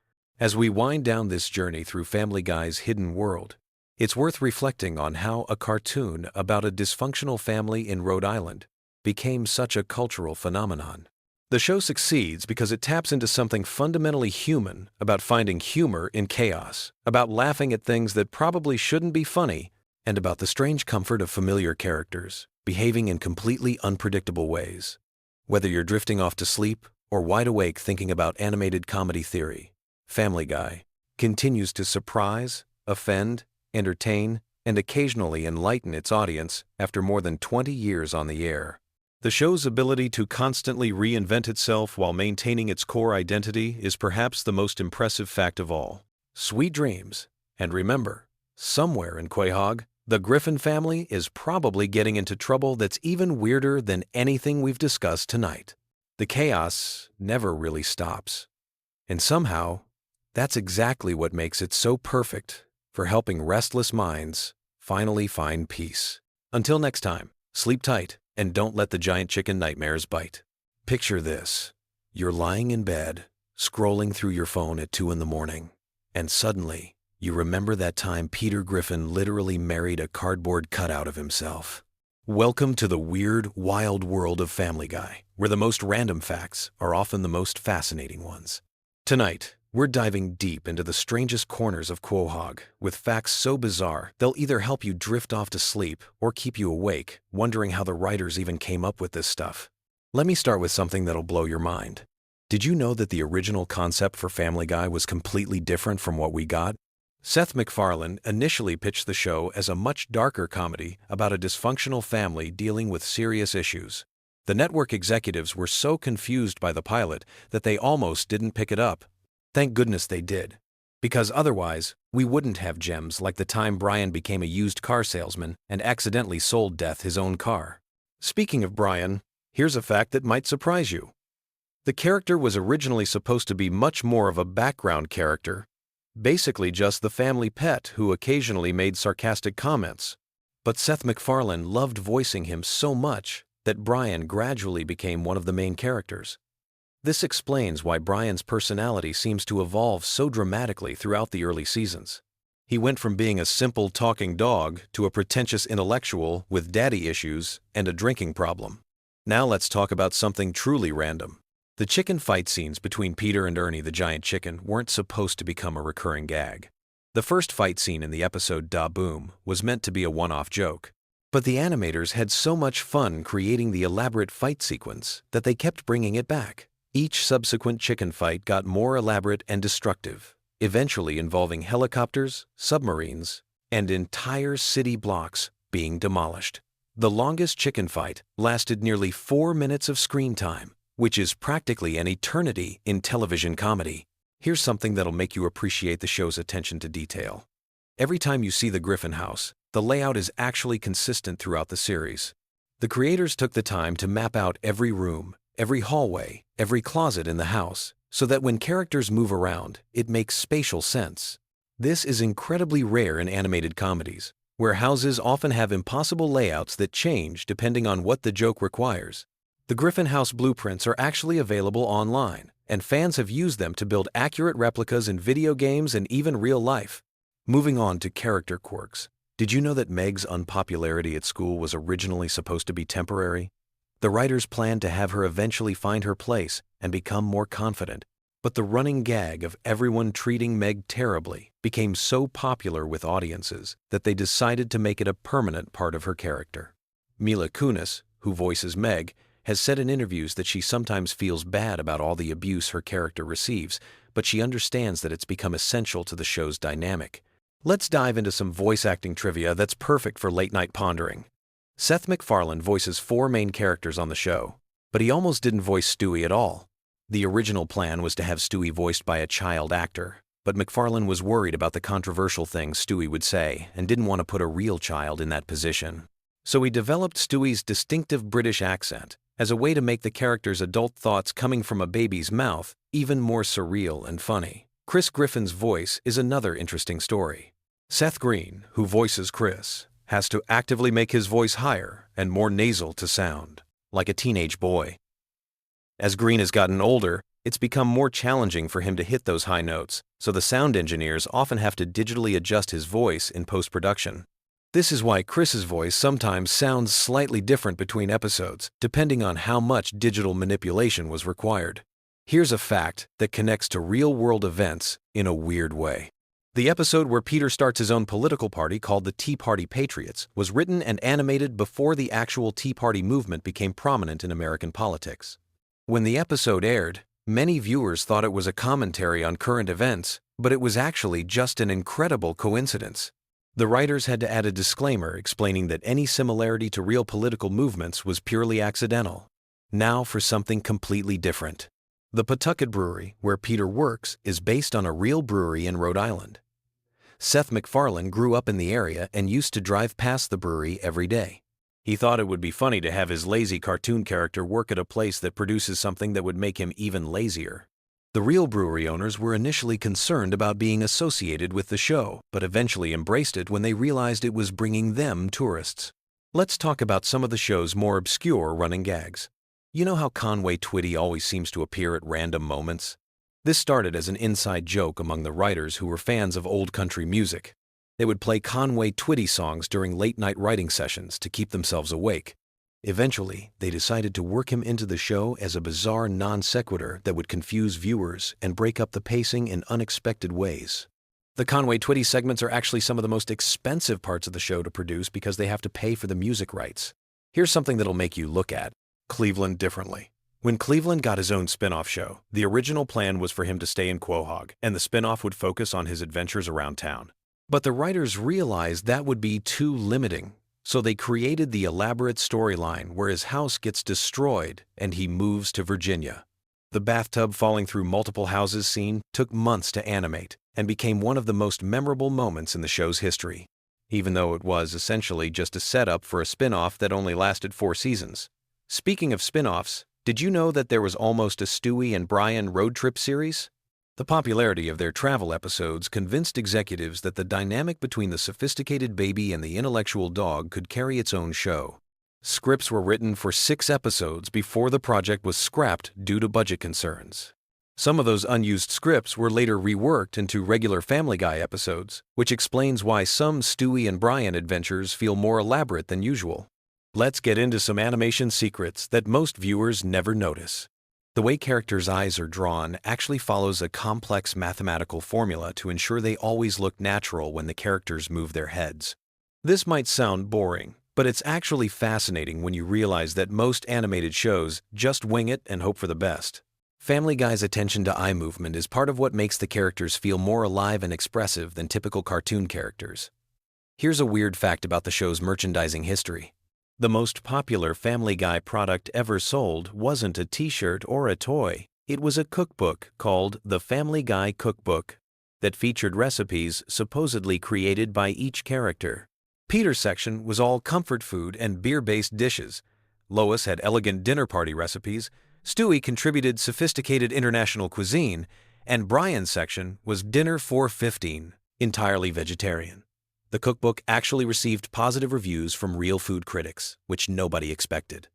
As we wind down this journey through Family Guy's hidden world, it's worth reflecting on how a cartoon about a dysfunctional family in Rhode Island became such a cultural phenomenon. The show succeeds because it taps into something fundamentally human about finding humor in chaos, about laughing at things that probably shouldn't be funny, and about the strange comfort of familiar characters behaving in completely unpredictable ways. Whether you're drifting off to sleep or wide awake thinking about animated comedy theory, Family Guy continues to surprise, offend, entertain, and occasionally enlighten its audience after more than 20 years on the air. The show's ability to constantly reinvent itself while maintaining its core identity is perhaps the most impressive fact of all. Sweet dreams, and remember, somewhere in Quahog, the Griffin family is probably getting into trouble that's even weirder than anything we've discussed tonight. The chaos never really stops. And somehow, that's exactly what makes it so perfect for helping restless minds finally find peace. Until next time, sleep tight and don't let the giant chicken nightmares bite. Picture this. You're lying in bed, scrolling through your phone at 2 a.m, and suddenly, you remember that time Peter Griffin literally married a cardboard cutout of himself. Welcome to the weird, wild world of Family Guy, where the most random facts are often the most fascinating ones. Tonight, we're diving deep into the strangest corners of Quahog, with facts so bizarre they'll either help you drift off to sleep or keep you awake, wondering how the writers even came up with this stuff. Let me start with something that'll blow your mind. Did you know that the original concept for Family Guy was completely different from what we got? Seth MacFarlane initially pitched the show as a much darker comedy about a dysfunctional family dealing with serious issues. The network executives were so confused by the pilot that they almost didn't pick it up. Thank goodness they did, because otherwise, we wouldn't have gems like the time Brian became a used car salesman and accidentally sold Death his own car. Speaking of Brian, here's a fact that might surprise you. The character was originally supposed to be much more of a background character, basically just the family pet who occasionally made sarcastic comments. But Seth MacFarlane loved voicing him so much that Brian gradually became one of the main characters. This explains why Brian's personality seems to evolve so dramatically throughout the early seasons. He went from being a simple talking dog to a pretentious intellectual with daddy issues and a drinking problem. Now let's talk about something truly random. The chicken fight scenes between Peter and Ernie the giant chicken weren't supposed to become a recurring gag. The first fight scene in the episode Da Boom was meant to be a one-off joke. But the animators had so much fun creating the elaborate fight sequence that they kept bringing it back. Each subsequent chicken fight got more elaborate and destructive, eventually involving helicopters, submarines, and entire city blocks being demolished. The longest chicken fight lasted nearly 4 minutes of screen time, which is practically an eternity in television comedy. Here's something that'll make you appreciate the show's attention to detail. Every time you see the Griffin house, the layout is actually consistent throughout the series. The creators took the time to map out every room, every hallway, every closet in the house, so that when characters move around, it makes spatial sense. This is incredibly rare in animated comedies, where houses often have impossible layouts that change depending on what the joke requires. The Griffin house blueprints are actually available online, and fans have used them to build accurate replicas in video games and even real life. Moving on to character quirks. Did you know that Meg's unpopularity at school was originally supposed to be temporary? The writers planned to have her eventually find her place and become more confident, but the running gag of everyone treating Meg terribly became so popular with audiences that they decided to make it a permanent part of her character. Mila Kunis, who voices Meg, has said in interviews that she sometimes feels bad about all the abuse her character receives, but she understands that it's become essential to the show's dynamic. Let's dive into some voice acting trivia that's perfect for late-night pondering. Seth MacFarlane voices 4 main characters on the show, but he almost didn't voice Stewie at all. The original plan was to have Stewie voiced by a child actor, but MacFarlane was worried about the controversial things Stewie would say and didn't want to put a real child in that position. So he developed Stewie's distinctive British accent as a way to make the character's adult thoughts coming from a baby's mouth even more surreal and funny. Chris Griffin's voice is another interesting story. Seth Green, who voices Chris, has to actively make his voice higher and more nasal to sound, like a teenage boy. As Green has gotten older, it's become more challenging for him to hit those high notes, so the sound engineers often have to digitally adjust his voice in post-production. This is why Chris's voice sometimes sounds slightly different between episodes, depending on how much digital manipulation was required. Here's a fact that connects to real-world events in a weird way. The episode where Peter starts his own political party called the Tea Party Patriots was written and animated before the actual Tea Party movement became prominent in American politics. When the episode aired, many viewers thought it was a commentary on current events, but it was actually just an incredible coincidence. The writers had to add a disclaimer explaining that any similarity to real political movements was purely accidental. Now for something completely different. The Pawtucket Brewery, where Peter works, is based on a real brewery in Rhode Island. Seth MacFarlane grew up in the area and used to drive past the brewery every day. He thought it would be funny to have his lazy cartoon character work at a place that produces something that would make him even lazier. The real brewery owners were initially concerned about being associated with the show, but eventually embraced it when they realized it was bringing them tourists. Let's talk about some of the show's more obscure running gags. You know how Conway Twitty always seems to appear at random moments? This started as an inside joke among the writers who were fans of old country music. They would play Conway Twitty songs during late-night writing sessions to keep themselves awake. Eventually, they decided to work him into the show as a bizarre non sequitur that would confuse viewers and break up the pacing in unexpected ways. The Conway Twitty segments are actually some of the most expensive parts of the show to produce because they have to pay for the music rights. Here's something that'll make you look at Cleveland differently. When Cleveland got his own spin-off show, the original plan was for him to stay in Quahog, and the spin-off would focus on his adventures around town. But the writers realized that would be too limiting. So they created the elaborate storyline where his house gets destroyed and he moves to Virginia. The bathtub falling through multiple houses scene took months to animate and became one of the most memorable moments in the show's history, even though it was essentially just a setup for a spin-off that only lasted 4 seasons. Speaking of spin-offs, did you know that there was almost a Stewie and Brian road trip series? The popularity of their travel episodes convinced executives that the dynamic between the sophisticated baby and the intellectual dog could carry its own show. Scripts were written for 6 episodes before the project was scrapped due to budget concerns. Some of those unused scripts were later reworked into regular Family Guy episodes, which explains why some Stewie and Brian adventures feel more elaborate than usual. Let's get into some animation secrets that most viewers never notice. The way characters' eyes are drawn actually follows a complex mathematical formula to ensure they always look natural when the characters move their heads. This might sound boring, but it's actually fascinating when you realize that most animated shows just wing it and hope for the best. Family Guy's attention to eye movement is part of what makes the characters feel more alive and expressive than typical cartoon characters. Here's a weird fact about the show's merchandising history. The most popular Family Guy product ever sold wasn't a t-shirt or a toy. It was a cookbook called The Family Guy Cookbook that featured recipes supposedly created by each character. Peter's section was all comfort food and beer-based dishes. Lois had elegant dinner party recipes. Stewie contributed sophisticated international cuisine. And Brian's section was dinner for 15, entirely vegetarian. The cookbook actually received positive reviews from real food critics, which nobody expected.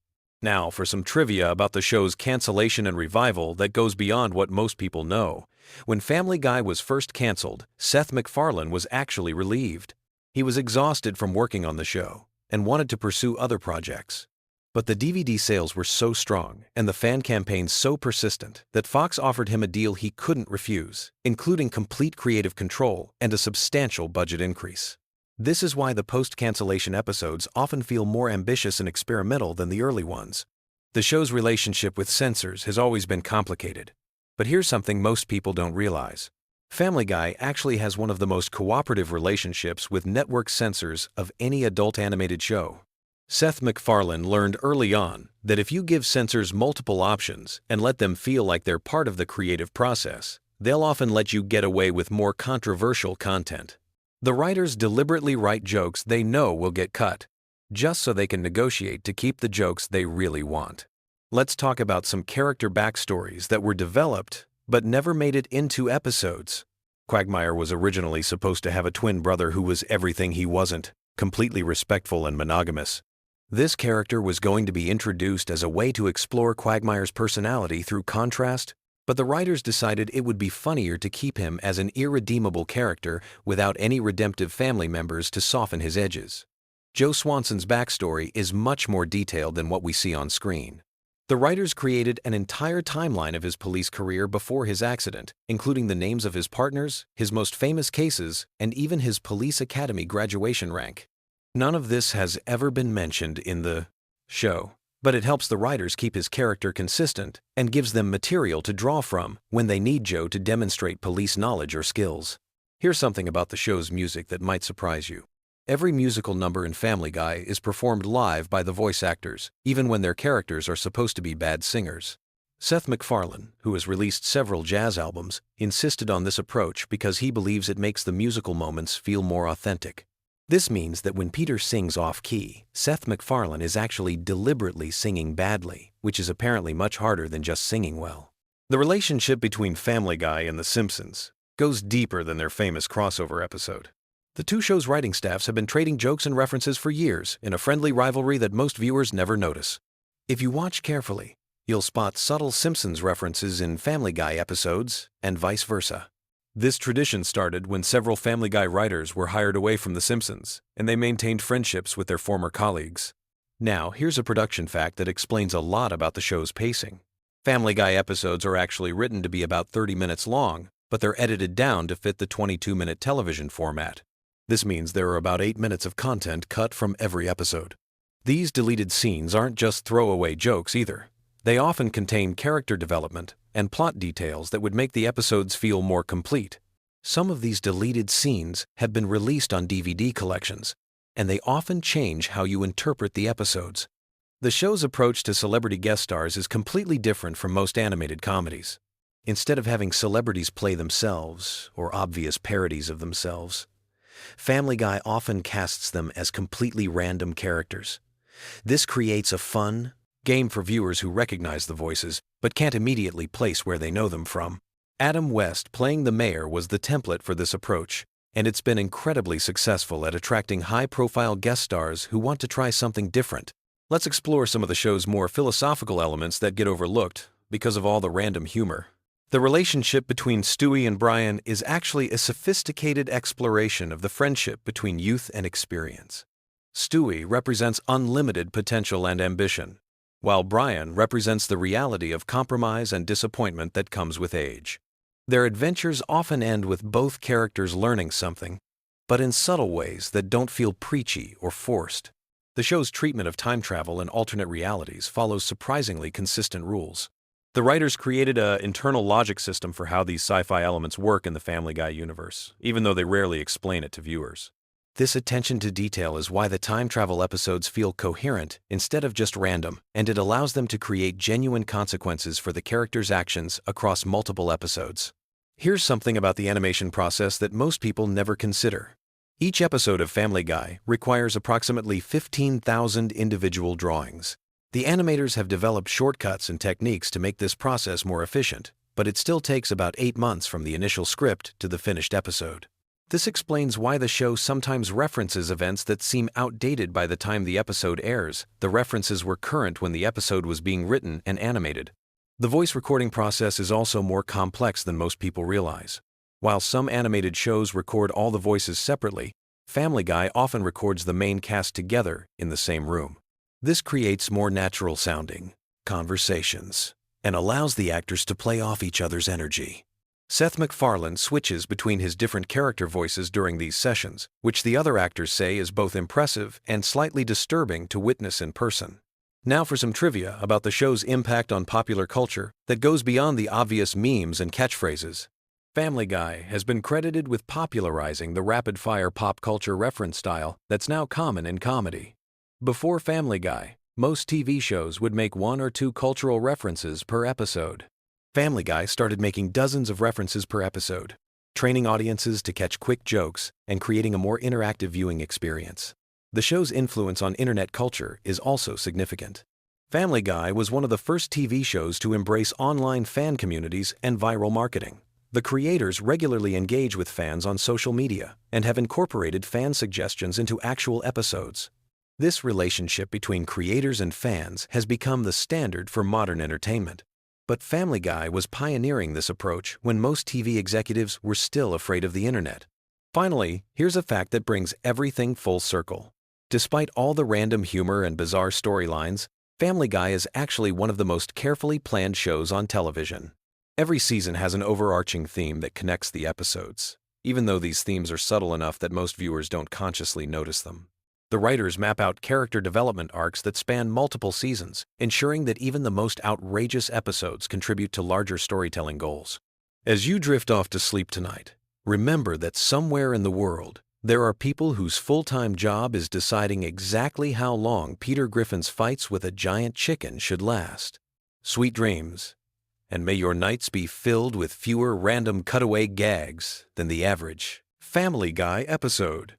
Now for some trivia about the show's cancellation and revival that goes beyond what most people know. When Family Guy was first canceled, Seth MacFarlane was actually relieved. He was exhausted from working on the show and wanted to pursue other projects. But the DVD sales were so strong and the fan campaigns so persistent that Fox offered him a deal he couldn't refuse, including complete creative control and a substantial budget increase. This is why the post-cancellation episodes often feel more ambitious and experimental than the early ones. The show's relationship with censors has always been complicated. But here's something most people don't realize. Family Guy actually has one of the most cooperative relationships with network censors of any adult animated show. Seth MacFarlane learned early on that if you give censors multiple options and let them feel like they're part of the creative process, they'll often let you get away with more controversial content. The writers deliberately write jokes they know will get cut. just so they can negotiate to keep the jokes they really want. Let's talk about some character backstories that were developed but never made it into episodes. Quagmire was originally supposed to have a twin brother who was everything he wasn't, completely respectful and monogamous. This character was going to be introduced as a way to explore Quagmire's personality through contrast, but the writers decided it would be funnier to keep him as an irredeemable character without any redemptive family members to soften his edges. Joe Swanson's backstory is much more detailed than what we see on screen. The writers created an entire timeline of his police career before his accident, including the names of his partners, his most famous cases, and even his police academy graduation rank. None of this has ever been mentioned in the show, but it helps the writers keep his character consistent and gives them material to draw from when they need Joe to demonstrate police knowledge or skills. Here's something about the show's music that might surprise you. Every musical number in Family Guy is performed live by the voice actors, even when their characters are supposed to be bad singers. Seth MacFarlane, who has released several jazz albums, insisted on this approach because he believes it makes the musical moments feel more authentic. This means that when Peter sings off-key, Seth MacFarlane is actually deliberately singing badly, which is apparently much harder than just singing well. The relationship between Family Guy and The Simpsons goes deeper than their famous crossover episode. The two shows' writing staffs have been trading jokes and references for years in a friendly rivalry that most viewers never notice. If you watch carefully, you'll spot subtle Simpsons references in Family Guy episodes and vice versa. This tradition started when several Family Guy writers were hired away from The Simpsons, and they maintained friendships with their former colleagues. Now, here's a production fact that explains a lot about the show's pacing. Family Guy episodes are actually written to be about 30 minutes long, but they're edited down to fit the 22-minute television format. This means there are about 8 minutes of content cut from every episode. These deleted scenes aren't just throwaway jokes either. They often contain character development and plot details that would make the episodes feel more complete. Some of these deleted scenes have been released on DVD collections, and they often change how you interpret the episodes. The show's approach to celebrity guest stars is completely different from most animated comedies. Instead of having celebrities play themselves or obvious parodies of themselves, Family Guy often casts them as completely random characters. This creates a fun game for viewers who recognize the voices but can't immediately place where they know them from. Adam West playing the mayor was the template for this approach, and it's been incredibly successful at attracting high-profile guest stars who want to try something different. Let's explore some of the show's more philosophical elements that get overlooked because of all the random humor. The relationship between Stewie and Brian is actually a sophisticated exploration of the friendship between youth and experience. Stewie represents unlimited potential and ambition, while Brian represents the reality of compromise and disappointment that comes with age. Their adventures often end with both characters learning something, but in subtle ways that don't feel preachy or forced. The show's treatment of time travel and alternate realities follows surprisingly consistent rules. The writers created an internal logic system for how these sci-fi elements work in the Family Guy universe, even though they rarely explain it to viewers. This attention to detail is why the time travel episodes feel coherent instead of just random, and it allows them to create genuine consequences for the characters' actions across multiple episodes. Here's something about the animation process that most people never consider. Each episode of Family Guy requires approximately 15,000 individual drawings. The animators have developed shortcuts and techniques to make this process more efficient, but it still takes about 8 months from the initial script to the finished episode. This explains why the show sometimes references events that seem outdated by the time the episode airs. The references were current when the episode was being written and animated. The voice recording process is also more complex than most people realize. While some animated shows record all the voices separately, Family Guy often records the main cast together in the same room. This creates more natural-sounding conversations and allows the actors to play off each other's energy. Seth MacFarlane switches between his different character voices during these sessions, which the other actors say is both impressive and slightly disturbing to witness in person. Now for some trivia about the show's impact on popular culture that goes beyond the obvious memes and catchphrases. Family Guy has been credited with popularizing the rapid-fire pop culture reference style that's now common in comedy. Before Family Guy, most TV shows would make 1 or 2 cultural references per episode. Family Guy started making dozens of references per episode, training audiences to catch quick jokes and creating a more interactive viewing experience. The show's influence on internet culture is also significant. Family Guy was one of the first TV shows to embrace online fan communities and viral marketing. The creators regularly engage with fans on social media and have incorporated fan suggestions into actual episodes. This relationship between creators and fans has become the standard for modern entertainment. But Family Guy was pioneering this approach when most TV executives were still afraid of the internet. Finally, here's a fact that brings everything full circle. Despite all the random humor and bizarre storylines, Family Guy is actually one of the most carefully planned shows on television. Every season has an overarching theme that connects the episodes, even though these themes are subtle enough that most viewers don't consciously notice them. The writers map out character development arcs that span multiple seasons, ensuring that even the most outrageous episodes contribute to larger storytelling goals. As you drift off to sleep tonight, remember that somewhere in the world, there are people whose full-time job is deciding exactly how long Peter Griffin's fights with a giant chicken should last. Sweet dreams, and may your nights be filled with fewer random cutaway gags than the average Family Guy episode.